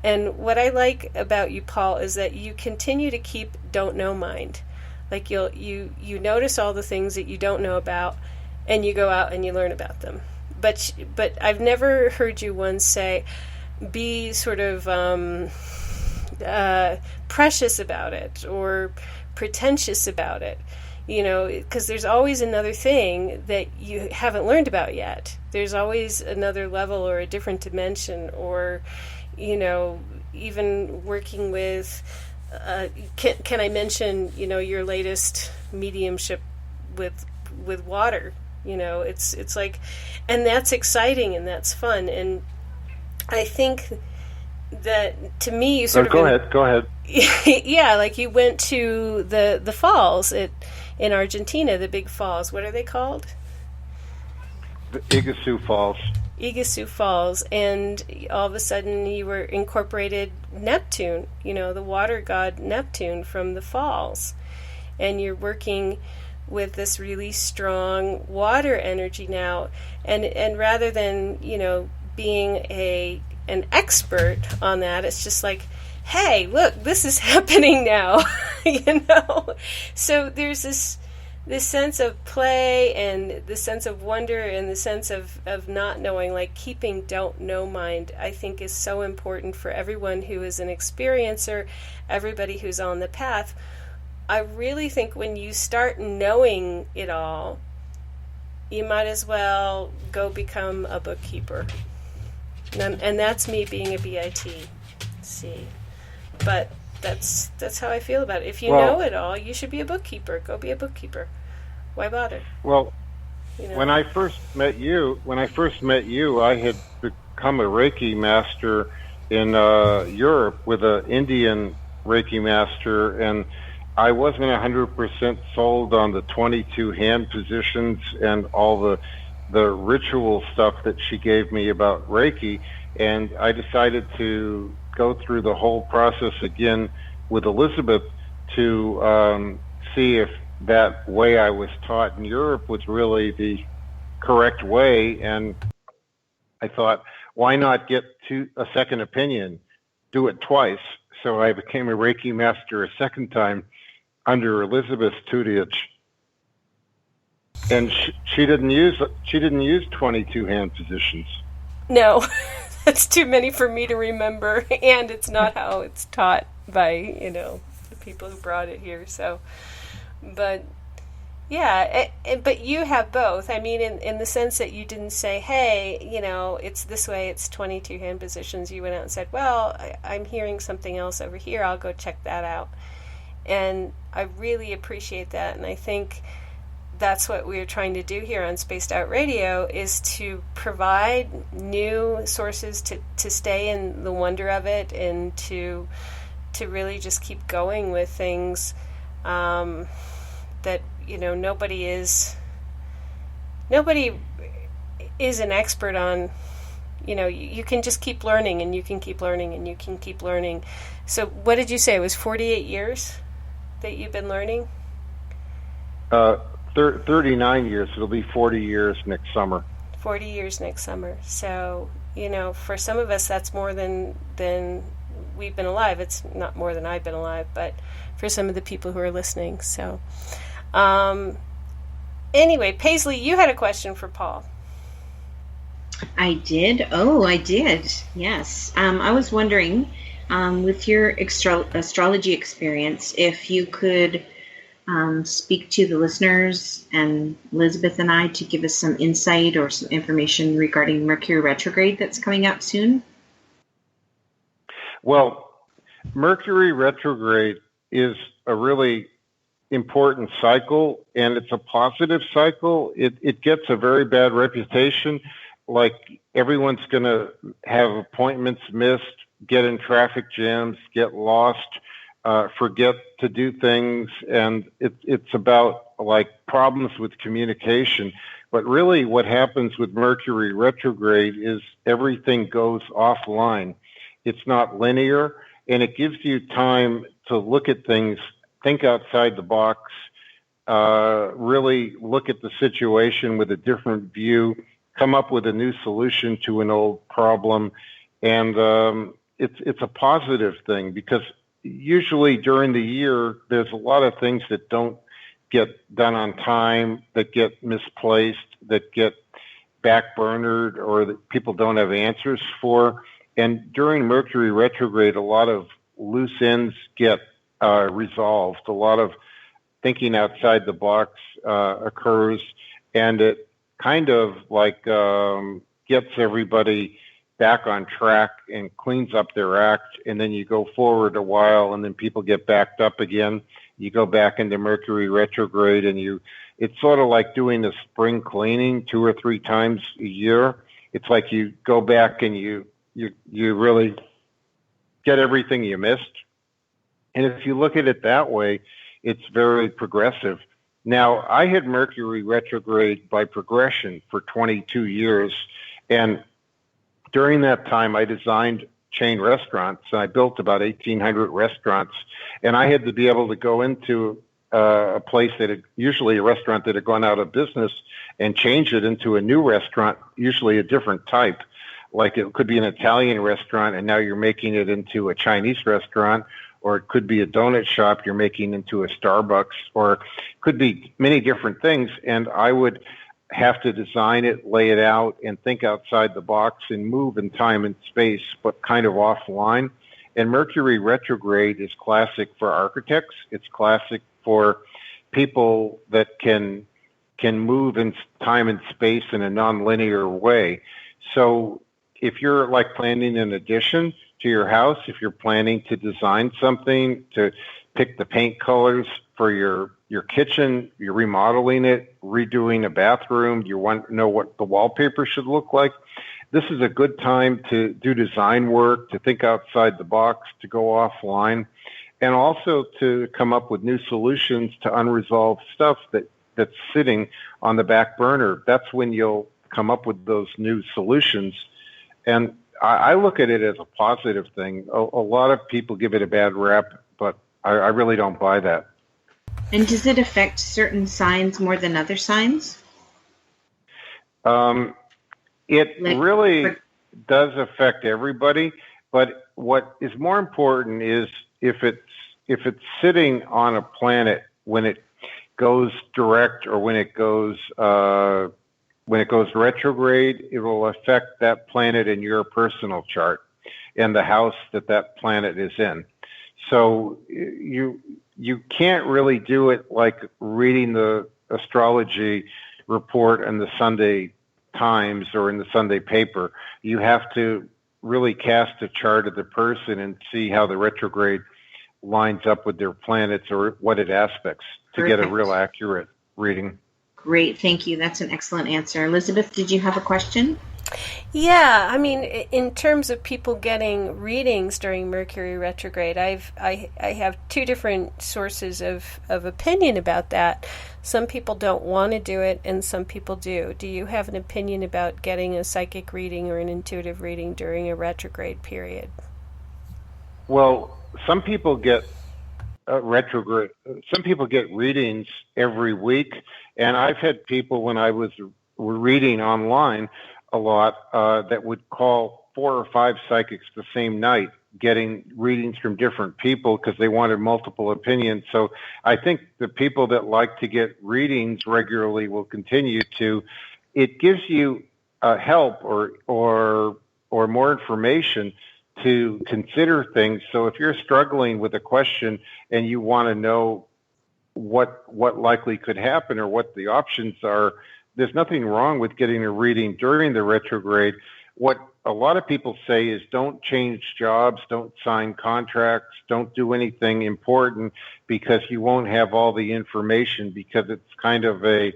And what I like about you, Paul, is that you continue to keep don't know mind. Like you notice all the things that you don't know about, and you go out and you learn about them. But I've never heard you once say, be sort of precious about it or pretentious about it. You know, because there's always another thing that you haven't learned about yet. There's always another level or a different dimension, or, you know, even working with, can I mention, you know, your latest mediumship with water? You know, it's like, and that's exciting and that's fun. And I think that, to me, you sort of... Go ahead. Yeah, like you went to the falls in Argentina, the big falls. What are they called? The Iguazu Falls. Iguazu Falls, and all of a sudden you were incorporated Neptune, you know, the water god Neptune from the falls, and you're working with this really strong water energy now, and rather than, you know, being an expert on that, it's just like, hey, look, this is happening now. You know, so there's this sense of play and the sense of wonder and the sense of not knowing, like keeping don't know mind, I think is so important for everyone who is an experiencer, everybody who's on the path. I really think when you start knowing it all, you might as well go become a bookkeeper. And that's me being a BITC. But that's how I feel about it. If you know it all, you should be a bookkeeper. Go be a bookkeeper. Why bother? Well, you know? when I first met you, I had become a Reiki master in Europe with an Indian Reiki master, and I wasn't 100% sold on the 22 hand positions and all the ritual stuff that she gave me about Reiki, and I decided to go through the whole process again with Elizabeth to see if that way I was taught in Europe was really the correct way. And I thought, why not get a second opinion, do it twice? So I became a Reiki master a second time under Elizabeth's tutelage. And she didn't use 22 hand positions. No. That's too many for me to remember, and it's not how it's taught by, you know, the people who brought it here. So, but yeah, but you have both. I mean, in the sense that you didn't say, hey, you know, it's this way, it's 22 hand positions. You went out and said, well, I'm hearing something else over here. I'll go check that out. And I really appreciate that, and I think that's what we're trying to do here on Spaced Out Radio, is to provide new sources to stay in the wonder of it, and to really just keep going with things that, you know, nobody is nobody is an expert on, you can just keep learning, and you can keep learning, and you can keep learning. So what did you say? It was 48 years that you've been learning? 39 years. It'll be 40 years next summer. 40 years next summer. So, for some of us, that's more than we've been alive. It's not more than I've been alive, but for some of the people who are listening. So, anyway, Paisley, you had a question for Paul. I did. Oh, I did. Yes. I was wondering, with your astrology experience, if you could speak to the listeners and Elizabeth and I to give us some insight or some information regarding Mercury retrograde that's coming up soon. Well, Mercury retrograde is a really important cycle, and it's a positive cycle. It gets a very bad reputation. Like, everyone's going to have appointments missed, get in traffic jams, get lost, forget to do things, and it's about like problems with communication. But really what happens with Mercury retrograde is everything goes offline. It's not linear, and it gives you time to look at things, think outside the box, really look at the situation with a different view, come up with a new solution to an old problem. And it's a positive thing, because usually during the year, there's a lot of things that don't get done on time, that get misplaced, that get backburnered, or that people don't have answers for. And during Mercury retrograde, a lot of loose ends get resolved. A lot of thinking outside the box occurs, and it kind of like gets everybody back on track and cleans up their act, and then you go forward a while, and then people get backed up again. You go back into Mercury retrograde, and it's sort of like doing a spring cleaning 2 or 3 times a year. It's like you go back and you really get everything you missed. And if you look at it that way, it's very progressive. Now, I had Mercury retrograde by progression for 22 years, and during that time, I designed chain restaurants. I built about 1,800 restaurants, and I had to be able to go into a place usually a restaurant that had gone out of business, and change it into a new restaurant, usually a different type. Like, it could be an Italian restaurant, and now you're making it into a Chinese restaurant, or it could be a donut shop you're making into a Starbucks, or it could be many different things. And I would have to design it, lay it out, and think outside the box and move in time and space, but kind of offline. And Mercury retrograde is classic for architects. It's classic for people that can move in time and space in a nonlinear way. So if you're like planning an addition to your house, if you're planning to design something, to pick the paint colors for your kitchen, you're remodeling it, redoing a bathroom, you want to know what the wallpaper should look like, this is a good time to do design work, to think outside the box, to go offline, and also to come up with new solutions to unresolved stuff that's sitting on the back burner. That's when you'll come up with those new solutions. And I look at it as a positive thing. A lot of people give it a bad rap, but I really don't buy that. And does it affect certain signs more than other signs? It really does affect everybody, but what is more important is if it's sitting on a planet when it goes direct or when it goes retrograde, it will affect that planet in your personal chart and the house that planet is in. So you can't really do it like reading the astrology report in the Sunday Times or in the Sunday paper. You have to really cast a chart of the person and see how the retrograde lines up with their planets or what it aspects to get a real accurate reading. Great, thank you. That's an excellent answer. Elizabeth, did you have a question? Yeah, I mean, in terms of people getting readings during Mercury retrograde, I have two different sources of opinion about that. Some people don't want to do it, and some people do. Do you have an opinion about getting a psychic reading or an intuitive reading during a retrograde period? Well, some people get retrograde. Some people get readings every week, and I've had people when I was reading online a lot that would call 4 or 5 psychics the same night, getting readings from different people because they wanted multiple opinions. So I think the people that like to get readings regularly will continue to. It gives you help or more information to consider things. So if you're struggling with a question and you want to know what likely could happen or what the options are, there's nothing wrong with getting a reading during the retrograde. What a lot of people say is don't change jobs, don't sign contracts, don't do anything important because you won't have all the information, because it's kind of a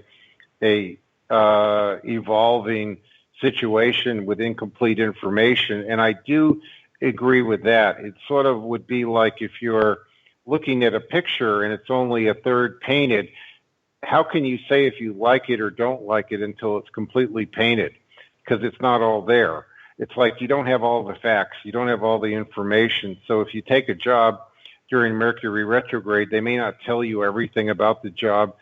evolving situation with incomplete information. And I do agree with that. It sort of would be like if you're looking at a picture and it's only a third painted. How can you say if you like it or don't like it until it's completely painted? Because it's not all there. It's like you don't have all the facts. You don't have all the information. So if you take a job during Mercury retrograde, they may not tell you everything about the job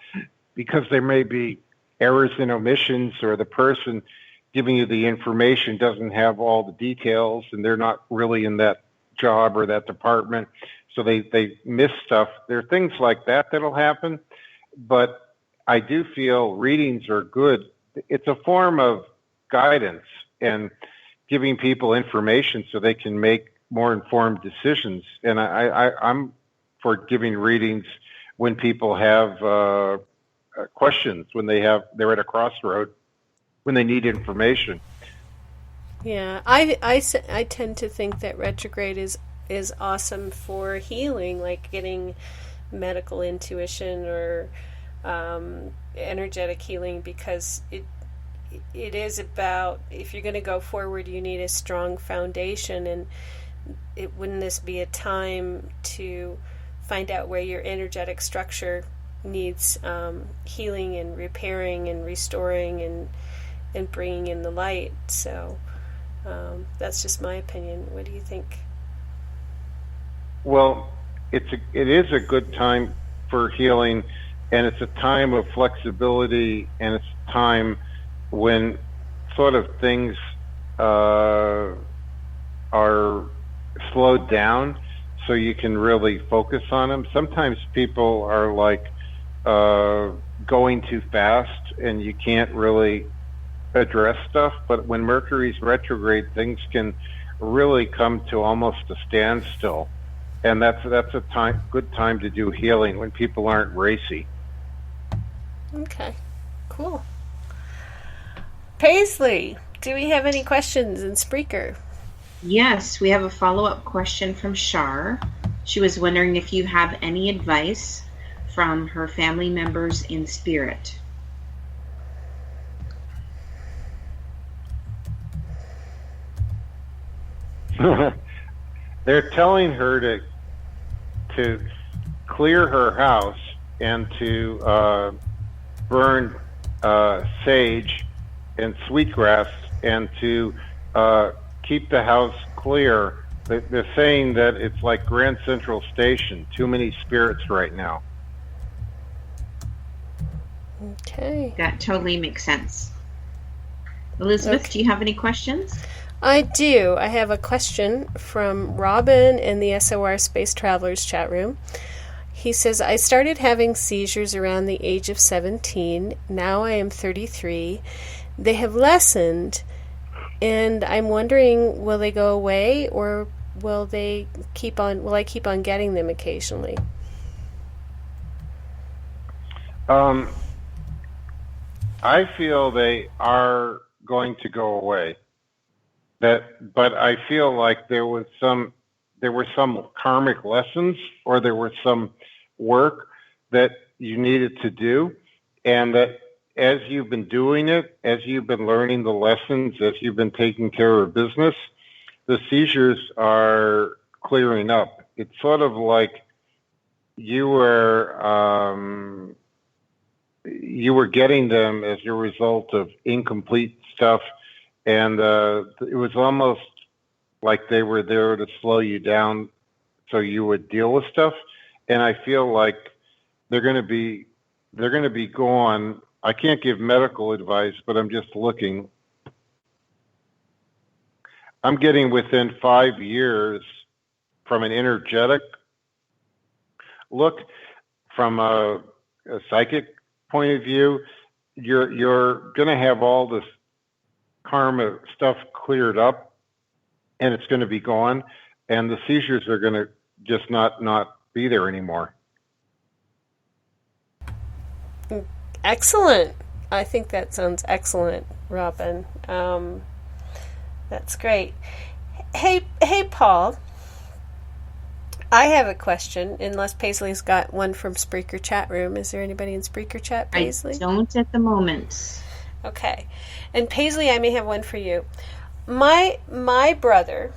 because there may be errors and omissions, or the person giving you the information doesn't have all the details and they're not really in that job or that department. So they miss stuff. There are things like that that'll happen. But I do feel readings are good. It's a form of guidance and giving people information so they can make more informed decisions. And I'm for giving readings when people have questions, when they're at a crossroad, when they need information. Yeah, I tend to think that retrograde is awesome for healing, like getting medical intuition or energetic healing, because it is about, if you're going to go forward, you need a strong foundation, and wouldn't this be a time to find out where your energetic structure needs healing and repairing and restoring and bringing in the light? So that's just my opinion. What do you think? Well, it is a good time for healing, and it's a time of flexibility, and it's a time when sort of things are slowed down so you can really focus on them. Sometimes people are like going too fast and you can't really address stuff, but when Mercury's retrograde, things can really come to almost a standstill. And that's a good time to do healing, when people aren't racy. Okay, cool. Paisley, do we have any questions in Spreaker? Yes, we have a follow-up question from Shar. She was wondering if you have any advice from her family members in spirit. They're telling her to clear her house and to burn sage and sweetgrass and to keep the house clear. They're saying that it's like Grand Central Station, too many spirits right now. Okay. That totally makes sense. Elizabeth, do you have any questions? I do. I have a question from Robin in the SOR Space Travelers chat room. He says, I started having seizures around the age of 17. Now I am 33. They have lessened, and I'm wondering, will they go away, or will I keep on getting them occasionally? I feel they are going to go away. But I feel like there were some karmic lessons, or there was some work that you needed to do, and that as you've been doing it, as you've been learning the lessons, as you've been taking care of business, the seizures are clearing up. It's sort of like you were getting them as a result of incomplete stuff, and it was almost like they were there to slow you down so you would deal with stuff. And I feel like they're going to be gone. I can't give medical advice, but I'm just looking. I'm getting within 5 years from an energetic look, from a psychic point of view. You're going to have all this karma stuff cleared up, and it's going to be gone, and the seizures are going to just not be there anymore. Excellent. I think that sounds excellent, Robin. That's great. Hey, Paul. I have a question, unless Paisley's got one from Spreaker chat room. Is there anybody in Spreaker chat, Paisley? I don't at the moment. Okay. And Paisley, I may have one for you. My brother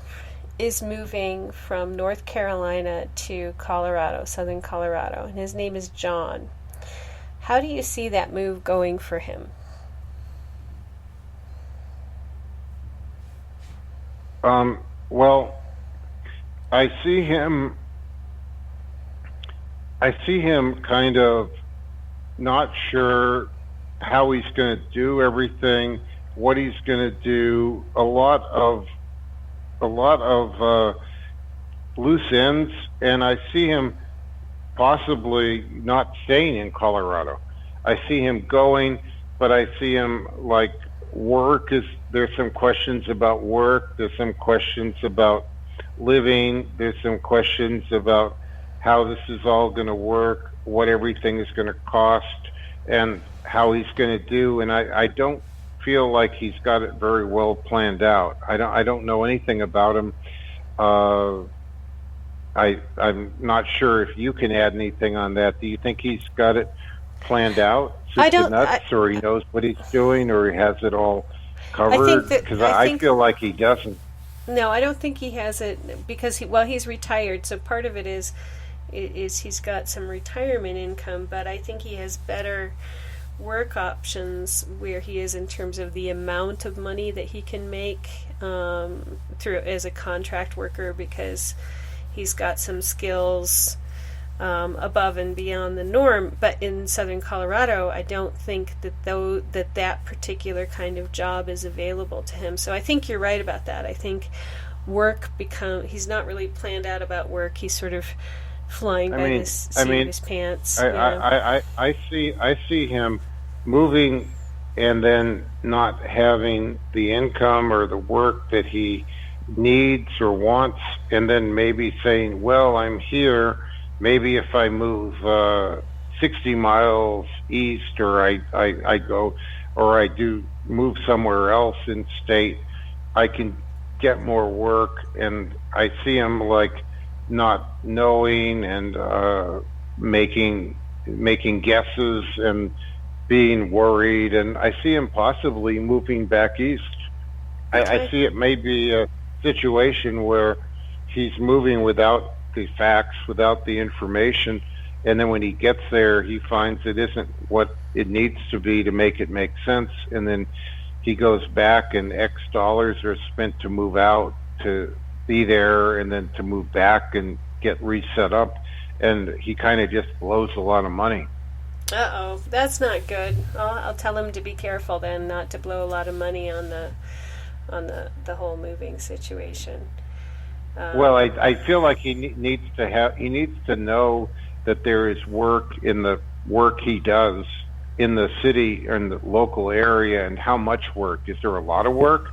is moving from North Carolina to Colorado, southern Colorado, and his name is John. How do you see that move going for him? Well, I see him kind of not sure how he's going to do everything, what he's going to do. A lot of loose ends, and I see him possibly not staying in Colorado. I see him going, but I see him like work is. There's some questions about work. There's some questions about living. There's some questions about how this is all going to work, what everything is going to cost, and how he's going to do. And I don't feel like he's got it very well planned out. I don't know anything about him. I'm not sure if you can add anything on that. Do you think he's got it planned out? Or he knows what he's doing, or he has it all covered? Because I feel like he doesn't. No, I don't think he has it because he's retired. So part of it is he's got some retirement income, but I think he has better work options where he is in terms of the amount of money that he can make through as a contract worker, because he's got some skills above and beyond the norm. But in southern Colorado, I don't think that particular kind of job is available to him. So I think you're right about that. I think he's not really planned out about work. He's sort of flying by the seat of his pants. I see him moving and then not having the income or the work that he needs or wants, and then maybe saying, well, I'm here. Maybe if I move 60 miles east, or I go, or I do move somewhere else in state, I can get more work. And I see him like not knowing and making guesses and being worried. And I see him possibly moving back east. I see it may be a situation where he's moving without the facts, without the information, and then when he gets there, he finds it isn't what it needs to be to make it make sense, and then he goes back and X dollars are spent to move out, to be there, and then to move back and get reset up, and he kind of just blows a lot of money. Uh-oh, that's not good. I'll tell him to be careful then, not to blow a lot of money on the whole moving situation. Well, I feel like he needs to know that there is work in the work he does in the city or in the local area, and how much work. Is there a lot of work,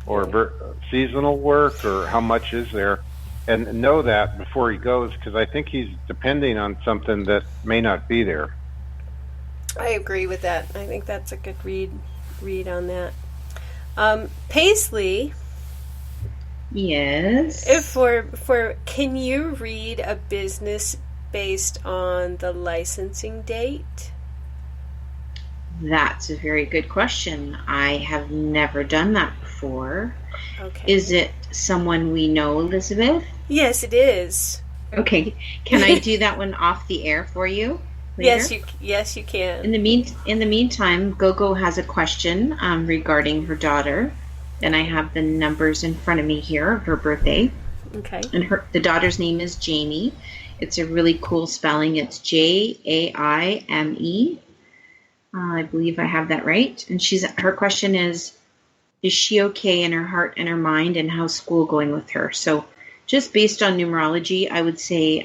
or seasonal work, or how much is there? And know that before he goes, because I think he's depending on something that may not be there. I agree with that. I think that's a good read on that. Paisley. Yes. Can you read a business based on the licensing date? That's a very good question. I have never done that before. Okay. Is it someone we know, Elizabeth? Yes, it is. Okay. Can I do that one off the air for you later? Yes, you can. In the meantime, Gogo has a question regarding her daughter, and I have the numbers in front of me here of her birthday. Okay. And the daughter's name is Jamie. It's a really cool spelling. It's Jaime. I believe I have that right. And her question is she okay in her heart and her mind, and how's school going with her? So just based on numerology, I would say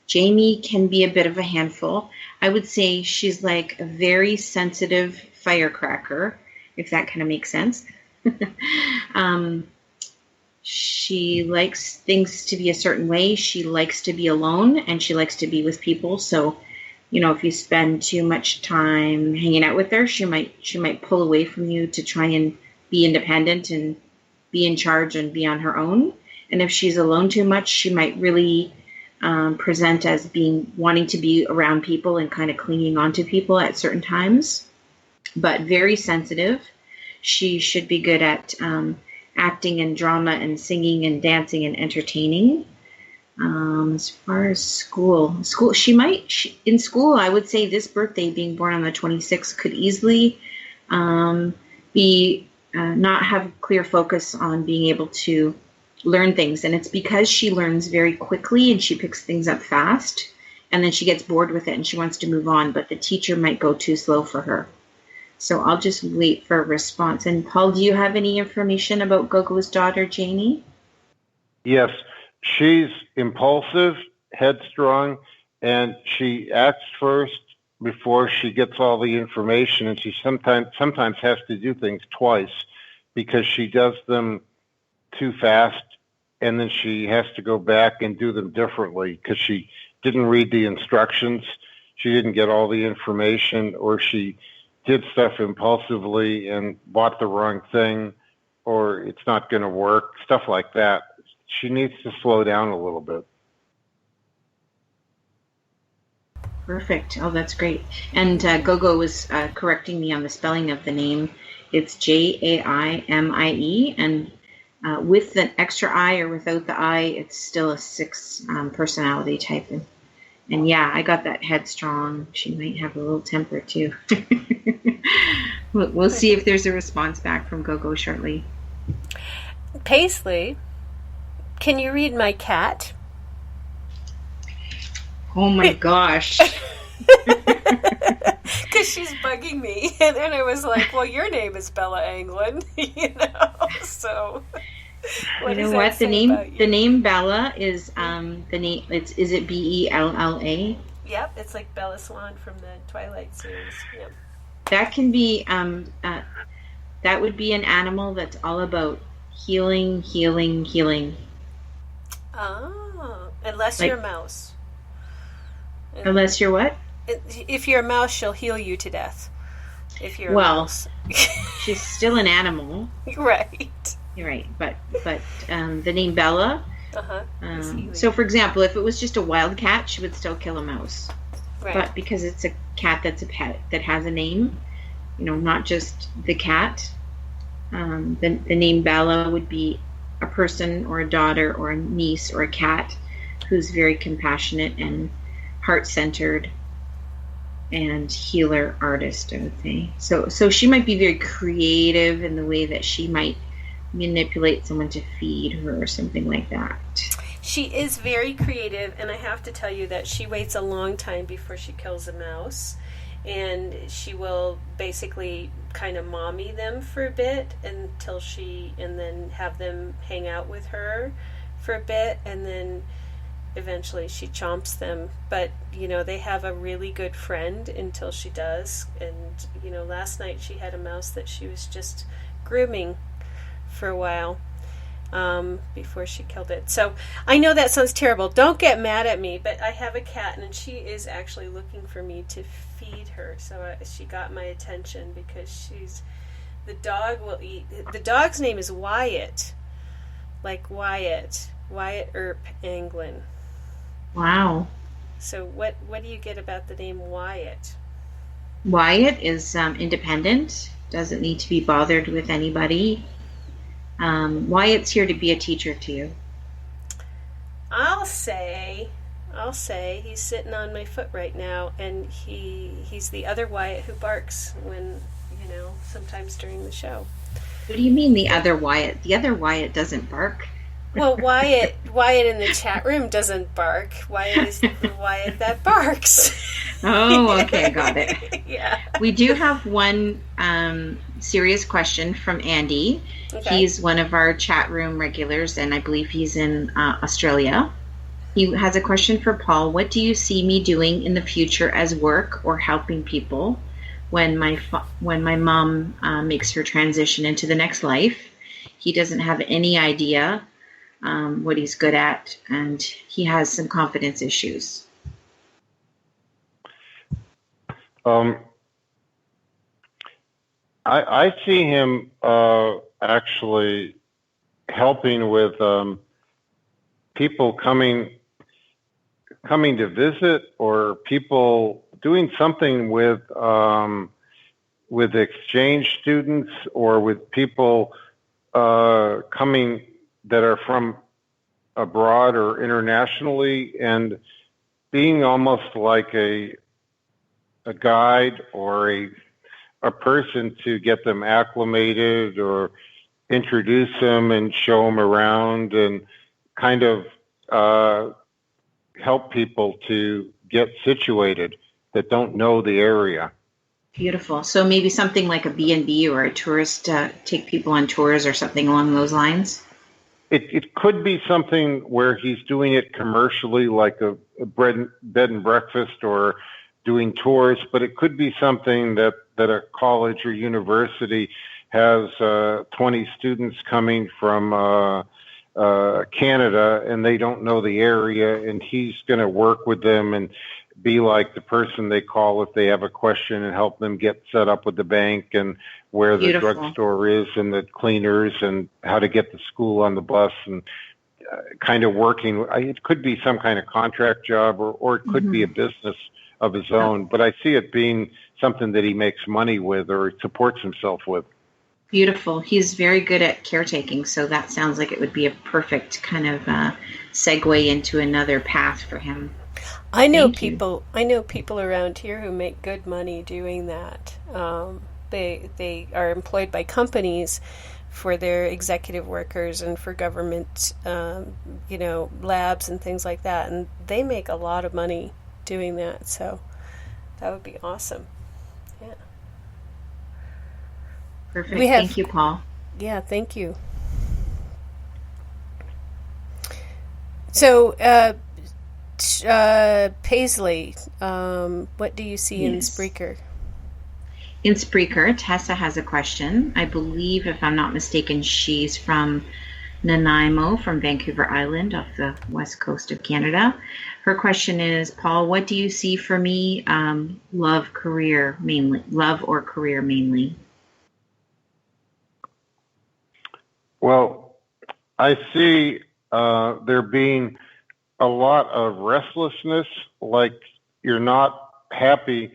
Jamie can be a bit of a handful. I would say she's like a very sensitive firecracker, if that kind of makes sense. She likes things to be a certain way. She likes to be alone, and she likes to be with people. So, if you spend too much time hanging out with her, she might pull away from you to try and be independent and be in charge and be on her own. And if she's alone too much, she might really present as wanting to be around people and kind of clinging on to people at certain times. But very sensitive. She should be good at acting and drama and singing and dancing and entertaining. As far as school, in school, I would say this birthday, being born on the 26th, could easily be not have clear focus on being able to learn things. And it's because she learns very quickly and she picks things up fast, and then she gets bored with it and she wants to move on, but the teacher might go too slow for her. So I'll just wait for a response. And Paul, do you have any information about Gogo's daughter, Jamie? Yes, she's impulsive, headstrong, and she acts first before she gets all the information, and she sometimes has to do things twice because she does them too fast, and then she has to go back and do them differently because she didn't read the instructions, she didn't get all the information, or she did stuff impulsively and bought the wrong thing, or it's not going to work, stuff like that. She needs to slow down a little bit. Perfect. Oh, that's great. And Gogo was correcting me on the spelling of the name. It's Jaime, and with an extra I or without the I, it's still a 6 personality type. And yeah, I got that headstrong. She might have a little temper too. We'll see if there's a response back from Gogo shortly. Paisley, can you read my cat? Oh my gosh. Because she's bugging me. And then I was like, well, your name is Bella Anglin, so... What you know what? The name Bella is the name. Is it Bella? Yep, it's like Bella Swan from the Twilight series. Yep. That can be that would be an animal that's all about healing. Oh, unless you're a mouse. Unless you're what? If you're a mouse, she'll heal you to death. If you're a mouse, she's still an animal, right? You're right, but the name Bella. So, for example, if it was just a wild cat, she would still kill a mouse. Right. But because it's a cat that's a pet that has a name, not just the cat. The name Bella would be a person or a daughter or a niece or a cat who's very compassionate and heart-centered and healer artist, I would say. So she might be very creative in the way that she might manipulate someone to feed her or something like that. She is very creative, and I have to tell you that she waits a long time before she kills a mouse, and she will basically kind of mommy them for a bit and then have them hang out with her for a bit, and then eventually she chomps them. But they have a really good friend until she does. And last night she had a mouse that she was just grooming for a while before she killed it. So I know that sounds terrible. Don't get mad at me, but I have a cat, and she is actually looking for me to feed her. So she got my attention because the dog will eat. The dog's name is Wyatt, like Wyatt Earp Anglin. Wow. So what do you get about the name Wyatt? Wyatt is independent, doesn't need to be bothered with anybody. Wyatt's here to be a teacher to you. I'll say he's sitting on my foot right now, and he's the other Wyatt who barks when, sometimes during the show. What do you mean the other Wyatt? The other Wyatt doesn't bark. Well, Wyatt in the chat room doesn't bark. Wyatt is the Wyatt that barks. Oh, okay, got it. Yeah. We do have one serious question from Andy. Okay. He's one of our chat room regulars, and I believe he's in Australia. He has a question for Paul. What do you see me doing in the future as work or helping people when my mom makes her transition into the next life? He doesn't have any idea what he's good at, and he has some confidence issues. I see him actually helping with people coming to visit, or people doing something with exchange students, or with people coming that are from abroad or internationally, and being almost like a guide or a person to get them acclimated, or introduce them and show them around, and kind of help people to get situated that don't know the area. Beautiful. So maybe something like a B&B or a tourist, take people on tours or something along those lines? It could be something where he's doing it commercially, like a bed and breakfast, or doing tours, but it could be something that a college or university has 20 students coming from Canada, and they don't know the area, and he's going to work with them and be like the person they call if they have a question, and help them get set up with the bank, and where the drugstore is, and the cleaners, and how to get to school on the bus, and kind of working. It could be some kind of contract job, or it could be a business of his own, but I see it being something that he makes money with or supports himself with. Beautiful. He's very good at caretaking, so that sounds like it would be a perfect kind of segue into another path for him. I know people around here who make good money doing that. They are employed by companies for their executive workers and for government, labs and things like that, and they make a lot of money doing that. So that would be awesome. Yeah. Perfect. Thank you, Paul. Yeah, thank you. So, Paisley, what do you see in Spreaker? In Spreaker, Tessa has a question. I believe, if I'm not mistaken, she's from Nanaimo, from Vancouver Island, off the west coast of Canada. Her question is, Paul, what do you see for me? Love or career mainly? Well, I see there being a lot of restlessness, like you're not happy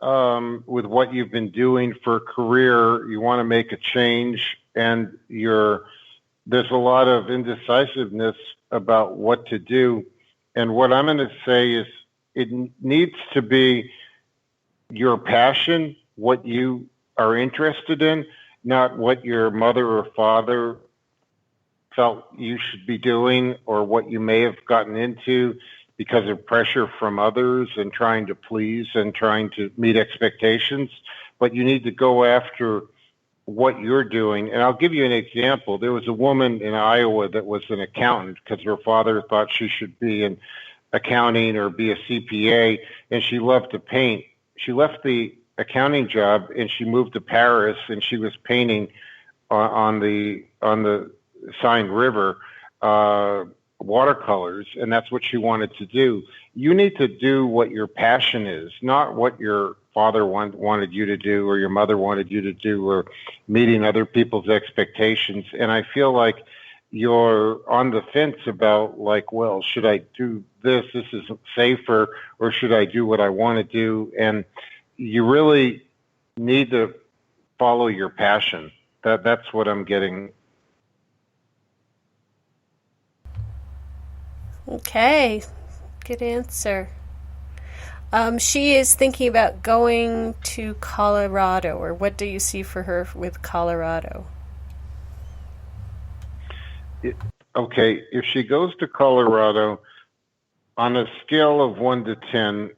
with what you've been doing for a career. You want to make a change, and there's a lot of indecisiveness about what to do. And what I'm going to say is, it needs to be your passion, what you are interested in, not what your mother or father felt you should be doing, or what you may have gotten into because of pressure from others and trying to please and trying to meet expectations. But you need to go after what you're doing. And I'll give you an example. There was a woman in Iowa that was an accountant because her father thought she should be in accounting or be a CPA, and she loved to paint. She left the accounting job and she moved to Paris, and she was painting on the Seine River watercolors, and that's what she wanted to do. You need to do what your passion is, not what your father wanted you to do, or your mother wanted you to do, or meeting other people's expectations. And I feel like you're on the fence about, like, well, should I do this? This is safer, or should I do what I want to do? And you really need to follow your passion. That's what I'm getting. Okay, good answer. She is thinking about going to Colorado, or what do you see for her with Colorado? Okay, if she goes to Colorado, on a scale of 1 to 10,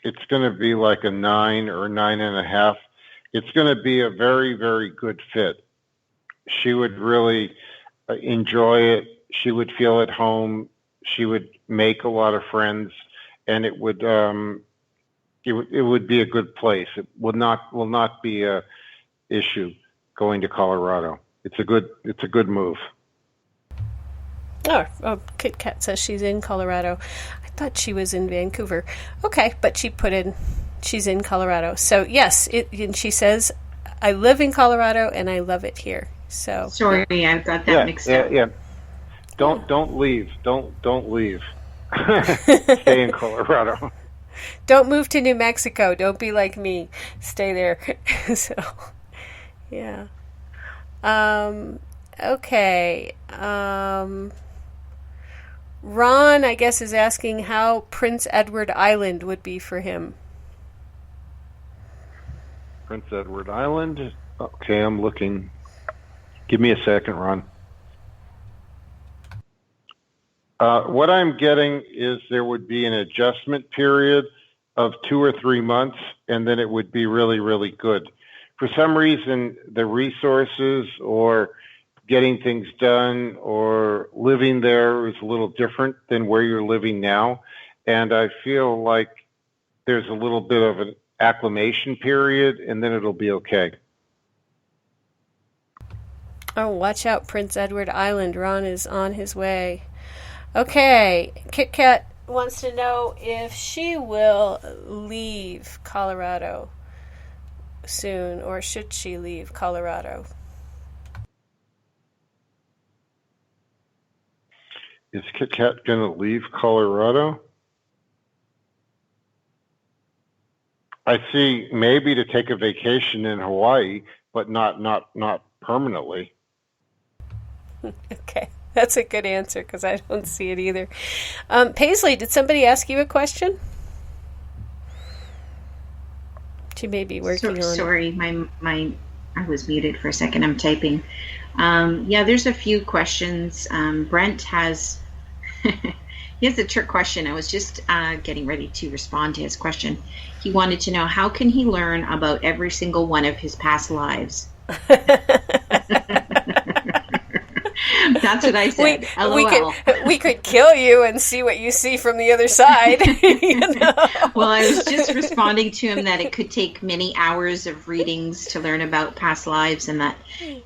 it's going to be like a 9 or 9.5. It's going to be a very, very good fit. She would really enjoy it. She would feel at home. She would make a lot of friends, and it would be a good place. It will not be a issue going to Colorado. It's a good move. Oh, Kit Kat says she's in Colorado. I thought she was in Vancouver. Okay, but she put in she's in Colorado. So yes, and she says, I live in Colorado and I love it here. So sorry, I've got that mixed up. Yeah. Don't leave. Don't leave. Stay in Colorado. Don't move to New Mexico. Don't be like me. Stay there. So, yeah. Okay. Ron, I guess, is asking how Prince Edward Island would be for him. Prince Edward Island? Okay, I'm looking. Give me a second, Ron. What I'm getting is there would be an adjustment period of 2 or 3 months, and then it would be really, really good. For some reason, the resources or getting things done or living there is a little different than where you're living now. And I feel like there's a little bit of an acclimation period, and then it'll be okay. Oh, watch out, Prince Edward Island. Ron is on his way. Okay, Kit Kat wants to know if she will leave Colorado soon, or should she leave Colorado? Is Kit Kat going to leave Colorado? I see maybe to take a vacation in Hawaii, but not permanently. Okay, that's a good answer because I don't see it either. Paisley, did somebody ask you a question? She may be working on sorry, my I was muted for a second. I'm typing. Yeah, there's a few questions. Brent has he has a trick question. I was just getting ready to respond to his question. He wanted to know, how can he learn about every single one of his past lives? That's what I said. We could kill you and see what you see from the other side. You know? Well, I was just responding to him that it could take many hours of readings to learn about past lives, and that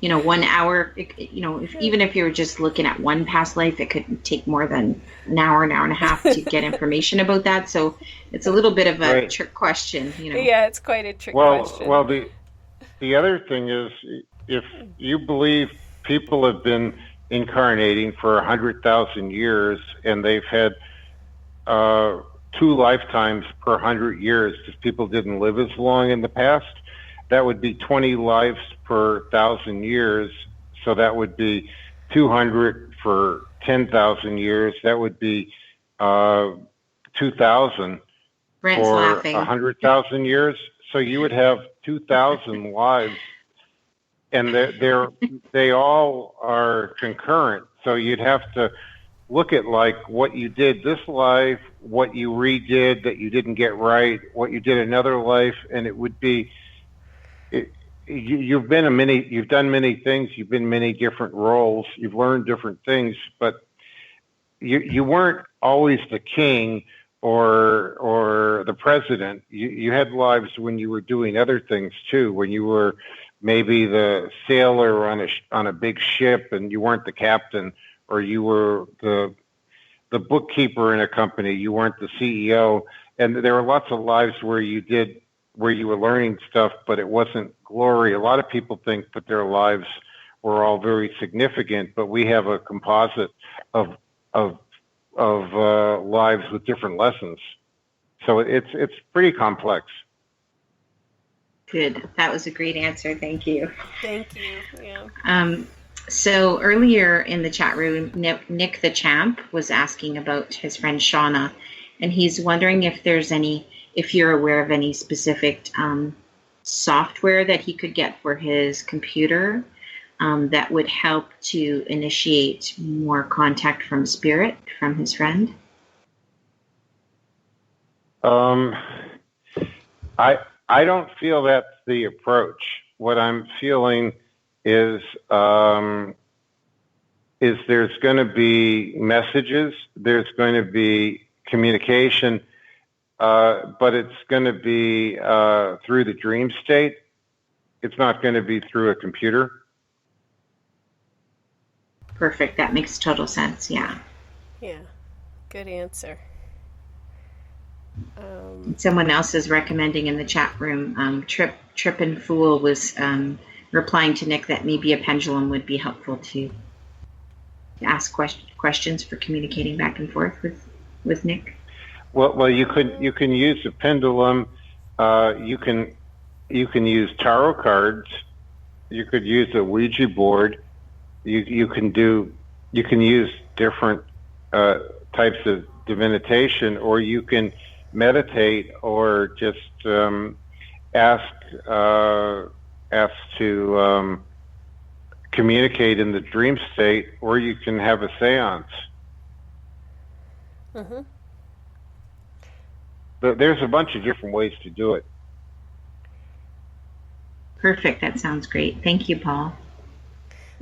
1 hour, even if you were just looking at one past life, it could take more than an hour and a half to get information about that. So it's a little bit of a trick question. Yeah, it's quite a trick question. Well, the other thing is, if you believe people have been incarnating for 100,000 years, and they've had 2 lifetimes per 100 years because people didn't live as long in the past. That would be 20 lives per 1,000 years. So that would be 200 for 10,000 years. That would be 2,000 Brent's for laughing. 100,000 years. So you would have 2,000 lives. And they all are concurrent. So you'd have to look at like what you did this life, what you redid that you didn't get right, what you did another life, and it would be. You've done many things. You've been many different roles. You've learned different things, but you weren't always the king or the president. You had lives when you were doing other things too. When you were maybe the sailor on a big ship and you weren't the captain, or you were the bookkeeper in a company, you weren't the CEO. And there were lots of lives where you were learning stuff, but it wasn't glory. A lot of people think that their lives were all very significant, but we have a composite of lives with different lessons. So it's pretty complex. Good. That was a great answer. Thank you. Thank you. Yeah. So earlier in the chat room, Nick the Champ was asking about his friend Shauna, and he's wondering if you're aware of any specific software that he could get for his computer that would help to initiate more contact from spirit from his friend. I don't feel that's the approach. What I'm feeling is there's going to be messages, there's going to be communication, but it's going to be through the dream state. It's not going to be through a computer. Perfect. That makes total sense. Yeah. Yeah. Good answer. Someone else is recommending in the chat room, Trip and Fool was replying to Nick that maybe a pendulum would be helpful to ask questions for communicating back and forth with Nick. Well, you can use a pendulum. You can use tarot cards. You could use a Ouija board. You can use different types of divination, or you can meditate, or just ask to communicate in the dream state, or you can have a seance. Mm-hmm. There's a bunch of different ways to do it. Perfect. That sounds great. Thank you, Paul.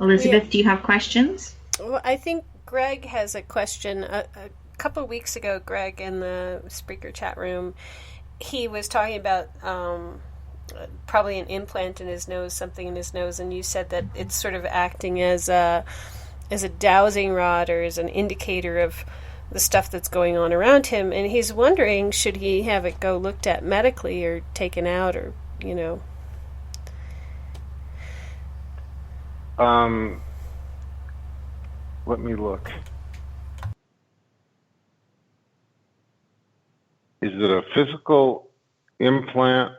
Elizabeth, do you have questions? Well, I think Greg has a question. A couple of weeks ago, Greg, in the speaker chat room, he was talking about probably an implant in his nose, something in his nose, and you said that it's sort of acting as a dowsing rod or as an indicator of the stuff that's going on around him, and he's wondering, should he have it go looked at medically or taken out, or, you know? Let me look. Is it a physical implant?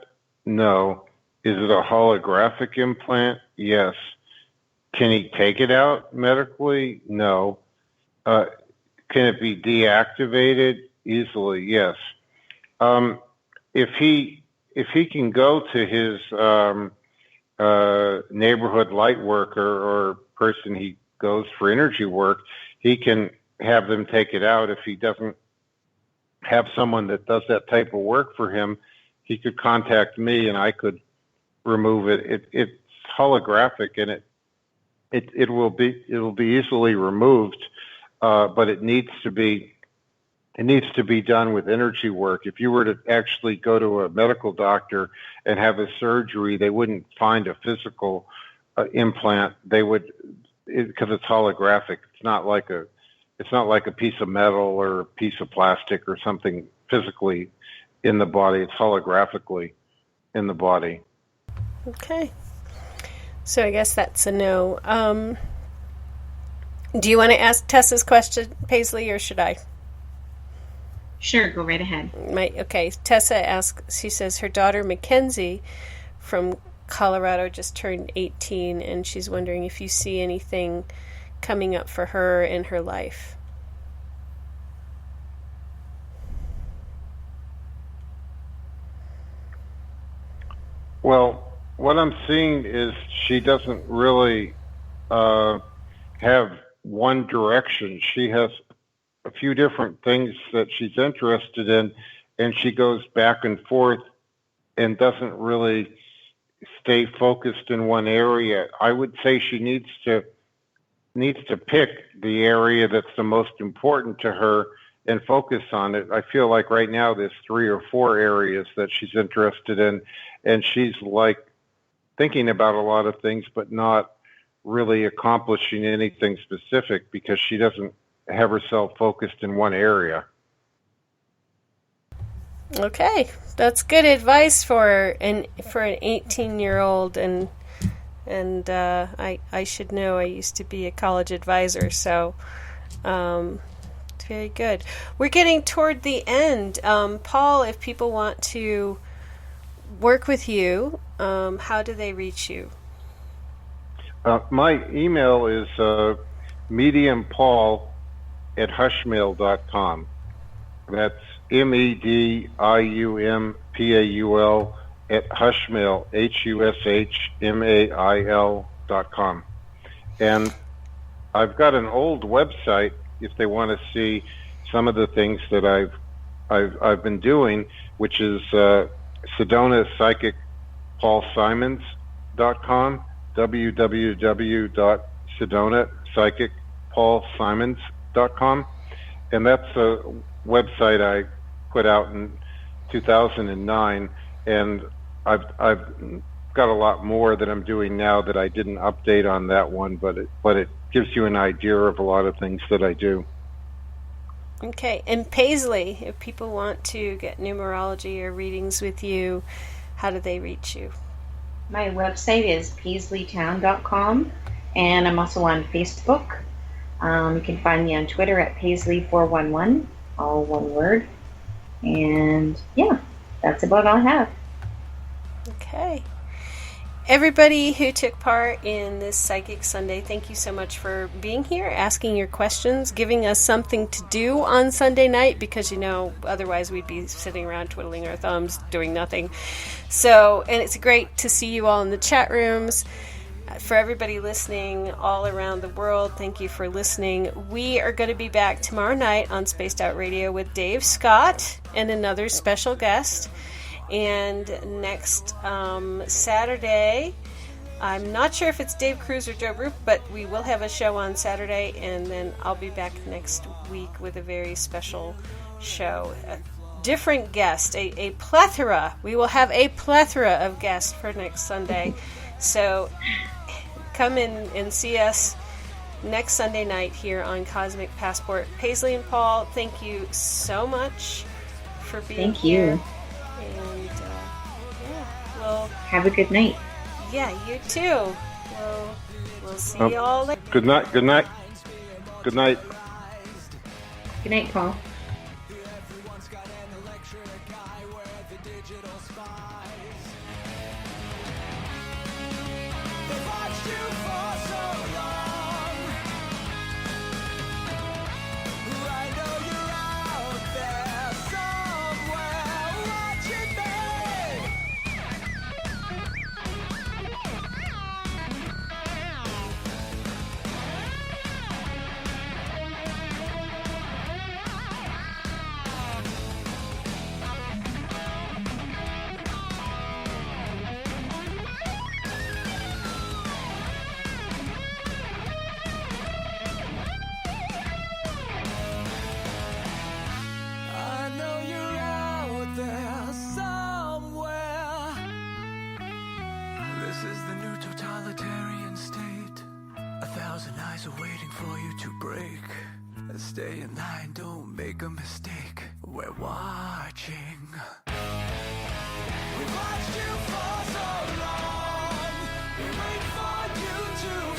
No. Is it a holographic implant? Yes. Can he take it out medically? No. Can it be deactivated? Easily, yes. If he can go to his neighborhood light worker or person he goes for energy work, he can have them take it out. If he doesn't have someone that does that type of work for him, he could contact me and I could remove it. It's holographic, and it will be easily removed, but it needs to be done with energy work. If you were to actually go to a medical doctor and have a surgery, they wouldn't find a physical implant. They would, because it's holographic. It's not like a piece of metal or a piece of plastic or something physically in the body. It's holographically in the body. Okay. So I guess that's a no. Do you want to ask Tessa's question, Paisley, or should I? Sure, go right ahead. Okay, Tessa asks, she says her daughter Mackenzie from Colorado just turned 18, and she's wondering if you see anything coming up for her in her life. Well, what I'm seeing is she doesn't really have one direction. She has a few different things that she's interested in, and she goes back and forth and doesn't really stay focused in one area. I would say she needs to pick the area that's the most important to her and focus on it. I feel like right now there's 3 or 4 areas that she's interested in, and she's like thinking about a lot of things but not really accomplishing anything specific because she doesn't have herself focused in one area. Okay, that's good advice for an 18-year-old, and I should know. I used to be a college advisor, so very good. We're getting toward the end. Paul, if people want to work with you, how do they reach you? My email is mediumpaul@hushmail.com. That's mediumpaul @hushmail, HUSHMAIL.com. And I've got an old website if they want to see some of the things that I've been doing, which is Sedona Psychic PaulSimons.com, www.sedonapsychicpaulsimons.com. And that's a website I put out in 2009, and I've got a lot more that I'm doing now that I didn't update on that one, but it gives you an idea of a lot of things that I do. Okay, and Paisley, if people want to get numerology or readings with you, how do they reach you? My website is paisleytown.com, and I'm also on Facebook. You can find me on Twitter at Paisley411, all one word. And yeah, that's about all I have. Okay. Everybody who took part in this Psychic Sunday, thank you so much for being here, asking your questions, giving us something to do on Sunday night, because, otherwise we'd be sitting around twiddling our thumbs, doing nothing. So, and it's great to see you all in the chat rooms. For everybody listening all around the world, thank you for listening. We are going to be back tomorrow night on Spaced Out Radio with Dave Scott and another special guest. And next Saturday, I'm not sure if it's Dave Cruz or Joe Roop, but we will have a show on Saturday, and then I'll be back next week with a very special show. A different guest, a plethora. We will have a plethora of guests for next Sunday. So come in and see us next Sunday night here on Cosmic Passport. Paisley and Paul, thank you so much for being here. Thank you. And we'll have a good night. Yeah, you too. We'll see you all later. Good night. Good night. Good night. Good night, Paul. Stay in line, don't make a mistake. We're watching. We've watched you for so long. We wait for you to